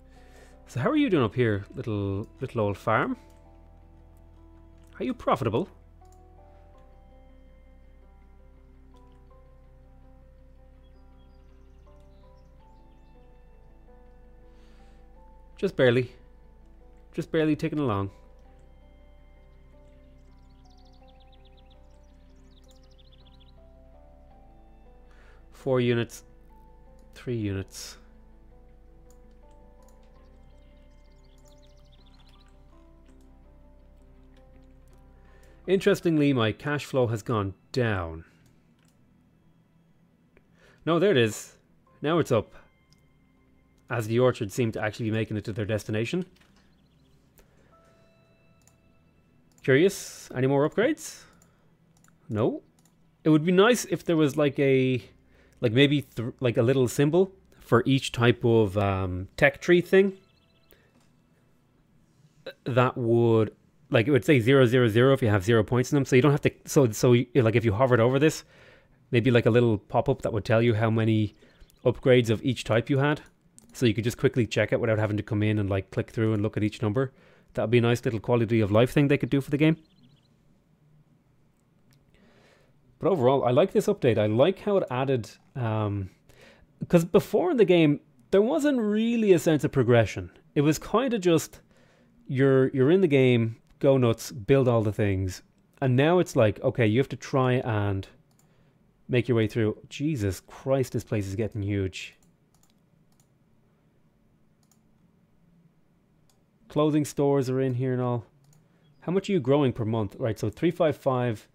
So how are you doing up here, little old farm? Are you profitable? Just barely. Just barely ticking along. Four units. 3 units. Interestingly, my cash flow has gone down. No, there it is. Now it's up. As the orchards seem to actually be making it to their destination. Curious? Any more upgrades? No. It would be nice if there was like a... like maybe like a little symbol for each type of tech tree thing. That would... like it would say 000 if you have 0 points in them. So you don't have to... So like if you hovered over this, maybe like a little pop-up that would tell you how many upgrades of each type you had. So you could just quickly check it without having to come in and like click through and look at each number. That would be a nice little quality of life thing they could do for the game. But overall, I like this update. I like how it added... because before in the game, there wasn't really a sense of progression. It was kind of just... You're in the game, go nuts, build all the things. And now it's like, okay, you have to try and make your way through. Jesus Christ, this place is getting huge. Clothing stores are in here and all. How much are you growing per month? Right, so 355,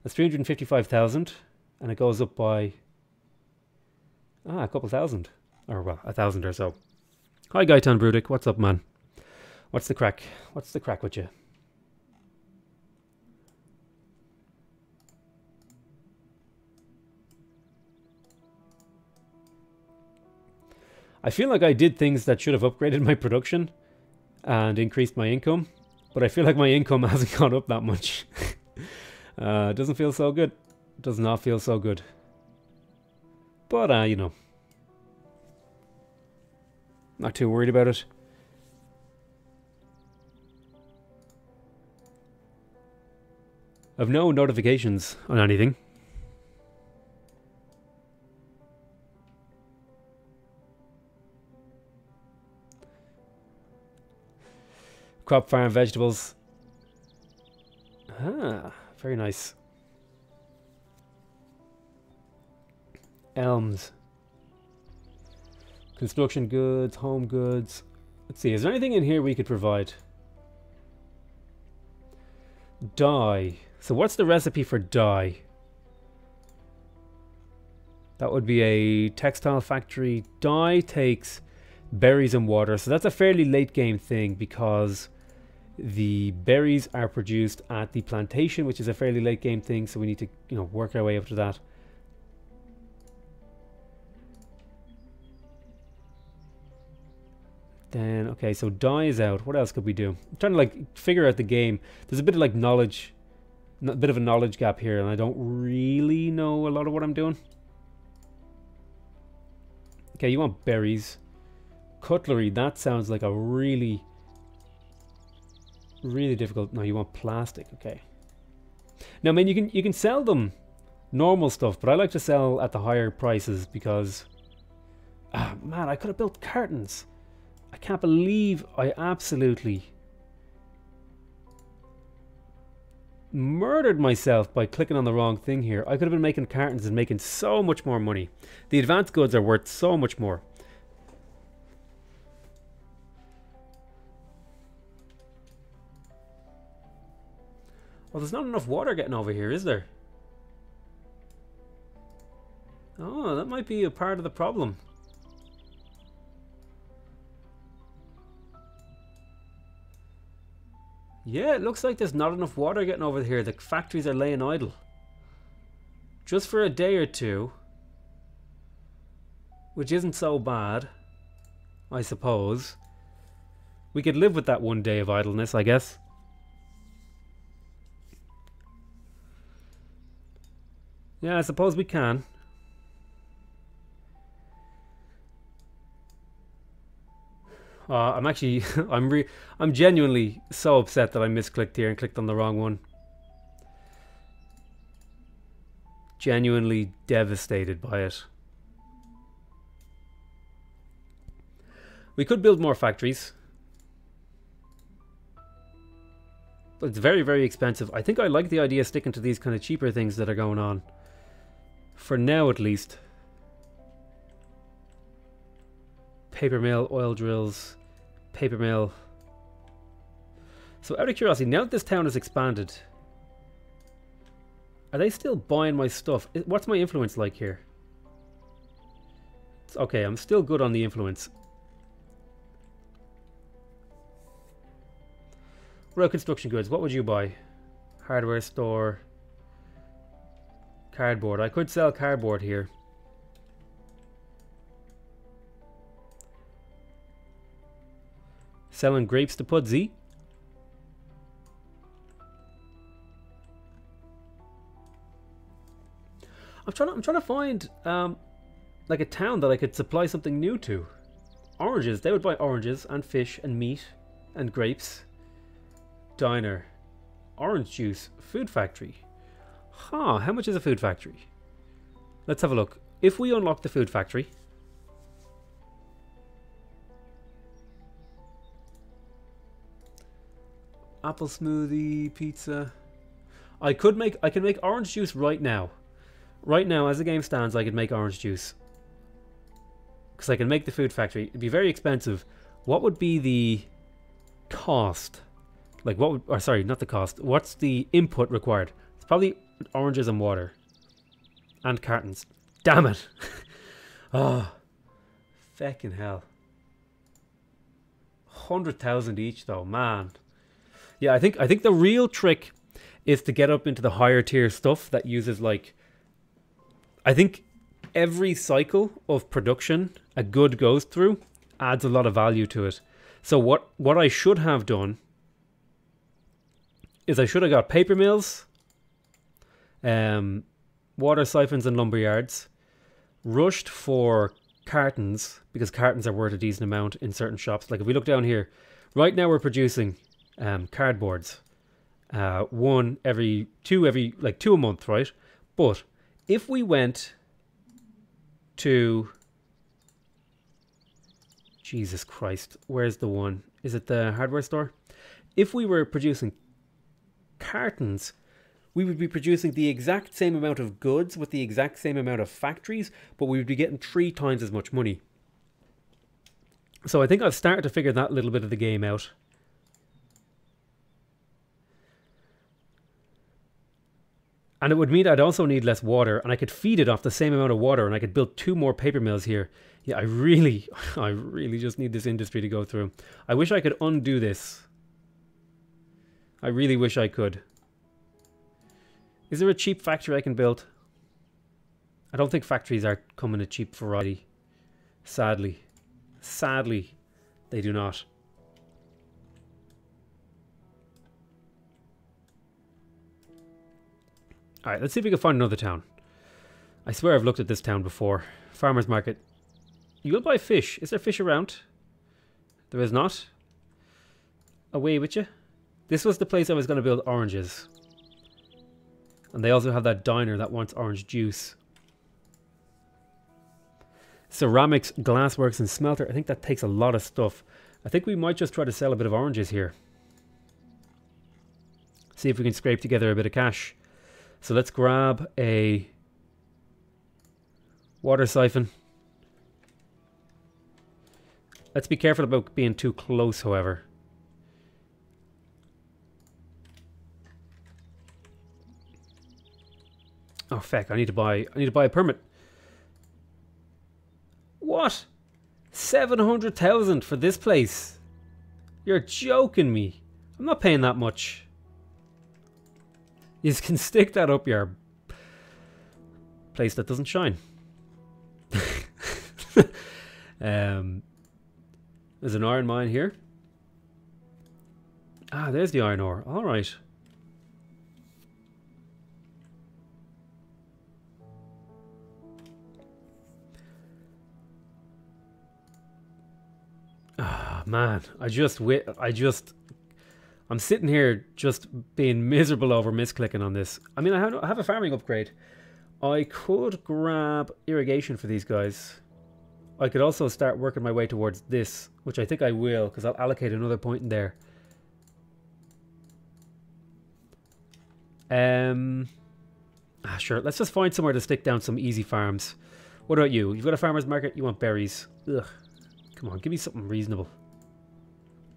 that's 355,000. And it goes up by a couple thousand. Or well, 1,000 or so. Hi Gaitan Brudik, what's up man? What's the crack? What's the crack with you? I feel like I did things that should have upgraded my production and increased my income, but I feel like my income hasn't gone up that much. It doesn't feel so good. It does not feel so good. But, you know, not too worried about it. I've no notifications on anything. Crop farm vegetables. Ah, very nice. Elms. Construction goods, home goods. Let's see, is there anything in here we could provide? Dye. So what's the recipe for dye? That would be a textile factory. Dye takes berries and water. So that's a fairly late game thing because the berries are produced at the plantation, which is a fairly late game thing. So we need to, you know, work our way up to that. Then, okay, so dye is out. What else could we do? I'm trying to like figure out the game. There's a bit of like knowledge, a bit of a knowledge gap here, and I don't really know a lot of what I'm doing. Okay, you want berries. Cutlery, that sounds like a really difficult. No, you want plastic. Okay. Now, I mean, you can sell them normal stuff, but I like to sell at the higher prices because, man, I could have built cartons. I can't believe I absolutely murdered myself by clicking on the wrong thing here. I could have been making cartons and making so much more money. The advanced goods are worth so much more. Well, there's not enough water getting over here, is there? Oh, that might be a part of the problem. Yeah, it looks like there's not enough water getting over here. The factories are laying idle. Just for a day or two. Which isn't so bad, I suppose. We could live with that one day of idleness, I guess. Yeah, I suppose we can. I'm actually, I'm genuinely so upset that I misclicked here and clicked on the wrong one. Genuinely devastated by it. We could build more factories. But it's very, very expensive. I think I like the idea of sticking to these kind of cheaper things that are going on. For now, at least. Paper mill, oil drills, paper mill. So out of curiosity, now that this town has expanded, are they still buying my stuff? What's my influence like here? It's okay, I'm still good on the influence. Road construction goods, what would you buy? Hardware store. Cardboard. I could sell cardboard here. Selling grapes to Pudsey. I'm trying to find like a town that I could supply something new to. Oranges. They would buy oranges and fish and meat and grapes. Diner. Orange juice. Food factory. Huh, how much is a food factory? Let's have a look. If we unlock the food factory, apple smoothie, pizza. I can make orange juice right now. Right now, as the game stands, I could make orange juice. Because I can make the food factory. It'd be very expensive. What would be the cost? Like what would, or sorry, not the cost. What's the input required? It's probably oranges and water. And cartons. Damn it. Oh. Feckin' hell. 100,000 each though, man. Yeah, I think the real trick is to get up into the higher tier stuff that uses like, I think every cycle of production a good goes through adds a lot of value to it. So what I should have done is I should have got paper mills, water siphons and lumber yards, rushed for cartons, because cartons are worth a decent amount in certain shops. Like if we look down here, right now we're producing cardboards, two a month, right? But if we went to, Jesus Christ, where's the one? Is it the hardware store? If we were producing cartons, we would be producing the exact same amount of goods with the exact same amount of factories, but we would be getting 3 times as much money. So I think I've started to figure that little bit of the game out. And it would mean I'd also need less water, and I could feed it off the same amount of water, and I could build 2 more paper mills here. Yeah, I really just need this industry to go through. I wish I could undo this. I really wish I could. Is there a cheap factory I can build? I don't think factories are come in a cheap variety. Sadly. Sadly, they do not. Alright, let's see if we can find another town. I swear I've looked at this town before. Farmer's market. You will buy fish. Is there fish around? There is not. Away with you. This was the place I was going to build oranges. And they also have that diner that wants orange juice. Ceramics, glassworks and smelter. I think that takes a lot of stuff. I think we might just try to sell a bit of oranges here. See if we can scrape together a bit of cash. So let's grab a water siphon. Let's be careful about being too close, however. Oh feck, I need to buy a permit. What? 700,000 for this place? You're joking me. I'm not paying that much. You can stick that up your place that doesn't shine. There's an iron mine here. Ah, there's the iron ore. All right. Ah, man. I'm sitting here just being miserable over misclicking on this. I mean, I have a farming upgrade. I could grab irrigation for these guys. I could also start working my way towards this, which I think I will, because I'll allocate another point in there. Sure, let's just find somewhere to stick down some easy farms. What about you? You've got a farmer's market, you want berries. Ugh. Come on, give me something reasonable.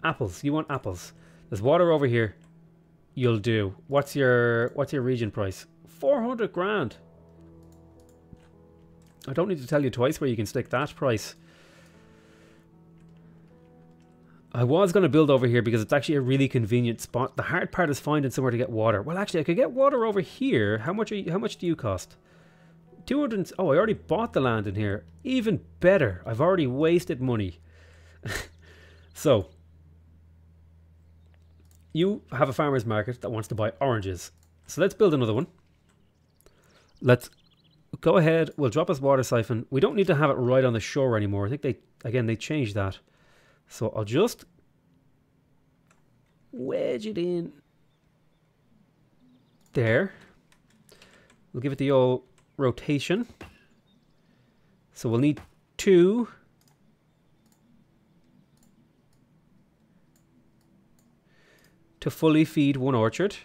Apples, you want apples. There's water over here. You'll do. What's your region price? 400 grand. I don't need to tell you twice where you can stick that price. I was going to build over here because it's actually a really convenient spot. The hard part is finding somewhere to get water. Well, actually, I could get water over here. How much do you cost? 200. Oh, I already bought the land in here. Even better. I've already wasted money. So, you have a farmer's market that wants to buy oranges. So let's build another one. Let's go ahead. We'll drop us water siphon. We don't need to have it right on the shore anymore. I think they changed that. So I'll just wedge it in there. We'll give it the old rotation. So we'll need 2. To fully feed one orchard.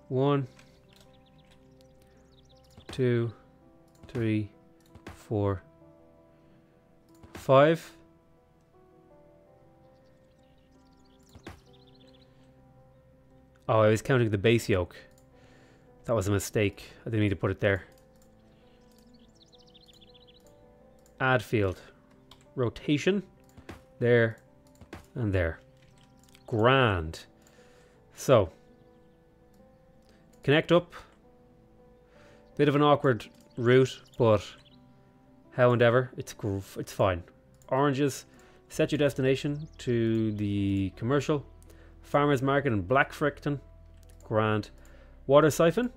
One, 2, 3, 4, 5. Oh, I was counting the base yoke. That was a mistake. I didn't mean to put it there. Add field. Rotation. there, and there. Grand. So, connect up. Bit of an awkward route, but how and ever, it's fine. Oranges, set your destination to the commercial farmers market in Black Fricton. Grand. Water siphon,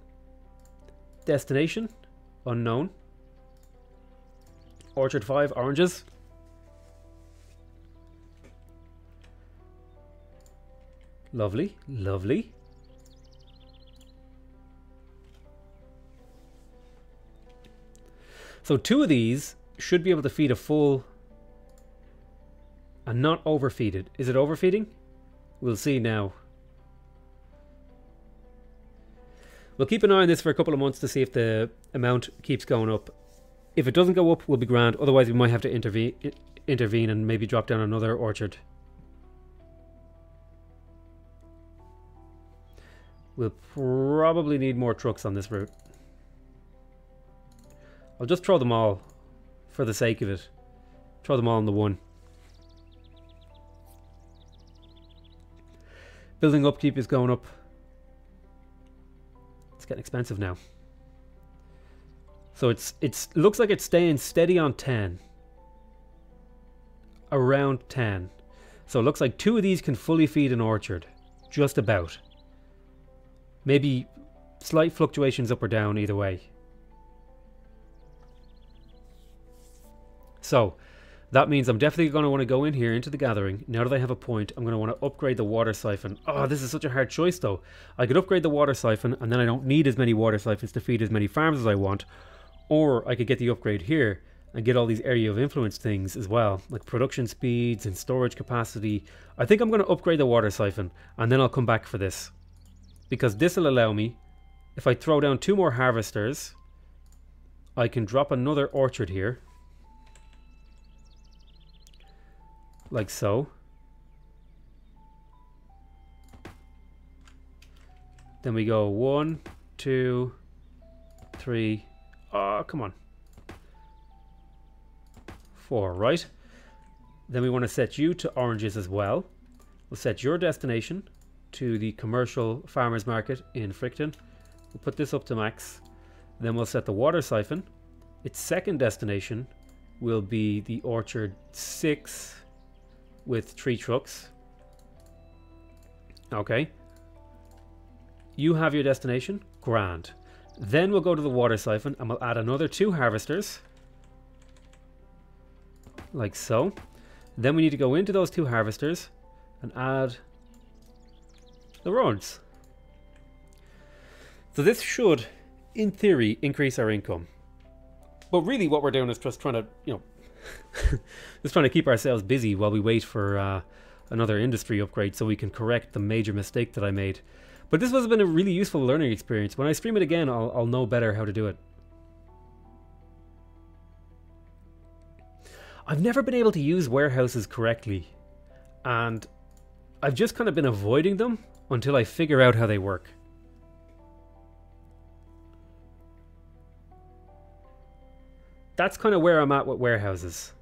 destination unknown. Orchard 5, oranges. Lovely, lovely. So 2 of these should be able to feed a full and not overfeed it. Is it overfeeding? We'll see now. We'll keep an eye on this for a couple of months to see if the amount keeps going up. If it doesn't go up, we'll be grand. Otherwise, we might have to intervene and maybe drop down another orchard. We'll probably need more trucks on this route. I'll just throw them all for the sake of it. Throw them all in the one. Building upkeep is going up. It's getting expensive now. So it looks like it's staying steady on 10. Around 10. So it looks like 2 of these can fully feed an orchard. Just about. Maybe slight fluctuations up or down either way. So that means I'm definitely going to want to go in here into the gathering. Now that I have a point, I'm going to want to upgrade the water siphon. Oh, this is such a hard choice though. I could upgrade the water siphon and then I don't need as many water siphons to feed as many farms as I want. Or I could get the upgrade here and get all these area of influence things as well, like production speeds and storage capacity. I think I'm going to upgrade the water siphon and then I'll come back for this. Because this will allow me, if I throw down 2 more harvesters, I can drop another orchard here. Like so. Then we go 1, 2, 3. Oh, come on. 4, right? Then we want to set you to oranges as well. We'll set your destination to the commercial farmers market in Fricton. We'll put this up to max. Then we'll set the water siphon. Its second destination will be the orchard 6 with 3 trucks. Okay. You have your destination. Grand. Then we'll go to the water siphon and we'll add another 2 harvesters. Like so. Then we need to go into those 2 harvesters and add the roads. So this should, in theory, increase our income. But really what we're doing is just trying to, you know, just trying to keep ourselves busy while we wait for another industry upgrade so we can correct the major mistake that I made. But this has been a really useful learning experience. When I stream it again, I'll know better how to do it. I've never been able to use warehouses correctly, and I've just kind of been avoiding them until I figure out how they work. That's kind of where I'm at with warehouses.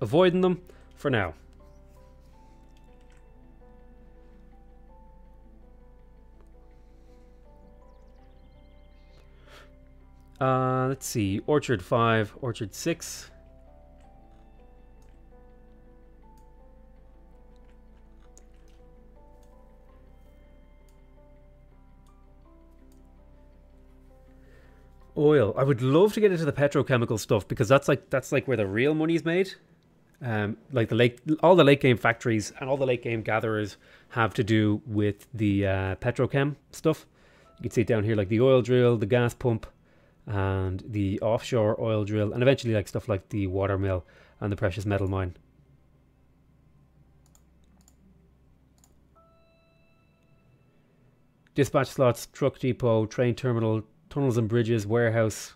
Avoiding them for now. Let's see. Orchard 5, Orchard 6. Oil. I would love to get into the petrochemical stuff because that's like where the real money's made. Like all the late game factories and all the late game gatherers have to do with the petrochem stuff. You can see it down here, like the oil drill, the gas pump, and the offshore oil drill, and eventually like stuff like the water mill and the precious metal mine. Dispatch slots, truck depot, train terminal, tunnels and bridges, warehouse.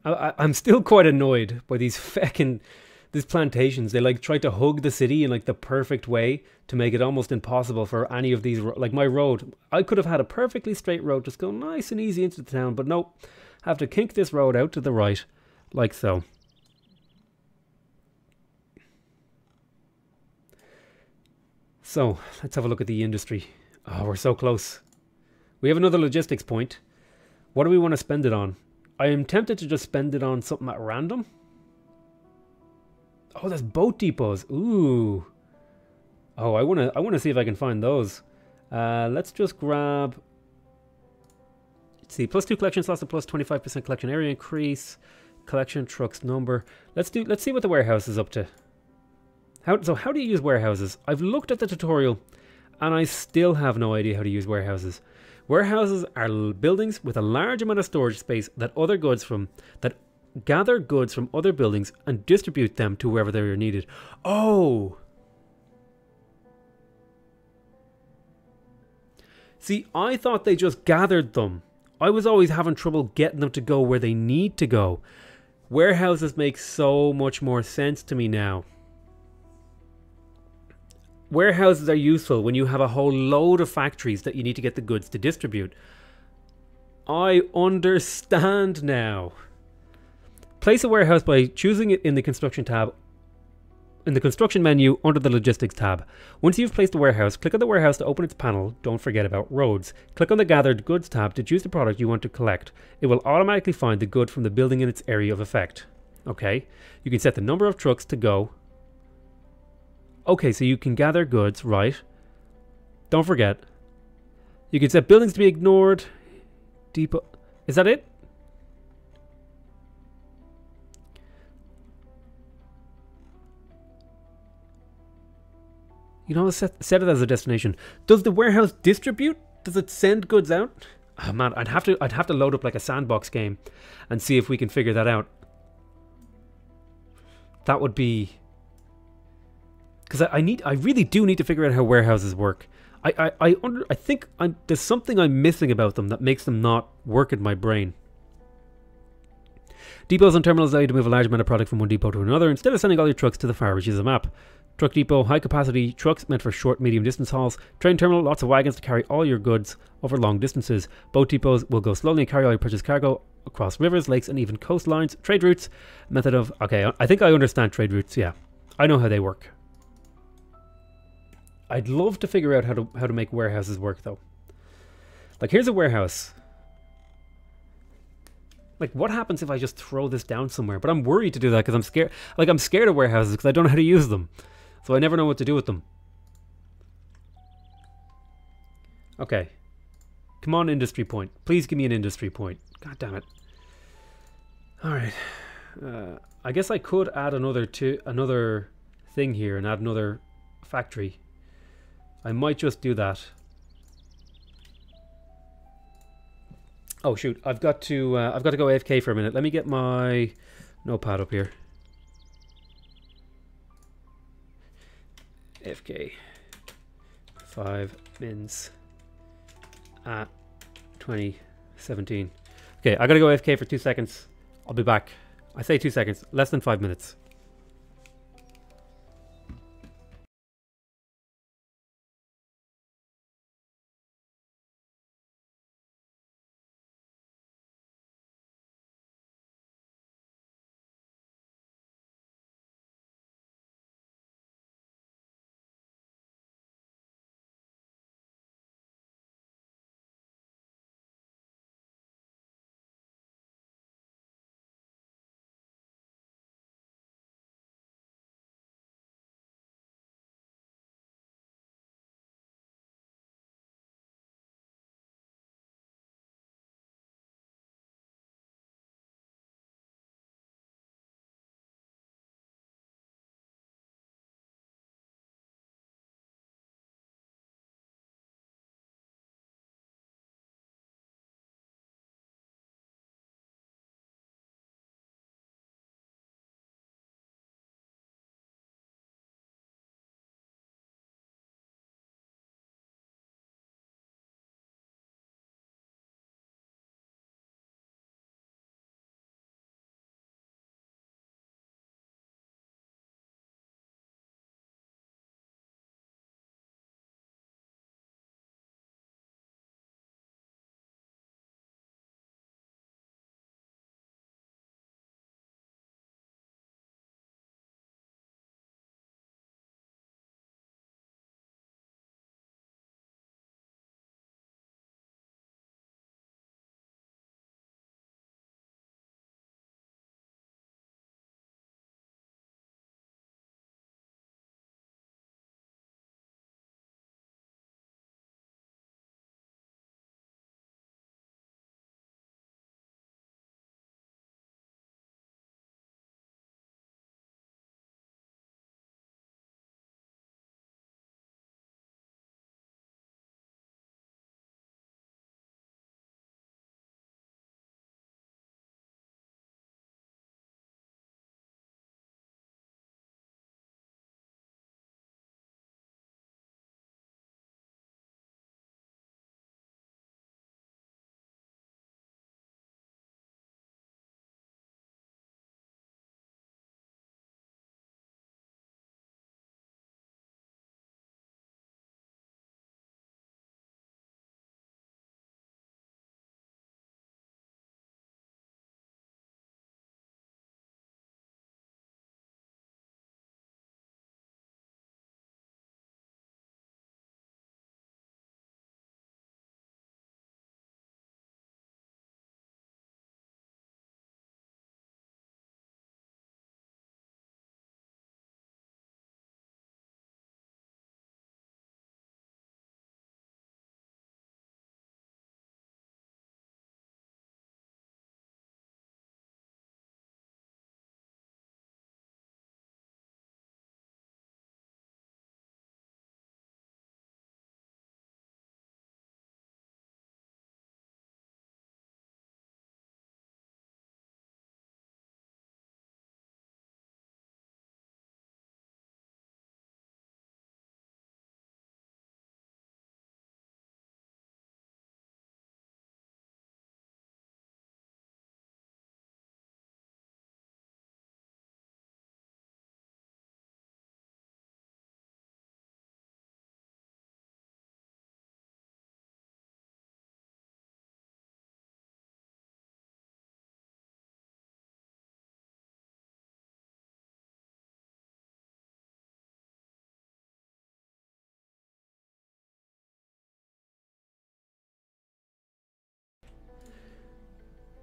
I'm still quite annoyed by these plantations. They like try to hug the city in like the perfect way to make it almost impossible for any of these. Like my road, I could have had a perfectly straight road, just go nice and easy into the town, but nope, have to kink this road out to the right, like so. So let's have a look at the industry. Oh, we're so close. We have another logistics point. What do we want to spend it on? I am tempted to just spend it on something at random. Oh, there's boat depots. Ooh. Oh, I wanna see if I can find those. Let's just grab. Let's see, +2 collection slots and +25% collection area increase. Collection trucks number. Let's see what the warehouse is up to. How do you use warehouses? I've looked at the tutorial, and I still have no idea how to use warehouses. Warehouses are buildings with a large amount of storage space that gather goods from other buildings and distribute them to wherever they are needed. Oh! See, I thought they just gathered them. I was always having trouble getting them to go where they need to go. Warehouses make so much more sense to me now. Warehouses are useful when you have a whole load of factories that you need to get the goods to distribute. I understand now. Place a warehouse by choosing it in the construction tab, in the construction menu under the logistics tab. Once you've placed the warehouse, click on the warehouse to open its panel. Don't forget about roads. Click on the gathered goods tab to choose the product you want to collect. It will automatically find the good from the building in its area of effect. Okay, you can set the number of trucks to go. Okay, so you can gather goods, right? Don't forget. You can set buildings to be ignored. Depot. Is that it? You know, set it as a destination. Does the warehouse distribute? Does it send goods out? Oh man, I'd have to load up like a sandbox game and see if we can figure that out. That would be, because I really do need to figure out how warehouses work. I think there's something I'm missing about them that makes them not work in my brain. Depots and terminals allow you to move a large amount of product from one depot to another instead of sending all your trucks to the far reaches of the map. Truck depot, high capacity trucks meant for short, medium distance hauls. Train terminal, lots of wagons to carry all your goods over long distances. Boat depots will go slowly and carry all your purchased cargo across rivers, lakes, and even coastlines. Trade routes, method of, okay, I think I understand trade routes, yeah. I know how they work. I'd love to figure out how to make warehouses work though. Like here's a warehouse. Like what happens if I just throw this down somewhere? But I'm worried to do that because I'm scared. Like I'm scared of warehouses because I don't know how to use them. So I never know what to do with them. Okay. Come on, industry point. Please give me an industry point. God damn it. Alright. I guess I could add another thing here and add another factory. I might just do that. Oh shoot, I've got to go AFK for a minute. Let me get my notepad up here. AFK 5 mins at 2017. Okay, I gotta go AFK for 2 seconds. I'll be back. I say 2 seconds, less than 5 minutes.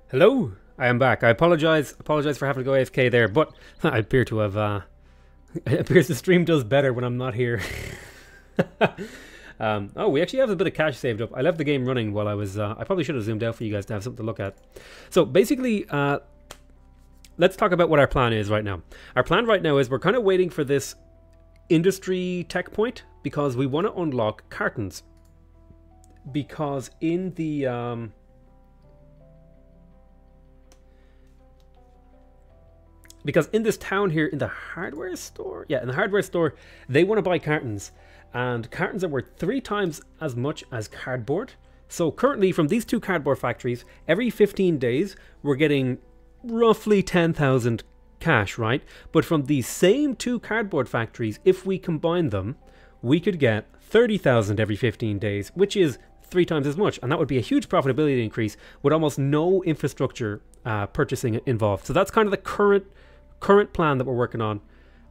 Hello, I am back. I apologize for having to go AFK there, but I appear to have it appears the stream does better when I'm not here. Oh, we actually have a bit of cash saved up. I left the game running while I was I probably should have zoomed out for you guys to have something to look at. So basically, let's talk about what our plan is right now. Our plan right now is we're kind of waiting for this industry tech point because we want to unlock cartons. Because in the because in this town here, in the hardware store, in the hardware store, they want to buy cartons, and cartons are worth 3 times as much as cardboard. So currently, from these 2 cardboard factories, every 15 days, we're getting roughly 10,000 cash, right? But from these same 2 cardboard factories, if we combine them, we could get 30,000 every 15 days, which is 3 times as much, and that would be a huge profitability increase with almost no infrastructure purchasing involved. So that's kind of the current plan that we're working on,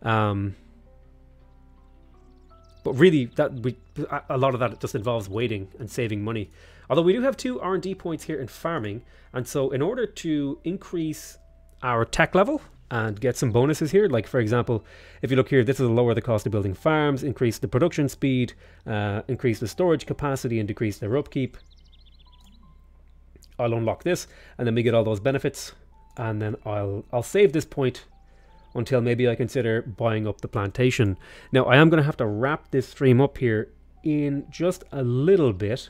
but really a lot of that just involves waiting and saving money. Although we do have 2 R&D points here in farming, and so in order to increase our tech level and get some bonuses here, like for example, if you look here, this will lower the cost of building farms, increase the production speed, increase the storage capacity, and decrease their upkeep. I'll unlock this, and then we get all those benefits, and then I'll save this point until maybe I consider buying up the plantation. Now, I am going to have to wrap this stream up here in just a little bit.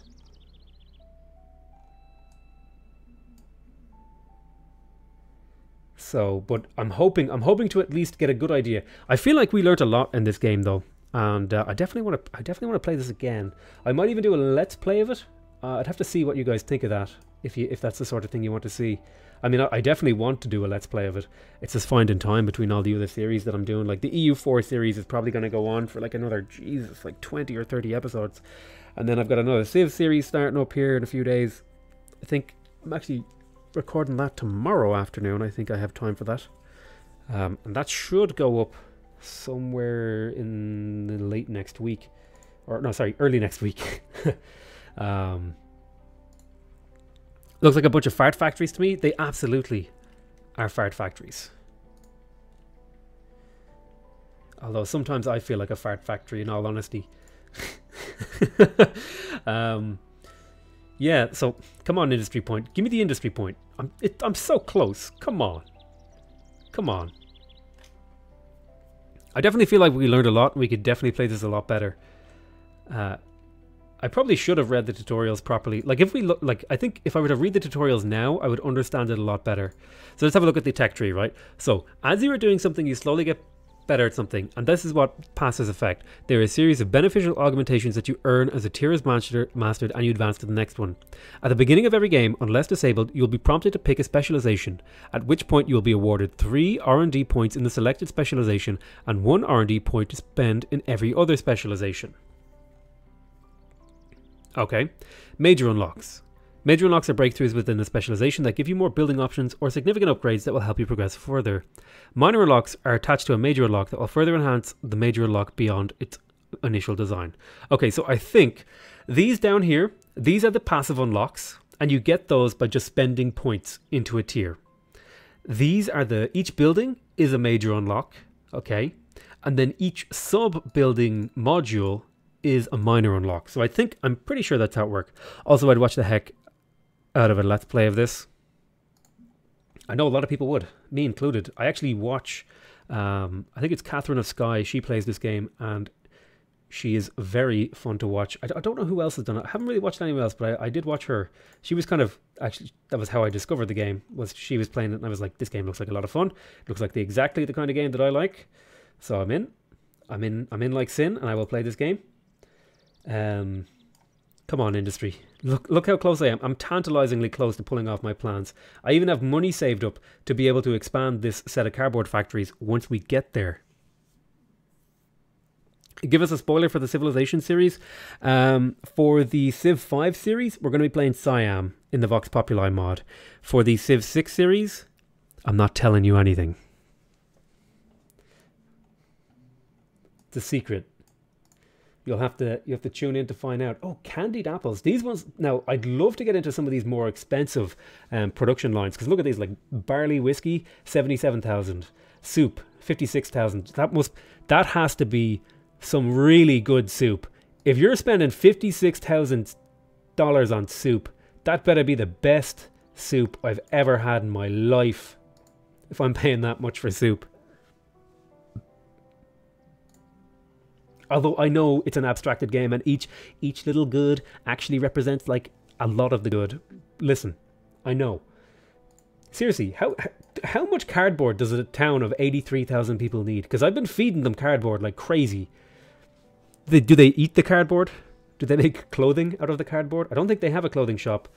So, but I'm hoping to at least get a good idea. I feel like we learnt a lot in this game, though, and I definitely want to play this again. I might even do a let's play of it. I'd have to see what you guys think of that, if that's the sort of thing you want to see. I mean, I definitely want to do a let's play of it. It's just finding time between all the other series that I'm doing. Like the EU4 series is probably going to go on for like another, Jesus, like 20 or 30 episodes. And then I've got another Civ series starting up here in a few days. I think I'm actually recording that tomorrow afternoon. I think I have time for that. And that should go up somewhere in the late next week. Or no, sorry, early next week. Looks like a bunch of fart factories to me. They absolutely are fart factories. Although sometimes I feel like a fart factory, in all honesty. Yeah, so come on, industry point. Give me the industry point. I'm so close. Come on. Come on. I definitely feel like we learned a lot. We could definitely play this a lot better. I probably should have read the tutorials properly. Like if we look, like I think if I were to read the tutorials now, I would understand it a lot better. So let's have a look at the tech tree, right? So as you are doing something, you slowly get better at something, and this is what passes effect. There are a series of beneficial augmentations that you earn as a tier is mastered, and you advance to the next one. At the beginning of every game, unless disabled, you'll be prompted to pick a specialization, at which point you will be awarded 3 R&D points in the selected specialization and 1 R&D point to spend in every other specialization. Okay, major unlocks. Major unlocks are breakthroughs within a specialization that give you more building options or significant upgrades that will help you progress further. Minor unlocks are attached to a major unlock that will further enhance the major unlock beyond its initial design. Okay, so I think these down here, these are the passive unlocks, and you get those by just spending points into a tier. These are each building is a major unlock, okay, and then each sub-building module is a minor unlock. So I'm pretty sure that's how it works. Also, I'd watch the heck out of a let's play of this. I know a lot of people would, me included. I actually watch, I think it's Catherine of Sky. She plays this game and she is very fun to watch. I don't know who else has done it. I haven't really watched anyone else, but I did watch her. She was actually, that was how I discovered the game, was she was playing it and I was like, this game looks like a lot of fun. It looks like exactly the kind of game that I like. So I'm in like sin, and I will play this game. Come on, industry. Look how close I am. I'm tantalizingly close to pulling off my plans. I even have money saved up to be able to expand this set of cardboard factories once we get there. Give us a spoiler for the Civilization series. For the Civ 5 series, we're going to be playing Siam in the Vox Populi mod. For the Civ 6 series, I'm not telling you anything. It's a secret. You have to tune in to find out. Oh, candied apples. These ones, now I'd love to get into some of these more expensive production lines, because look at these, like barley whiskey, 77,000, soup, 56,000. That has to be some really good soup. If you're spending $56,000 on soup, that better be the best soup I've ever had in my life, if I'm paying that much for soup. Although I know it's an abstracted game and each little good actually represents like a lot of the good. Listen, I know. Seriously, how much cardboard does a town of 83,000 people need? Because I've been feeding them cardboard like crazy. Do they eat the cardboard? Do they make clothing out of the cardboard? I don't think they have a clothing shop.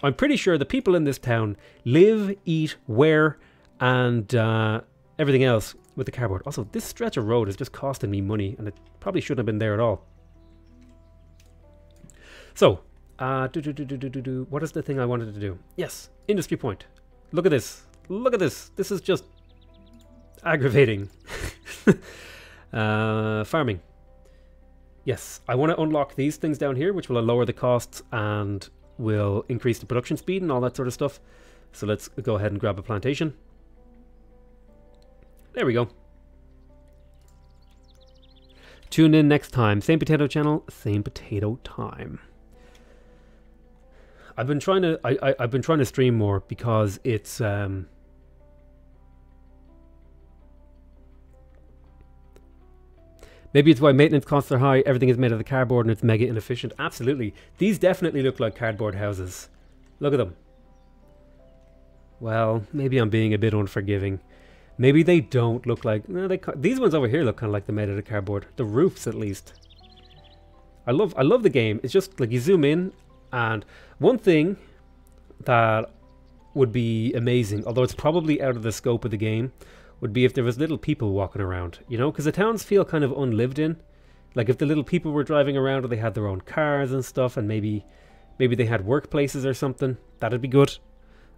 I'm pretty sure the people in this town live, eat, wear, and everything else with the cardboard. Also, this stretch of road is just costing me money, and it probably shouldn't have been there at all. So, what is the thing I wanted to do? Yes, industry point. Look at this. Look at this. This is just aggravating. Farming. Yes, I want to unlock these things down here, which will lower the costs and will increase the production speed and all that sort of stuff. So let's go ahead and grab a plantation. There we go. Tune in next time. Same potato channel, same potato time. I've been trying to I've been trying to stream more because it's maybe it's why maintenance costs are high. Everything is made of the cardboard and it's mega inefficient. Absolutely. These definitely look like cardboard houses. Look at them. Well, maybe I'm being a bit unforgiving. Maybe they don't look like... No, these ones over here look kind of like they're made out of cardboard. The roofs, at least. I love the game. It's just like you zoom in, and one thing that would be amazing, although it's probably out of the scope of the game, would be if there was little people walking around. You know, because the towns feel kind of unlived in. Like if the little people were driving around, or they had their own cars and stuff, and maybe they had workplaces or something. That'd be good.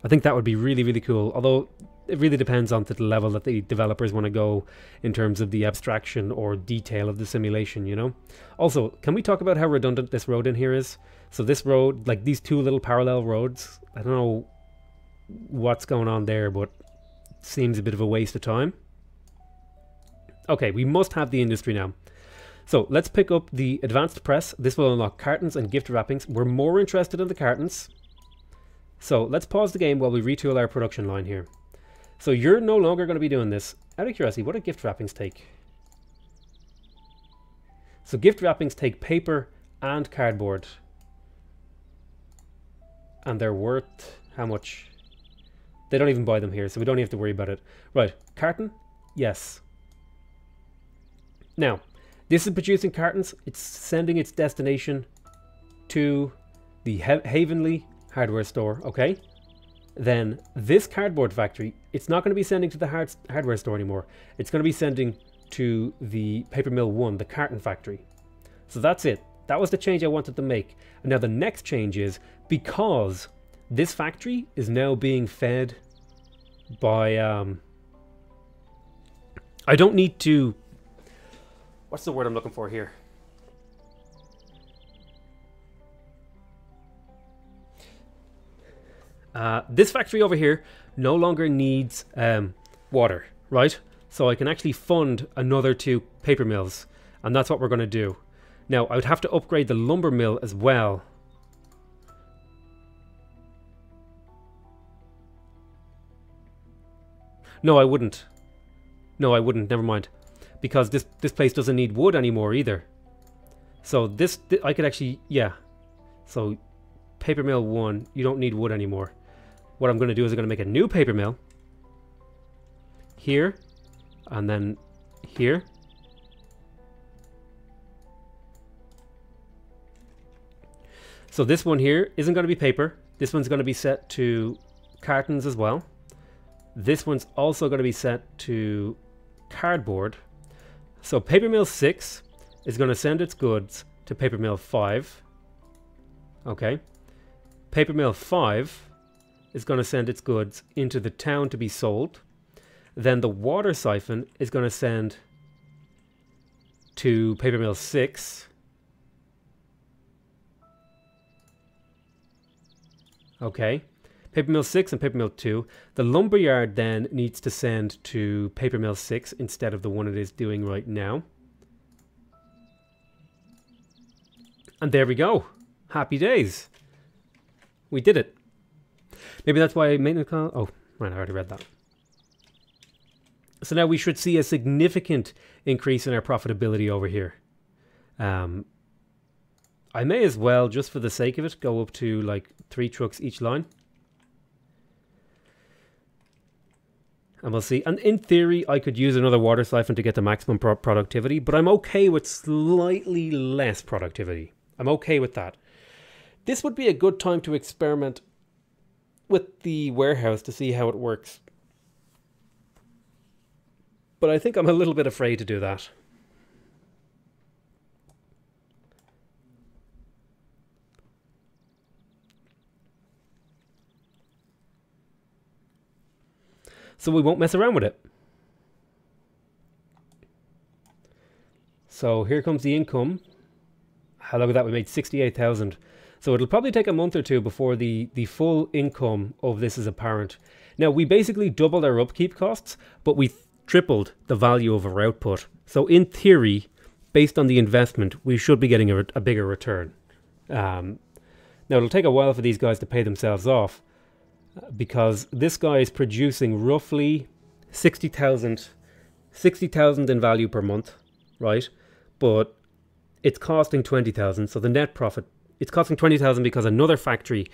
I think that would be really, really cool. Although it really depends on the level that the developers want to go in terms of the abstraction or detail of the simulation, you know? Also, can we talk about how redundant this road in here is? So this road, like these two little parallel roads, I don't know what's going on there, but it seems a bit of a waste of time. Okay, we must have the industry now. So let's pick up the advanced press. This will unlock cartons and gift wrappings. We're more interested in the cartons. So let's pause the game while we retool our production line here. So you're no longer going to be doing this. Out of curiosity, what do gift wrappings take? So gift wrappings take paper and cardboard. And they're worth how much? They don't even buy them here, so we don't have to worry about it. Right, carton? Yes. Now, this is producing cartons. It's sending its destination to the Havenly hardware store, okay? Then this cardboard factory, it's not going to be sending to the hardware store anymore. It's going to be sending to the paper mill 1, the carton factory. So that's it. That was the change I wanted to make. And now the next change is, because this factory is now being fed by I don't need to, what's the word I'm looking for here? This factory over here no longer needs water, right? So I can actually fund another 2 paper mills, and that's what we're going to do. Now, I would have to upgrade the lumber mill as well. No, I wouldn't. No, I wouldn't. Never mind. Because this place doesn't need wood anymore either. So this I could actually, yeah. So paper mill 1, you don't need wood anymore. What I'm going to do is I'm going to make a new paper mill here, and then here. So this one here isn't going to be paper. This one's going to be set to cartons as well. This one's also going to be set to cardboard. So paper mill 6 is going to send its goods to paper mill 5. Okay. Paper mill 5 is going to send its goods into the town to be sold. Then the water siphon is going to send to paper mill 6. Okay. Paper mill 6 and paper mill 2. The lumberyard then needs to send to paper mill 6 instead of the one it is doing right now. And there we go. Happy days. We did it. Maybe that's why maintenance call. Oh, right, I already read that. So now we should see a significant increase in our profitability over here. I may as well, just for the sake of it, go up to like 3 trucks each line. And we'll see. And in theory, I could use another water siphon to get the maximum productivity, but I'm okay with slightly less productivity. I'm okay with that. This would be a good time to experiment with the warehouse to see how it works. But I think I'm a little bit afraid to do that. So we won't mess around with it. So here comes the income. Look at that, we made 68,000. So it'll probably take a month or two before the full income of this is apparent. Now, we basically doubled our upkeep costs, but we tripled the value of our output. So in theory, based on the investment, we should be getting a bigger return. Now, it'll take a while for these guys to pay themselves off, because this guy is producing roughly 60,000 in value per month, right? But it's costing 20,000, so the net profit, it's costing 20,000 because another factory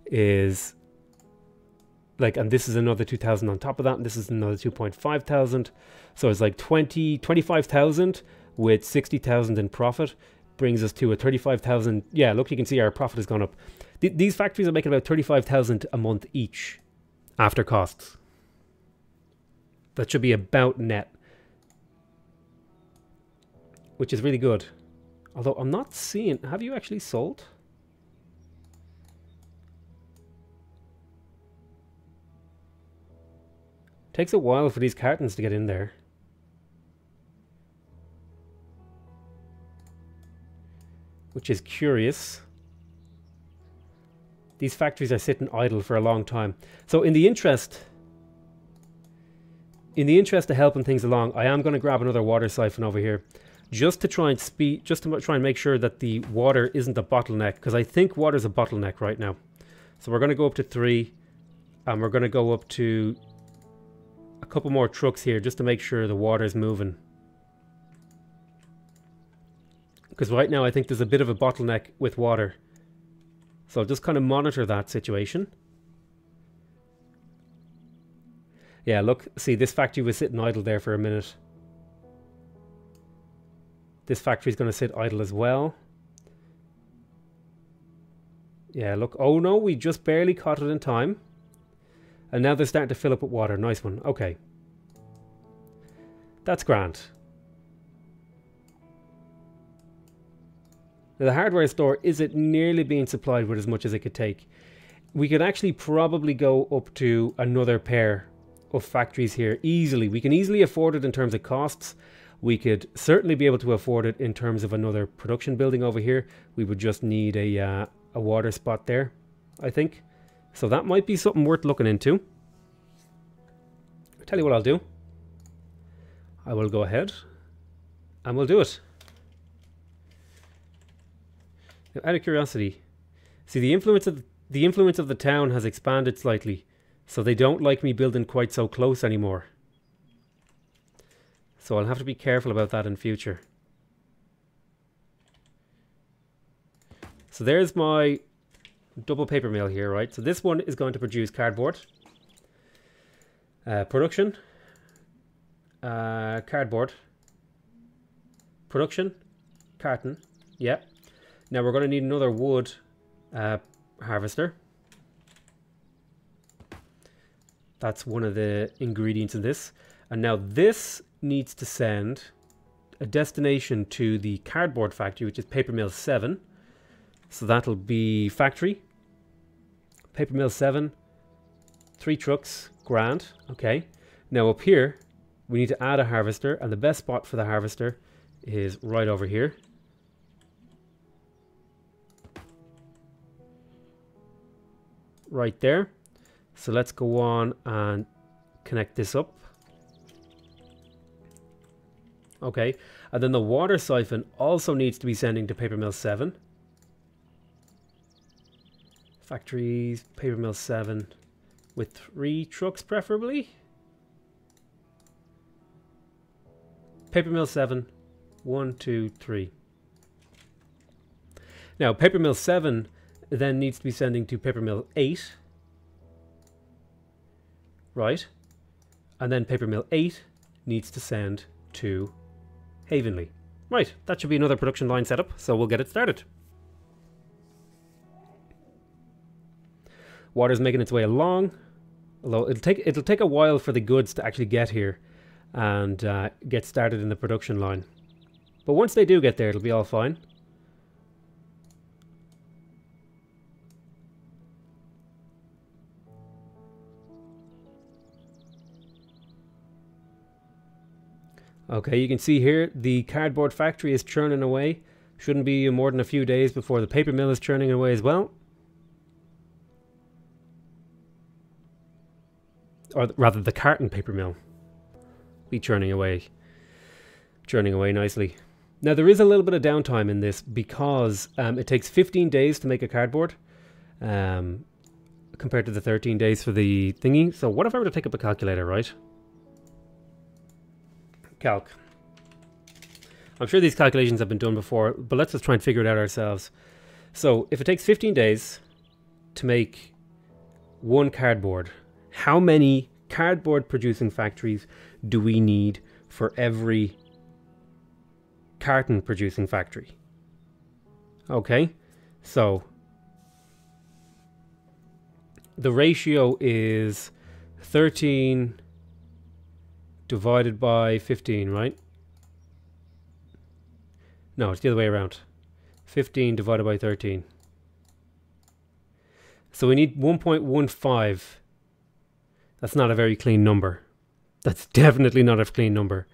is like, and this is another 2,000 on top of that, and this is another 2,500. So it's like 25,000 with 60,000 in profit brings us to a 35,000. Yeah, look, you can see our profit has gone up. These factories are making about 35,000 a month each after costs. That should be about net, which is really good. Although I'm not seeing, have you actually sold? Takes a while for these cartons to get in there. Which is curious. These factories are sitting idle for a long time. So in the interest of helping things along, I am going to grab another water siphon over here, just to try and make sure that the water isn't a bottleneck, because I think water's a bottleneck right now. So we're going to go up to 3, and we're going to go up to a couple more trucks here just to make sure the water's moving. Because right now I think there's a bit of a bottleneck with water. So just kind of monitor that situation. Yeah, look, see, this factory was sitting idle there for a minute. This factory's going to sit idle as well. Yeah, look, oh no, we just barely caught it in time. And now they're starting to fill up with water. Nice one. Okay. That's grand. Now, the hardware store isn't nearly being supplied with as much as it could take. We could actually probably go up to another pair of factories here easily. We can easily afford it in terms of costs. We could certainly be able to afford it in terms of another production building over here. We would just need a water spot there, I think. So that might be something worth looking into. I'll tell you what I'll do. I will go ahead and we'll do it. Now, out of curiosity, see, the influence of the town has expanded slightly, so they don't like me building quite so close anymore. So I'll have to be careful about that in future. So there's my double paper mill here, right? So this one is going to produce cardboard. Production. Cardboard. Production. Carton. Yeah. Now we're going to need another wood harvester. That's one of the ingredients in this. And now this needs to send a destination to the cardboard factory, which is paper mill 7. So that'll be factory. Paper mill 7. 3 trucks. Grand. Okay. Now up here, we need to add a harvester. And the best spot for the harvester is right over here. right there. So let's go on and connect this up. Okay, and then the water siphon also needs to be sending to paper mill 7. Factories, paper mill 7 with 3 trucks preferably. Paper mill 7, 1, 2, 3. Now paper mill 7 then needs to be sending to paper mill 8. Right, and then paper mill 8 needs to send to Havenly. Right, that should be another production line setup, so we'll get it started. Water's making its way along, although it'll take a while for the goods to actually get here and get started in the production line. But once they do get there, it'll be all fine. Okay, you can see here the cardboard factory is churning away. Shouldn't be more than a few days before the paper mill is churning away as well. Or rather, the carton paper mill be churning away nicely. Now there is a little bit of downtime in this because it takes 15 days to make a cardboard compared to the 13 days for the thingy. So what if I were to take up a calculator, right? Calc. I'm sure these calculations have been done before, but let's just try and figure it out ourselves. So if it takes 15 days to make one cardboard, how many cardboard producing factories do we need for every carton producing factory? Okay, so the ratio is 13 divided by 15, right? No, it's the other way around. 15 divided by 13. So we need 1.15. That's not a very clean number. That's definitely not a clean number.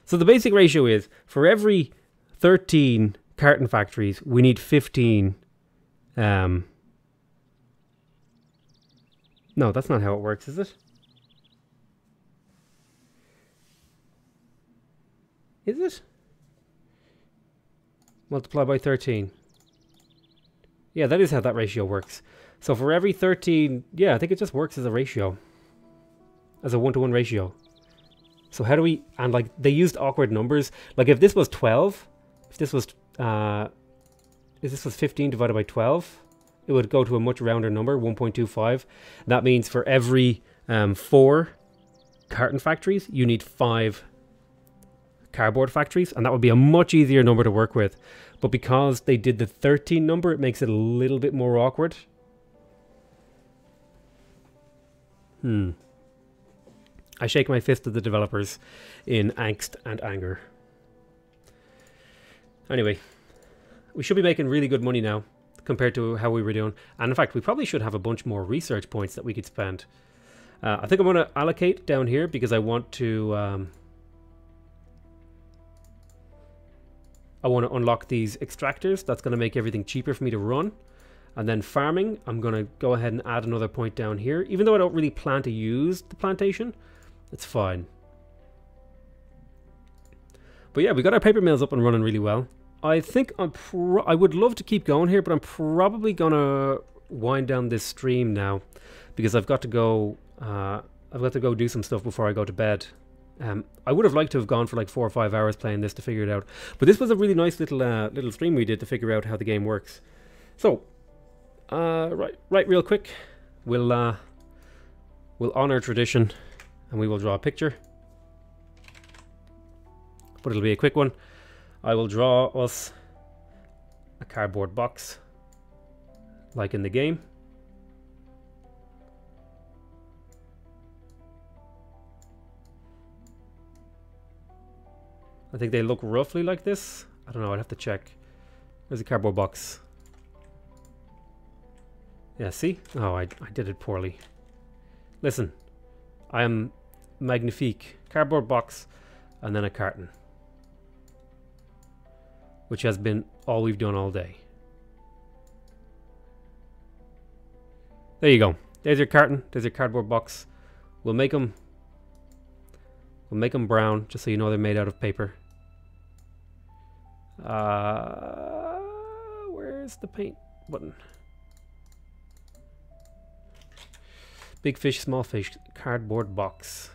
So the basic ratio is, for every 13 carton factories, we need 15. No, that's not how it works, is it? Is it? Multiply by 13. Yeah, that is how that ratio works. So for every 13, yeah, I think it just works as a ratio. As a 1-to-1 ratio. So how do we, and like they used awkward numbers. Like if this was 12, if this was 15 divided by 12, it would go to a much rounder number, 1.25. That means for every 4 carton factories, you need 5 cardboard factories, and that would be a much easier number to work with. But because they did the 13 number, it makes it a little bit more awkward. I shake my fist at the developers in angst and anger. Anyway, we should be making really good money now compared to how we were doing. And in fact, we probably should have a bunch more research points that we could spend. I think I'm going to allocate down here because I want to unlock these extractors. That's going to make everything cheaper for me to run. And then farming, I'm going to go ahead and add another point down here. Even though I don't really plan to use the plantation, it's fine. But yeah, we got our paper mills up and running really well. I think I would love to keep going here, but I'm probably going to wind down this stream now because I've got to go do some stuff before I go to bed. I would have liked to have gone for like 4 or 5 hours playing this to figure it out. But this was a really nice little stream we did to figure out how the game works. So, right, real quick, we'll honor tradition and we will draw a picture. But it'll be a quick one. I will draw us a cardboard box, like in the game. I think they look roughly like this. I don't know, I'd have to check. There's a cardboard box. Yeah, see? Oh, I did it poorly. Listen, I am magnifique. Cardboard box and then a carton. Which has been all we've done all day. There you go. There's your carton. There's your cardboard box. We'll make them brown, just so you know they're made out of paper. Where's the paint button? Big fish, small fish, cardboard box.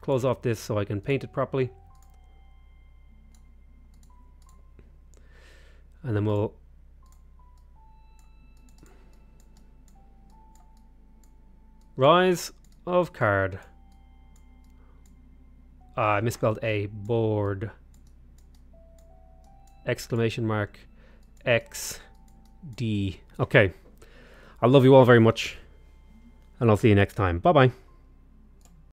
Close off this so I can paint it properly. And then we'll Rise of Card. I misspelled A. Board. Exclamation mark. X. D. Okay. I love you all very much. And I'll see you next time. Bye-bye.